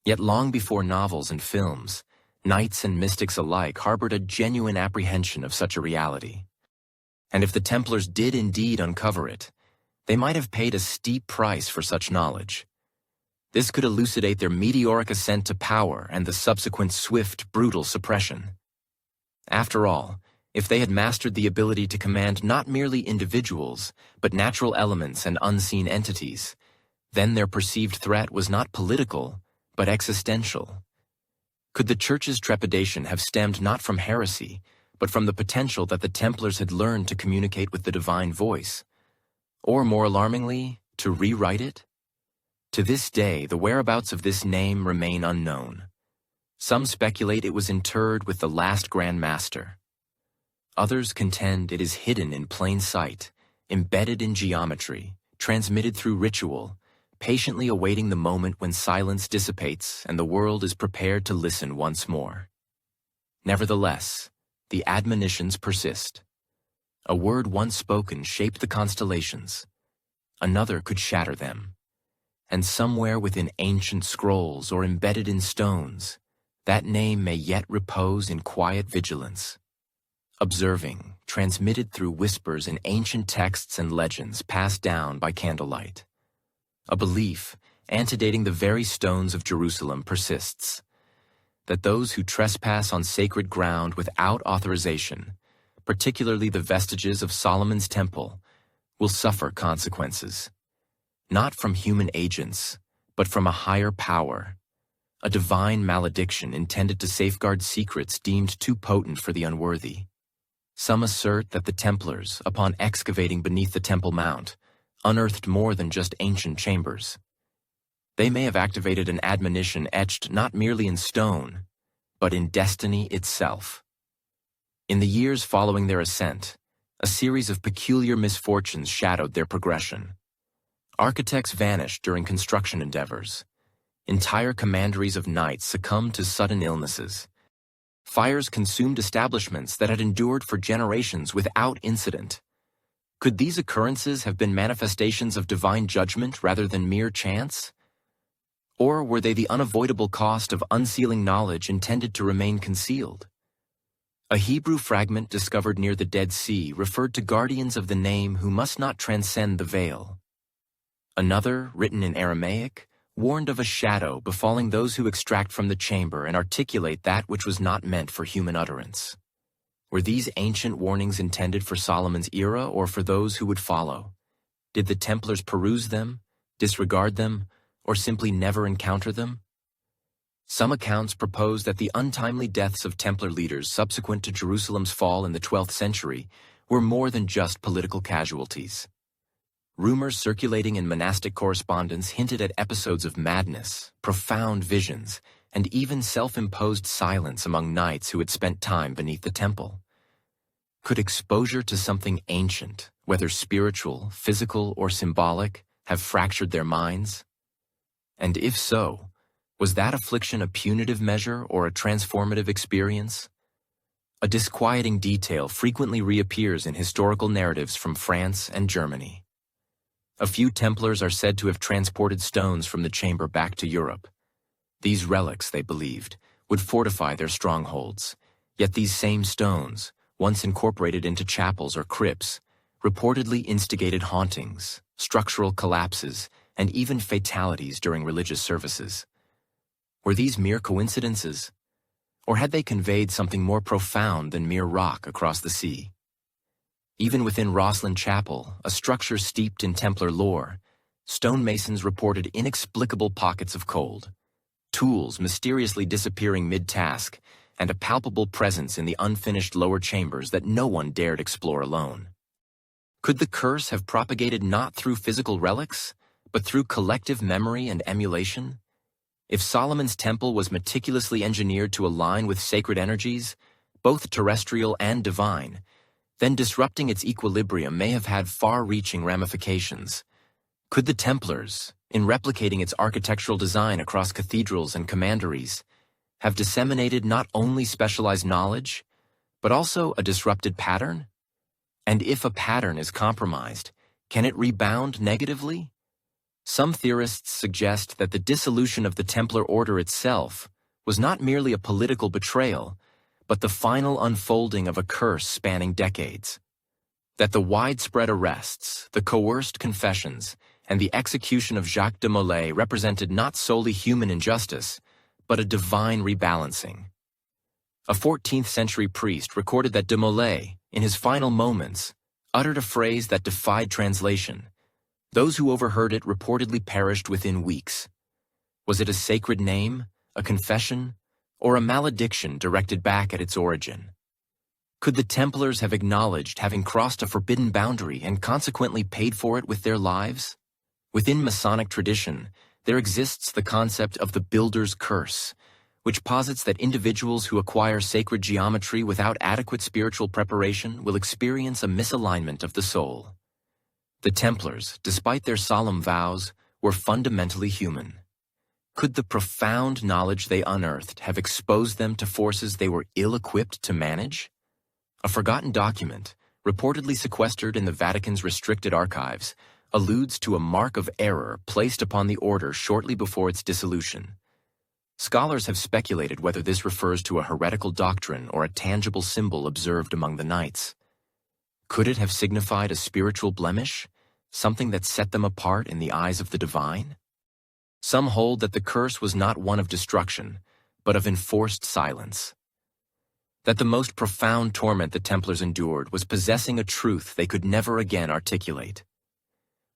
S1: Yet long before novels and films, knights and mystics alike harbored a genuine apprehension of such a reality. And if the Templars did indeed uncover it, they might have paid a steep price for such knowledge. This could elucidate their meteoric ascent to power and the subsequent swift, brutal suppression. After all, if they had mastered the ability to command not merely individuals, but natural elements and unseen entities, then their perceived threat was not political, but existential. Could the Church's trepidation have stemmed not from heresy, but from the potential that the Templars had learned to communicate with the divine voice? Or, more alarmingly, to rewrite it? To this day, the whereabouts of this name remain unknown. Some speculate it was interred with the last Grand Master. Others contend it is hidden in plain sight, embedded in geometry, transmitted through ritual, patiently awaiting the moment when silence dissipates and the world is prepared to listen once more. Nevertheless, the admonitions persist. A word once spoken shaped the constellations. Another could shatter them. And somewhere within ancient scrolls or embedded in stones, that name may yet repose in quiet vigilance, observing, transmitted through whispers in ancient texts and legends passed down by candlelight. A belief, antedating the very stones of Jerusalem, persists, that those who trespass on sacred ground without authorization, particularly the vestiges of Solomon's temple, will suffer consequences, not from human agents, but from a higher power, a divine malediction intended to safeguard secrets deemed too potent for the unworthy. Some assert that the Templars, upon excavating beneath the Temple Mount, unearthed more than just ancient chambers. They may have activated an admonition etched not merely in stone, but in destiny itself. In the years following their ascent, a series of peculiar misfortunes shadowed their progression. Architects vanished during construction endeavors. Entire commanderies of knights succumbed to sudden illnesses. Fires consumed establishments that had endured for generations without incident. Could these occurrences have been manifestations of divine judgment rather than mere chance? Or were they the unavoidable cost of unsealing knowledge intended to remain concealed? A Hebrew fragment discovered near the Dead Sea referred to guardians of the name who must not transcend the veil. Another, written in Aramaic, warned of a shadow befalling those who extract from the chamber and articulate that which was not meant for human utterance. Were these ancient warnings intended for Solomon's era or for those who would follow? Did the Templars peruse them, disregard them, or simply never encounter them? Some accounts propose that the untimely deaths of Templar leaders subsequent to Jerusalem's fall in the 12th century were more than just political casualties. Rumors circulating in monastic correspondence hinted at episodes of madness, profound visions, and even self-imposed silence among knights who had spent time beneath the temple. Could exposure to something ancient, whether spiritual, physical, or symbolic, have fractured their minds? And if so, was that affliction a punitive measure or a transformative experience? A disquieting detail frequently reappears in historical narratives from France and Germany. A few Templars are said to have transported stones from the chamber back to Europe. These relics, they believed, would fortify their strongholds, yet these same stones, once incorporated into chapels or crypts, reportedly instigated hauntings, structural collapses, and even fatalities during religious services. Were these mere coincidences? Or had they conveyed something more profound than mere rock across the sea? Even within Rosslyn Chapel, a structure steeped in Templar lore, stonemasons reported inexplicable pockets of cold, tools mysteriously disappearing mid-task, and a palpable presence in the unfinished lower chambers that no one dared explore alone. Could the curse have propagated not through physical relics, but through collective memory and emulation? If Solomon's temple was meticulously engineered to align with sacred energies, both terrestrial and divine, then disrupting its equilibrium may have had far-reaching ramifications. Could the Templars, in replicating its architectural design across cathedrals and commanderies, have disseminated not only specialized knowledge, but also a disrupted pattern? And if a pattern is compromised, can it rebound negatively? Some theorists suggest that the dissolution of the Templar order itself was not merely a political betrayal, but the final unfolding of a curse spanning decades. That the widespread arrests, the coerced confessions, and the execution of Jacques de Molay represented not solely human injustice, but a divine rebalancing. A 14th-century priest recorded that de Molay, in his final moments, uttered a phrase that defied translation. Those who overheard it reportedly perished within weeks. Was it a sacred name, a confession, or a malediction directed back at its origin? Could the Templars have acknowledged having crossed a forbidden boundary and consequently paid for it with their lives? Within Masonic tradition, there exists the concept of the builder's curse, which posits that individuals who acquire sacred geometry without adequate spiritual preparation will experience a misalignment of the soul. The Templars, despite their solemn vows, were fundamentally human. Could the profound knowledge they unearthed have exposed them to forces they were ill-equipped to manage? A forgotten document, reportedly sequestered in the Vatican's restricted archives, alludes to a mark of error placed upon the order shortly before its dissolution. Scholars have speculated whether this refers to a heretical doctrine or a tangible symbol observed among the knights. Could it have signified a spiritual blemish, something that set them apart in the eyes of the divine? Some hold that the curse was not one of destruction, but of enforced silence. That the most profound torment the Templars endured was possessing a truth they could never again articulate.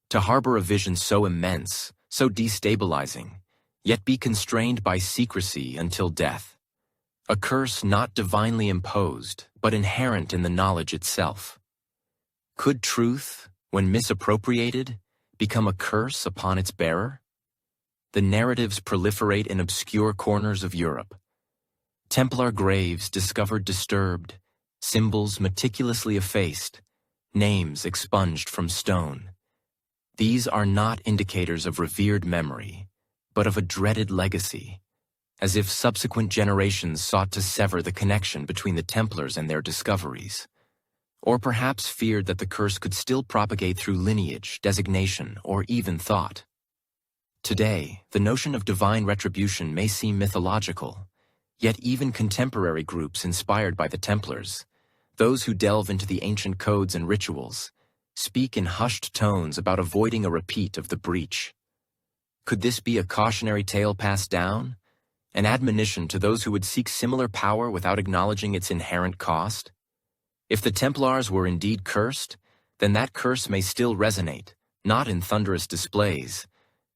S1: To harbor a vision so immense, so destabilizing, yet be constrained by secrecy until death. A curse not divinely imposed, but inherent in the knowledge itself. Could truth, when misappropriated, become a curse upon its bearer? The narratives proliferate in obscure corners of Europe. Templar graves discovered disturbed, symbols meticulously effaced, names expunged from stone. These are not indicators of revered memory, but of a dreaded legacy, as if subsequent generations sought to sever the connection between the Templars and their discoveries, or perhaps feared that the curse could still propagate through lineage, designation, or even thought. Today, the notion of divine retribution may seem mythological, yet even contemporary groups inspired by the Templars, those who delve into the ancient codes and rituals, speak in hushed tones about avoiding a repeat of the breach. Could this be a cautionary tale passed down? An admonition to those who would seek similar power without acknowledging its inherent cost? If the Templars were indeed cursed, then that curse may still resonate, not in thunderous displays,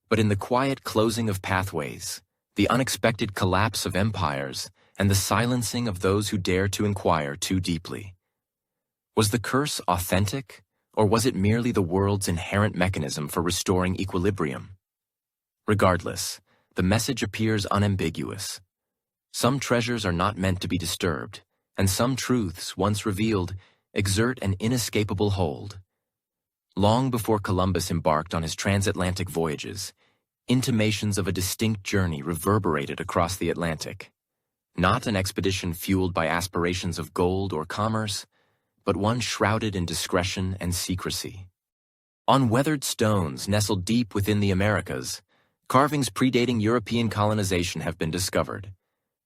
S1: but in the quiet closing of pathways, the unexpected collapse of empires, and the silencing of those who dare to inquire too deeply. Was the curse authentic, or was it merely the world's inherent mechanism for restoring equilibrium? Regardless, the message appears unambiguous. Some treasures are not meant to be disturbed, and some truths, once revealed, exert an inescapable hold. Long before Columbus embarked on his transatlantic voyages, intimations of a distinct journey reverberated across the Atlantic. Not an expedition fueled by aspirations of gold or commerce, but one shrouded in discretion and secrecy. On weathered stones nestled deep within the Americas, carvings predating European colonization have been discovered.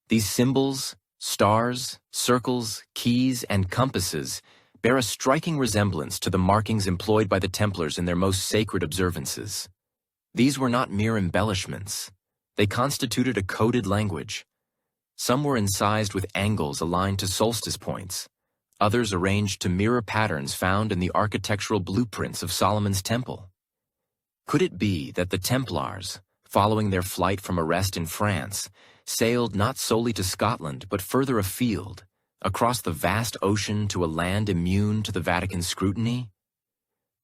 S1: These symbols, stars, circles, keys, and compasses bear a striking resemblance to the markings employed by the Templars in their most sacred observances. These were not mere embellishments. They constituted a coded language. Some were incised with angles aligned to solstice points, others arranged to mirror patterns found in the architectural blueprints of Solomon's Temple. Could it be that the Templars, following their flight from arrest in France, sailed not solely to Scotland but further afield, across the vast ocean to a land immune to the Vatican's scrutiny?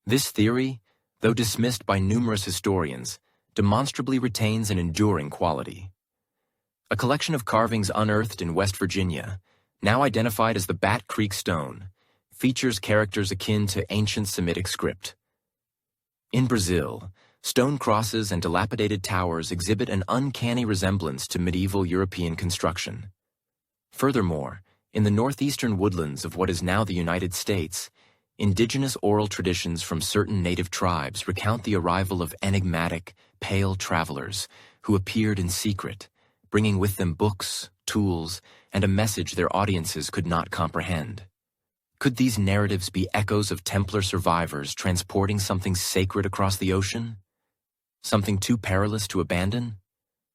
S1: This theory, though dismissed by numerous historians, demonstrably retains an enduring quality. A collection of carvings unearthed in West Virginia, now identified as the Bat Creek Stone, features characters akin to ancient Semitic script. In Brazil, stone crosses and dilapidated towers exhibit an uncanny resemblance to medieval European construction. Furthermore, in the northeastern woodlands of what is now the United States, indigenous oral traditions from certain native tribes recount the arrival of enigmatic, pale travelers who appeared in secret, bringing with them books, tools, and a message their audiences could not comprehend. Could these narratives be echoes of Templar survivors transporting something sacred across the ocean? Something too perilous to abandon?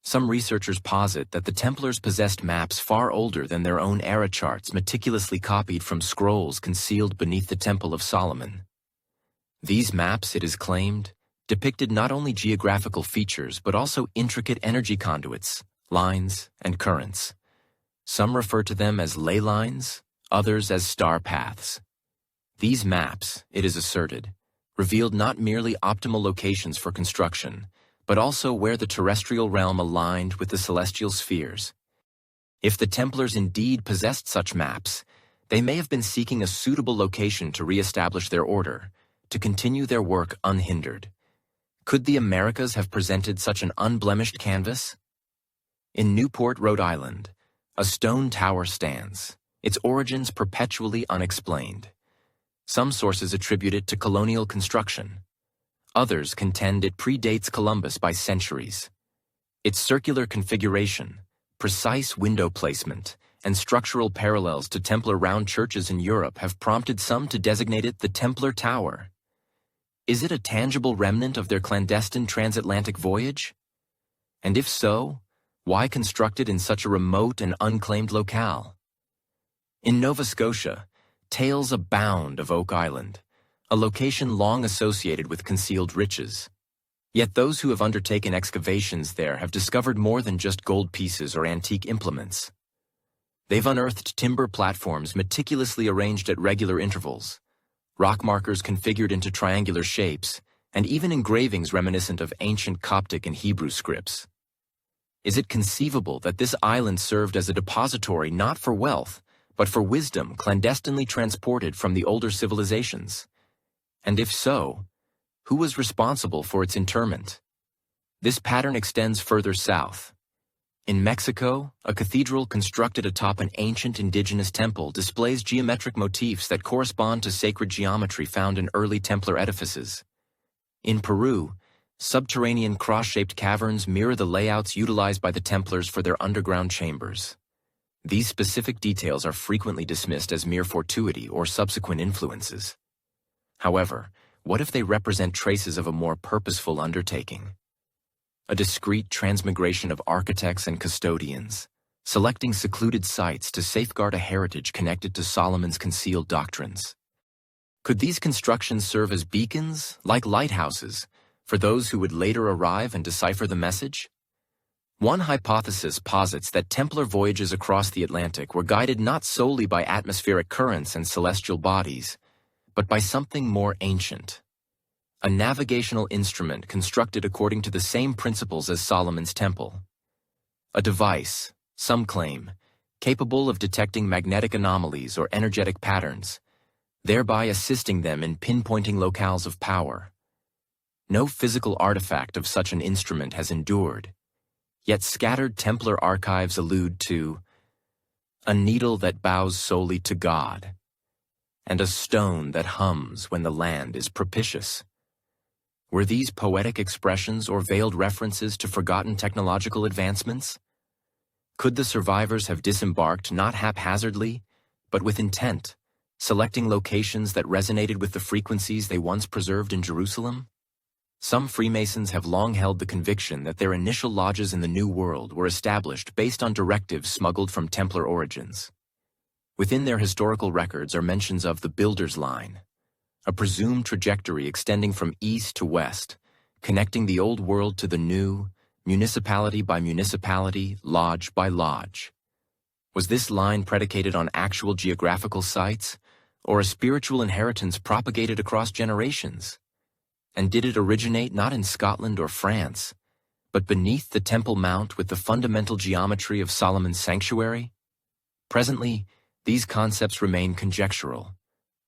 S1: Some researchers posit that the Templars possessed maps far older than their own era charts meticulously copied from scrolls concealed beneath the Temple of Solomon. These maps, it is claimed, depicted not only geographical features but also intricate energy conduits, lines, and currents. Some refer to them as ley lines, others as star paths. These maps, it is asserted, revealed not merely optimal locations for construction, but also where the terrestrial realm aligned with the celestial spheres. If the Templars indeed possessed such maps, they may have been seeking a suitable location to re-establish their order, to continue their work unhindered. Could the Americas have presented such an unblemished canvas? In Newport, Rhode Island, a stone tower stands, its origins perpetually unexplained. Some sources attribute it to colonial construction. Others contend it predates Columbus by centuries. Its circular configuration, precise window placement, and structural parallels to Templar round churches in Europe have prompted some to designate it the Templar Tower. Is it a tangible remnant of their clandestine transatlantic voyage? And if so, why constructed in such a remote and unclaimed locale? In Nova Scotia, tales abound of Oak Island, a location long associated with concealed riches. Yet those who have undertaken excavations there have discovered more than just gold pieces or antique implements. They've unearthed timber platforms meticulously arranged at regular intervals, rock markers configured into triangular shapes, and even engravings reminiscent of ancient Coptic and Hebrew scripts. Is it conceivable that this island served as a depository not for wealth, but for wisdom clandestinely transported from the older civilizations? And if so, who was responsible for its interment? This pattern extends further south. In Mexico, a cathedral constructed atop an ancient indigenous temple displays geometric motifs that correspond to sacred geometry found in early Templar edifices. In Peru, subterranean cross-shaped caverns mirror the layouts utilized by the Templars for their underground chambers. These specific details are frequently dismissed as mere fortuity or subsequent influences. However, what if they represent traces of a more purposeful undertaking? A discreet transmigration of architects and custodians, selecting secluded sites to safeguard a heritage connected to Solomon's concealed doctrines. Could these constructions serve as beacons, like lighthouses, for those who would later arrive and decipher the message? One hypothesis posits that Templar voyages across the Atlantic were guided not solely by atmospheric currents and celestial bodies, but by something more ancient. A navigational instrument constructed according to the same principles as Solomon's Temple. A device, some claim, capable of detecting magnetic anomalies or energetic patterns, thereby assisting them in pinpointing locales of power. No physical artifact of such an instrument has endured, yet scattered Templar archives allude to a needle that bows solely to God, and a stone that hums when the land is propitious. Were these poetic expressions or veiled references to forgotten technological advancements? Could the survivors have disembarked not haphazardly, but with intent, selecting locations that resonated with the frequencies they once preserved in Jerusalem? Some Freemasons have long held the conviction that their initial lodges in the New World were established based on directives smuggled from Templar origins. Within their historical records are mentions of the Builder's Line, a presumed trajectory extending from east to west, connecting the Old World to the New, municipality by municipality, lodge by lodge. Was this line predicated on actual geographical sites, or a spiritual inheritance propagated across generations? And did it originate not in Scotland or France, but beneath the Temple Mount with the fundamental geometry of Solomon's sanctuary? Presently, these concepts remain conjectural,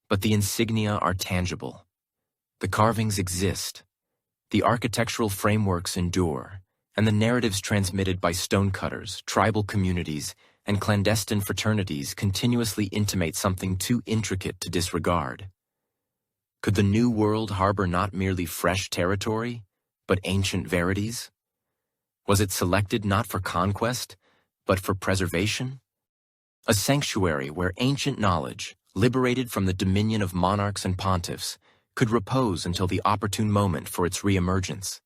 S1: but the insignia are tangible. The carvings exist, the architectural frameworks endure, and the narratives transmitted by stonecutters, tribal communities, and clandestine fraternities continuously intimate something too intricate to disregard. Could the New World harbor not merely fresh territory, but ancient verities? Was it selected not for conquest, but for preservation? A sanctuary where ancient knowledge, liberated from the dominion of monarchs and pontiffs, could repose until the opportune moment for its reemergence.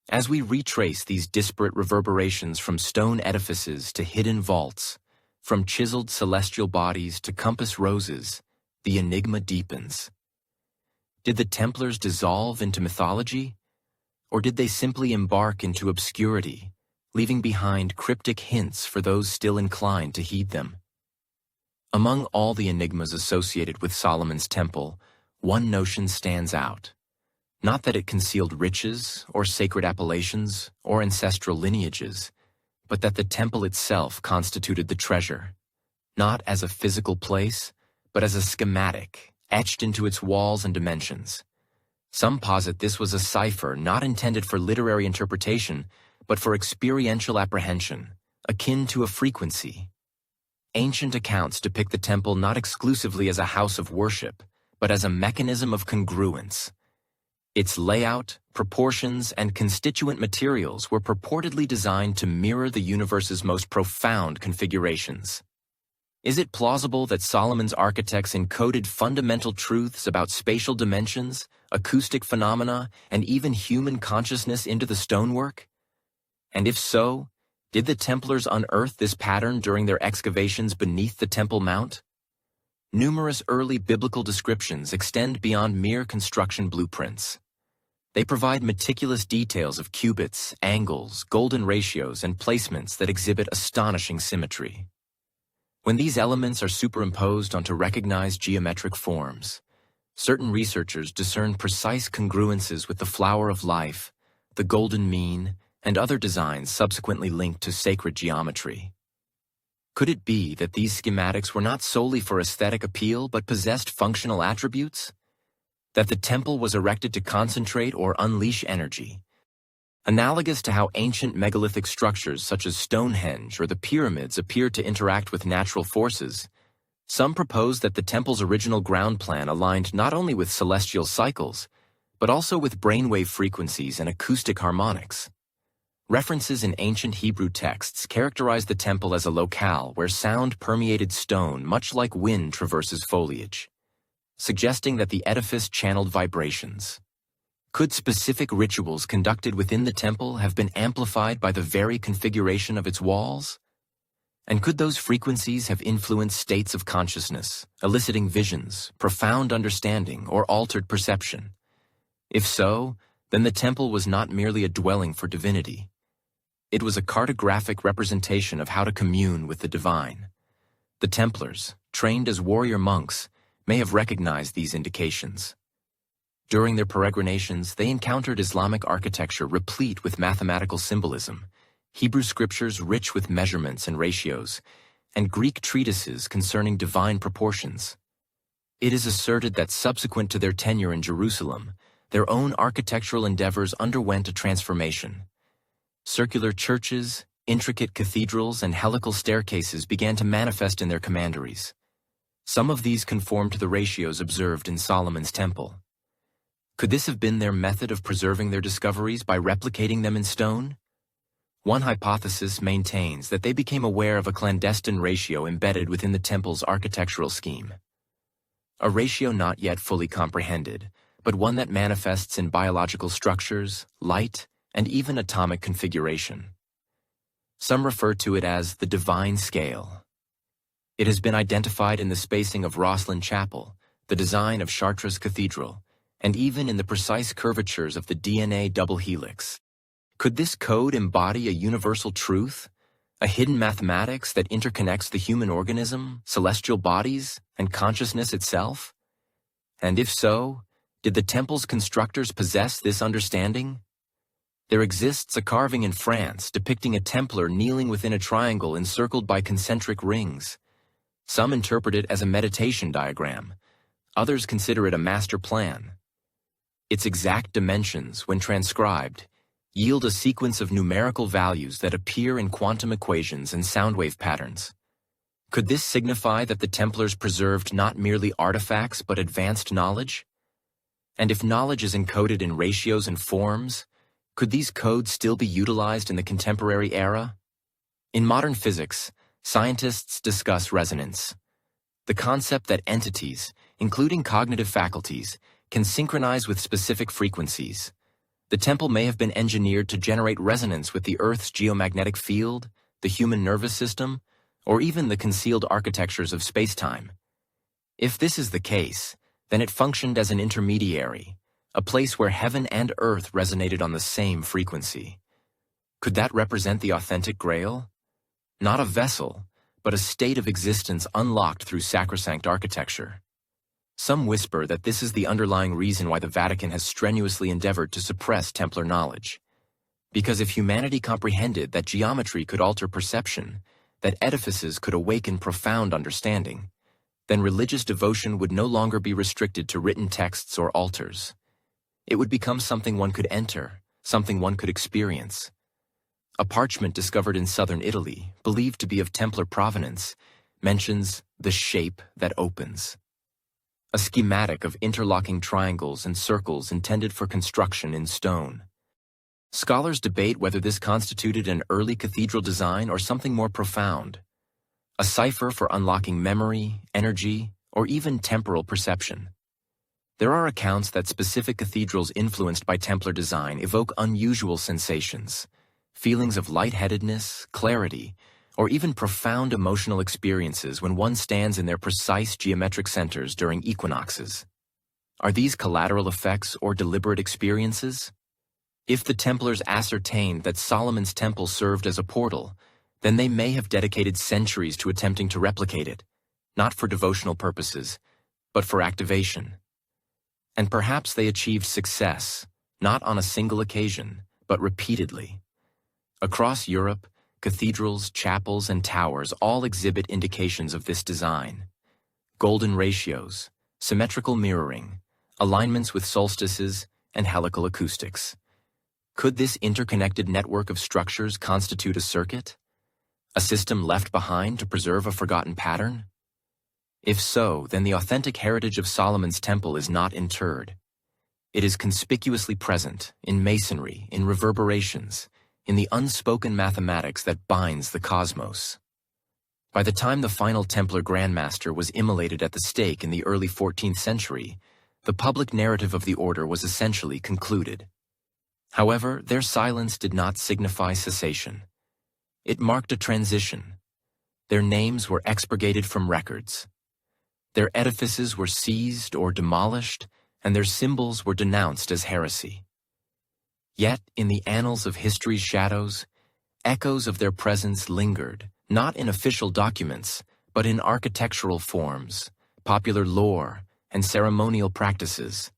S1: As we retrace these disparate reverberations from stone edifices to hidden vaults, from chiseled celestial bodies to compass roses, the enigma deepens. Did the Templars dissolve into mythology, or did they simply embark into obscurity, leaving behind cryptic hints for those still inclined to heed them? Among all the enigmas associated with Solomon's Temple, one notion stands out. Not that it concealed riches, or sacred appellations, or ancestral lineages, but that the temple itself constituted the treasure, not as a physical place, but as a schematic, etched into its walls and dimensions. Some posit this was a cipher not intended for literary interpretation, but for experiential apprehension, akin to a frequency. Ancient accounts depict the temple not exclusively as a house of worship, but as a mechanism of congruence. Its layout, proportions, and constituent materials were purportedly designed to mirror the universe's most profound configurations. Is it plausible that Solomon's architects encoded fundamental truths about spatial dimensions, acoustic phenomena, and even human consciousness into the stonework? And if so, did the Templars unearth this pattern during their excavations beneath the Temple Mount? Numerous early biblical descriptions extend beyond mere construction blueprints. They provide meticulous details of cubits, angles, golden ratios, and placements that exhibit astonishing symmetry. When these elements are superimposed onto recognized geometric forms, certain researchers discern precise congruences with the flower of life, the golden mean, and other designs subsequently linked to sacred geometry. Could it be that these schematics were not solely for aesthetic appeal but possessed functional attributes? That the temple was erected to concentrate or unleash energy? Analogous to how ancient megalithic structures such as Stonehenge or the pyramids appeared to interact with natural forces, some propose that the temple's original ground plan aligned not only with celestial cycles, but also with brainwave frequencies and acoustic harmonics. References in ancient Hebrew texts characterize the temple as a locale where sound permeated stone much like wind traverses foliage, suggesting that the edifice channeled vibrations. Could specific rituals conducted within the temple have been amplified by the very configuration of its walls? And could those frequencies have influenced states of consciousness, eliciting visions, profound understanding, or altered perception? If so, then the temple was not merely a dwelling for divinity. It was a cartographic representation of how to commune with the divine. The Templars, trained as warrior monks, may have recognized these indications. During their peregrinations, they encountered Islamic architecture replete with mathematical symbolism, Hebrew scriptures rich with measurements and ratios, and Greek treatises concerning divine proportions. It is asserted that subsequent to their tenure in Jerusalem, their own architectural endeavors underwent a transformation. Circular churches, intricate cathedrals, and helical staircases began to manifest in their commanderies. Some of these conformed to the ratios observed in Solomon's temple. Could this have been their method of preserving their discoveries by replicating them in stone? One hypothesis maintains that they became aware of a clandestine ratio embedded within the temple's architectural scheme. A ratio not yet fully comprehended, but one that manifests in biological structures, light, and even atomic configuration. Some refer to it as the divine scale. It has been identified in the spacing of Rosslyn Chapel, the design of Chartres Cathedral, and even in the precise curvatures of the DNA double helix. Could this code embody a universal truth, a hidden mathematics that interconnects the human organism, celestial bodies, and consciousness itself? And if so, did the temple's constructors possess this understanding? There exists a carving in France depicting a Templar kneeling within a triangle encircled by concentric rings. Some interpret it as a meditation diagram. Others consider it a master plan. Its exact dimensions, when transcribed, yield a sequence of numerical values that appear in quantum equations and soundwave patterns. Could this signify that the Templars preserved not merely artifacts but advanced knowledge? And if knowledge is encoded in ratios and forms, could these codes still be utilized in the contemporary era? In modern physics, scientists discuss resonance, the concept that entities, including cognitive faculties, can synchronize with specific frequencies. The temple may have been engineered to generate resonance with the Earth's geomagnetic field, the human nervous system, or even the concealed architectures of space-time. If this is the case, then it functioned as an intermediary, a place where heaven and earth resonated on the same frequency. Could that represent the authentic Grail? Not a vessel, but a state of existence unlocked through sacrosanct architecture. Some whisper that this is the underlying reason why the Vatican has strenuously endeavored to suppress Templar knowledge. Because if humanity comprehended that geometry could alter perception, that edifices could awaken profound understanding, then religious devotion would no longer be restricted to written texts or altars. It would become something one could enter, something one could experience. A parchment discovered in southern Italy, believed to be of Templar provenance, mentions the shape that opens. A schematic of interlocking triangles and circles intended for construction in stone. Scholars debate whether this constituted an early cathedral design or something more profound, a cipher for unlocking memory, energy, or even temporal perception. There are accounts that specific cathedrals influenced by Templar design evoke unusual sensations, feelings of lightheadedness, clarity, or even profound emotional experiences when one stands in their precise geometric centers during equinoxes. Are these collateral effects or deliberate experiences? If the Templars ascertained that Solomon's temple served as a portal, then they may have dedicated centuries to attempting to replicate it, not for devotional purposes, but for activation. And perhaps they achieved success, not on a single occasion, but repeatedly. Across Europe, cathedrals, chapels, and towers all exhibit indications of this design. Golden ratios, symmetrical mirroring, alignments with solstices, and helical acoustics. Could this interconnected network of structures constitute a circuit? A system left behind to preserve a forgotten pattern? If so, then the authentic heritage of Solomon's temple is not interred. It is conspicuously present in masonry, in reverberations, in the unspoken mathematics that binds the cosmos. By the time the final Templar Grandmaster was immolated at the stake in the early 14th century, the public narrative of the order was essentially concluded. However, their silence did not signify cessation. It marked a transition. Their names were expurgated from records. Their edifices were seized or demolished, and their symbols were denounced as heresy. Yet, in the annals of history's shadows, echoes of their presence lingered, not in official documents, but in architectural forms, popular lore, and ceremonial practices.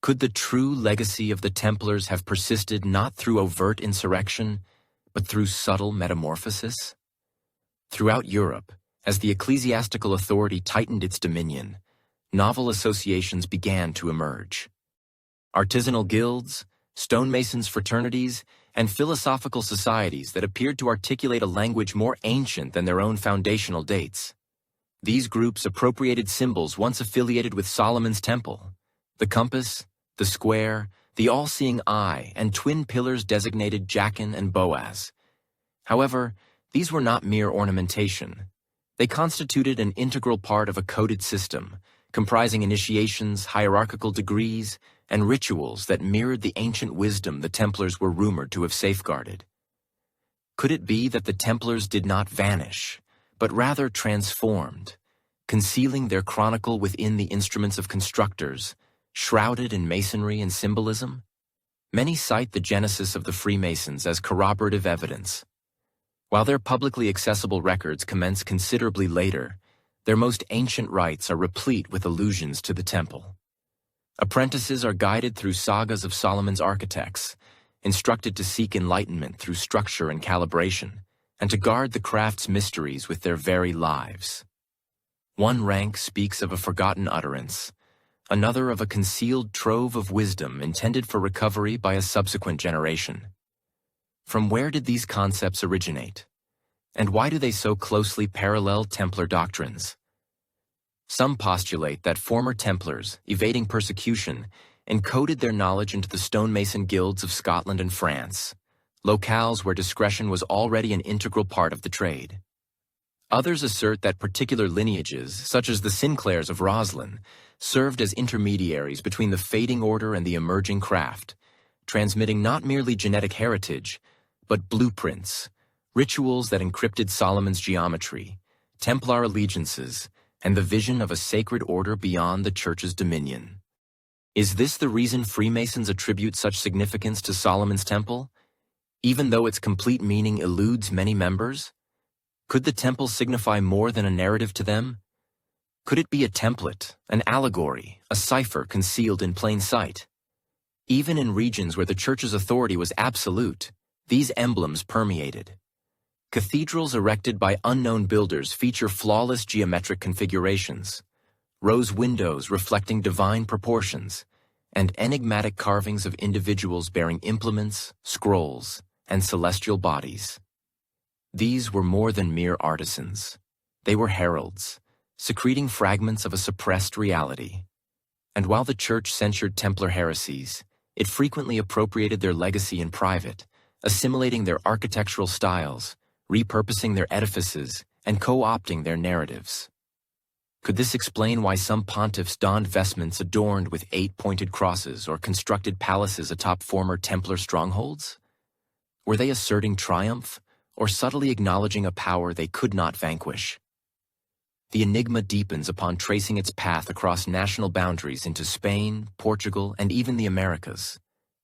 S1: Could the true legacy of the Templars have persisted not through overt insurrection, but through subtle metamorphosis? Throughout Europe, as the ecclesiastical authority tightened its dominion, novel associations began to emerge. Artisanal guilds, stonemasons' fraternities, and philosophical societies that appeared to articulate a language more ancient than their own foundational dates. These groups appropriated symbols once affiliated with Solomon's temple: the compass, the square, the all-seeing eye, and twin pillars designated Jachin and Boaz. However, these were not mere ornamentation. They constituted an integral part of a coded system, comprising initiations, hierarchical degrees, and rituals that mirrored the ancient wisdom the Templars were rumored to have safeguarded. Could it be that the Templars did not vanish, but rather transformed, concealing their chronicle within the instruments of constructors, shrouded in masonry and symbolism? Many cite the genesis of the Freemasons as corroborative evidence. While their publicly accessible records commence considerably later, their most ancient rites are replete with allusions to the temple. Apprentices are guided through sagas of Solomon's architects, instructed to seek enlightenment through structure and calibration, and to guard the craft's mysteries with their very lives. One rank speaks of a forgotten utterance, another of a concealed trove of wisdom intended for recovery by a subsequent generation. From where did these concepts originate? And why do they so closely parallel Templar doctrines? Some postulate that former Templars, evading persecution, encoded their knowledge into the stonemason guilds of Scotland and France, locales where discretion was already an integral part of the trade. Others assert that particular lineages, such as the Sinclairs of Roslin, served as intermediaries between the fading order and the emerging craft, transmitting not merely genetic heritage, but blueprints, rituals that encrypted Solomon's geometry, Templar allegiances, and the vision of a sacred order beyond the Church's dominion. Is this the reason Freemasons attribute such significance to Solomon's temple, even though its complete meaning eludes many members? Could the temple signify more than a narrative to them? Could it be a template, an allegory, a cipher concealed in plain sight? Even in regions where the Church's authority was absolute, these emblems permeated. Cathedrals erected by unknown builders feature flawless geometric configurations, rose windows reflecting divine proportions, and enigmatic carvings of individuals bearing implements, scrolls, and celestial bodies. These were more than mere artisans. They were heralds, secreting fragments of a suppressed reality. And while the Church censured Templar heresies, it frequently appropriated their legacy in private, assimilating their architectural styles, repurposing their edifices, and co-opting their narratives. Could this explain why some pontiffs donned vestments adorned with 8-pointed crosses or constructed palaces atop former Templar strongholds? Were they asserting triumph, or subtly acknowledging a power they could not vanquish? The enigma deepens upon tracing its path across national boundaries into Spain, Portugal, and even the Americas.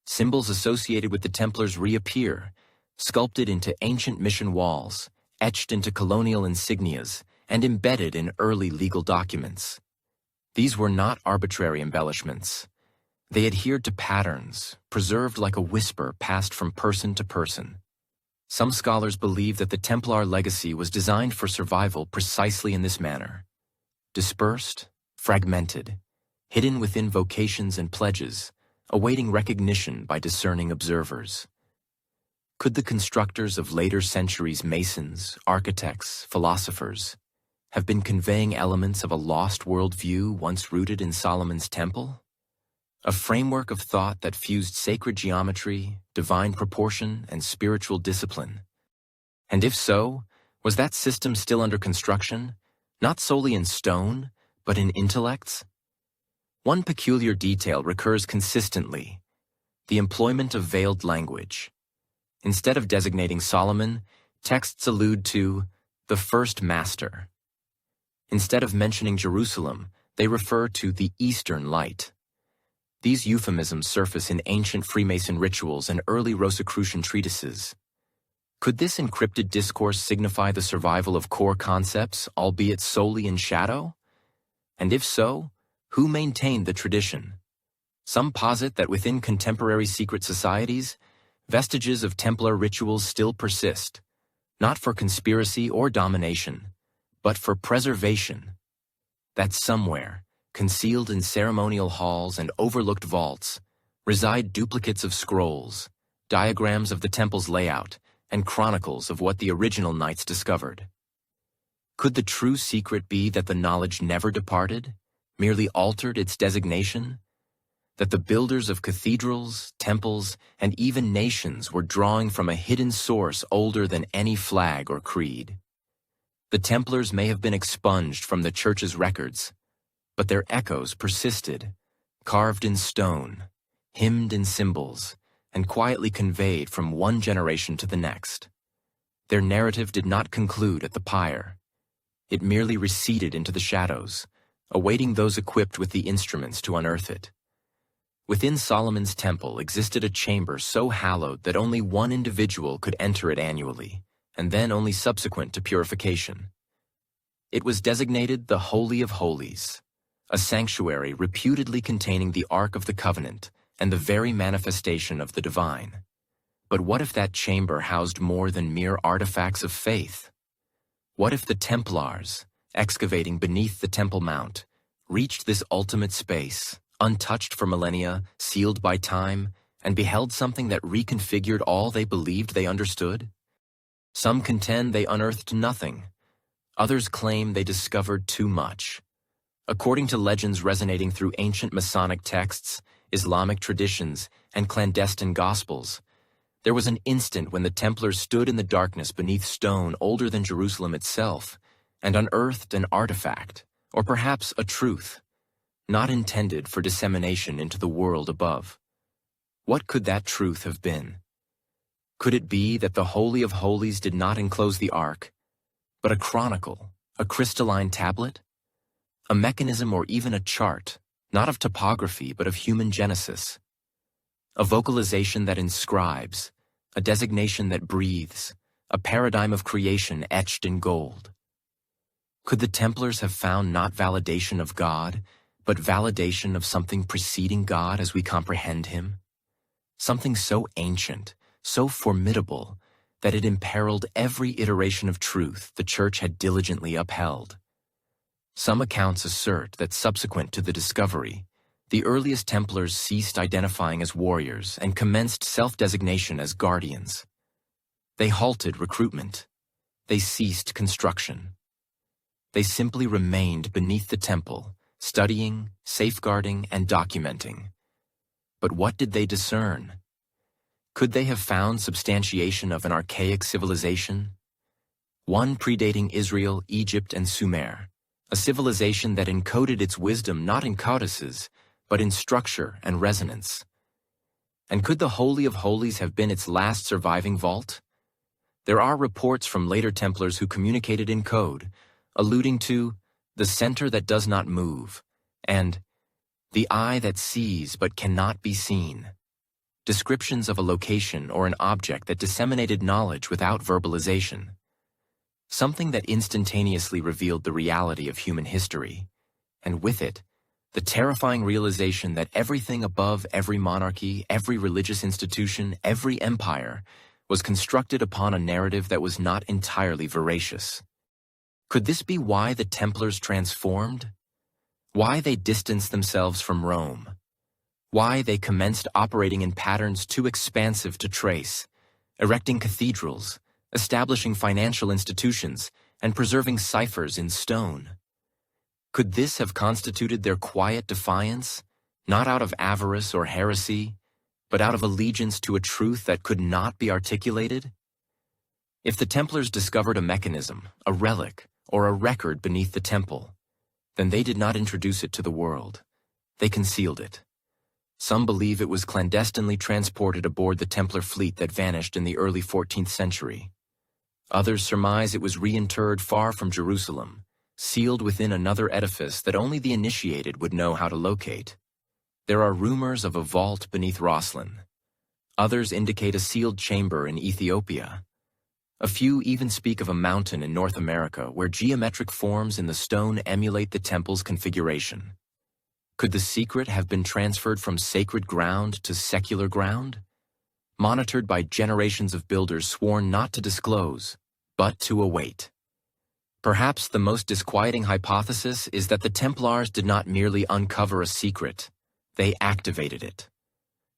S1: Symbols associated with the Templars reappear, sculpted into ancient mission walls, etched into colonial insignias, and embedded in early legal documents. These were not arbitrary embellishments. They adhered to patterns, preserved like a whisper passed from person to person. Some scholars believe that the Templar legacy was designed for survival precisely in this manner. Dispersed, fragmented, hidden within vocations and pledges, awaiting recognition by discerning observers. Could the constructors of later centuries' masons, architects, philosophers, have been conveying elements of a lost worldview once rooted in Solomon's temple? A framework of thought that fused sacred geometry, divine proportion, and spiritual discipline. And if so, was that system still under construction, not solely in stone, but in intellects? One peculiar detail recurs consistently: the employment of veiled language. Instead of designating Solomon, texts allude to the first master. Instead of mentioning Jerusalem, they refer to the Eastern Light. These euphemisms surface in ancient Freemason rituals and early Rosicrucian treatises. Could this encrypted discourse signify the survival of core concepts, albeit solely in shadow? And if so, who maintained the tradition? Some posit that within contemporary secret societies, vestiges of Templar rituals still persist, not for conspiracy or domination, but for preservation. That somewhere, concealed in ceremonial halls and overlooked vaults, reside duplicates of scrolls, diagrams of the temple's layout, and chronicles of what the original knights discovered. Could the true secret be that the knowledge never departed, merely altered its designation? That the builders of cathedrals, temples, and even nations were drawing from a hidden source older than any flag or creed? The Templars may have been expunged from the Church's records, but their echoes persisted, carved in stone, hymned in symbols, and quietly conveyed from one generation to the next. Their narrative did not conclude at the pyre. It merely receded into the shadows, awaiting those equipped with the instruments to unearth it. Within Solomon's temple existed a chamber so hallowed that only one individual could enter it annually, and then only subsequent to purification. It was designated the Holy of Holies, a sanctuary reputedly containing the Ark of the Covenant and the very manifestation of the divine. But what if that chamber housed more than mere artifacts of faith? What if the Templars, excavating beneath the Temple Mount, reached this ultimate space, untouched for millennia, sealed by time, and beheld something that reconfigured all they believed they understood? Some contend they unearthed nothing. Others claim they discovered too much. According to legends resonating through ancient Masonic texts, Islamic traditions, and clandestine gospels, there was an instant when the Templars stood in the darkness beneath stone older than Jerusalem itself and unearthed an artifact, or perhaps a truth, not intended for dissemination into the world above. What could that truth have been? Could it be that the Holy of Holies did not enclose the Ark, but a chronicle, a crystalline tablet? A mechanism or even a chart, not of topography but of human genesis. A vocalization that inscribes, a designation that breathes, a paradigm of creation etched in gold. Could the Templars have found not validation of God, but validation of something preceding God as we comprehend Him? Something so ancient, so formidable, that it imperiled every iteration of truth the Church had diligently upheld. Some accounts assert that subsequent to the discovery, the earliest Templars ceased identifying as warriors and commenced self-designation as guardians. They halted recruitment. They ceased construction. They simply remained beneath the temple, studying, safeguarding, and documenting. But what did they discern? Could they have found substantiation of an archaic civilization? One predating Israel, Egypt, and Sumer, a civilization that encoded its wisdom not in codices, but in structure and resonance. And could the Holy of Holies have been its last surviving vault? There are reports from later Templars who communicated in code, alluding to the center that does not move, and the eye that sees but cannot be seen. Descriptions of a location or an object that disseminated knowledge without verbalization. Something that instantaneously revealed the reality of human history, and with it, the terrifying realization that everything above every monarchy, every religious institution, every empire was constructed upon a narrative that was not entirely veracious. Could this be why the Templars transformed? Why they distanced themselves from Rome? Why they commenced operating in patterns too expansive to trace, erecting cathedrals, establishing financial institutions, and preserving ciphers in stone? Could this have constituted their quiet defiance, not out of avarice or heresy, but out of allegiance to a truth that could not be articulated? If the Templars discovered a mechanism, a relic, or a record beneath the temple, then they did not introduce it to the world. They concealed it. Some believe it was clandestinely transported aboard the Templar fleet that vanished in the early 14th century. Others surmise it was reinterred far from Jerusalem, sealed within another edifice that only the initiated would know how to locate. There are rumors of a vault beneath Roslyn. Others indicate a sealed chamber in Ethiopia. A few even speak of a mountain in North America where geometric forms in the stone emulate the temple's configuration. Could the secret have been transferred from sacred ground to secular ground, monitored by generations of builders sworn not to disclose, but to await? Perhaps the most disquieting hypothesis is that the Templars did not merely uncover a secret, they activated it.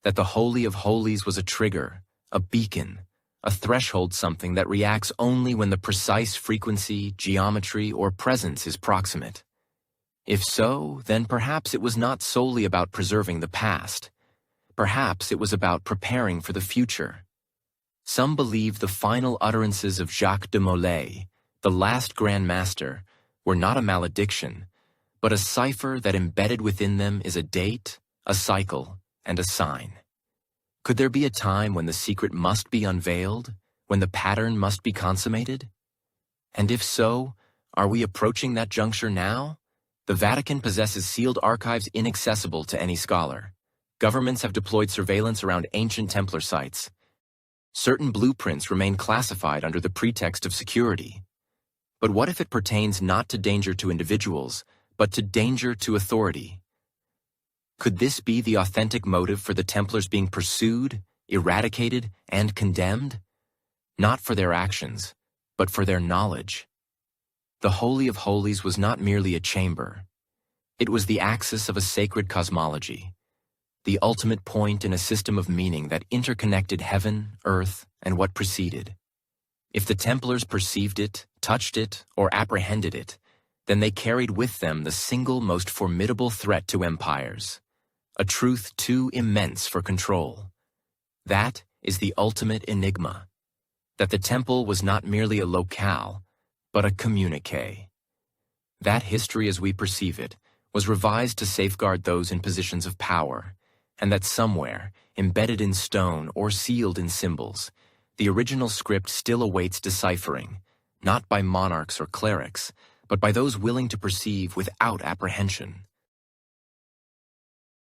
S1: That the Holy of Holies was a trigger, a beacon, a threshold, something that reacts only when the precise frequency, geometry, or presence is proximate. If so, then perhaps it was not solely about preserving the past. Perhaps it was about preparing for the future. Some believe the final utterances of Jacques de Molay, the last Grand Master, were not a malediction, but a cipher that embedded within them is a date, a cycle, and a sign. Could there be a time when the secret must be unveiled, when the pattern must be consummated? And if so, are we approaching that juncture now? The Vatican possesses sealed archives inaccessible to any scholar. Governments have deployed surveillance around ancient Templar sites. Certain blueprints remain classified under the pretext of security. But what if it pertains not to danger to individuals, but to danger to authority? Could this be the authentic motive for the Templars being pursued, eradicated, and condemned? Not for their actions, but for their knowledge. The Holy of Holies was not merely a chamber. It was the axis of a sacred cosmology, the ultimate point in a system of meaning that interconnected heaven, earth, and what preceded. If the Templars perceived it, touched it, or apprehended it, then they carried with them the single most formidable threat to empires, a truth too immense for control. That is the ultimate enigma, that the temple was not merely a locale, but a communique. That history as we perceive it was revised to safeguard those in positions of power, and that somewhere, embedded in stone or sealed in symbols, the original script still awaits deciphering, not by monarchs or clerics, but by those willing to perceive without apprehension.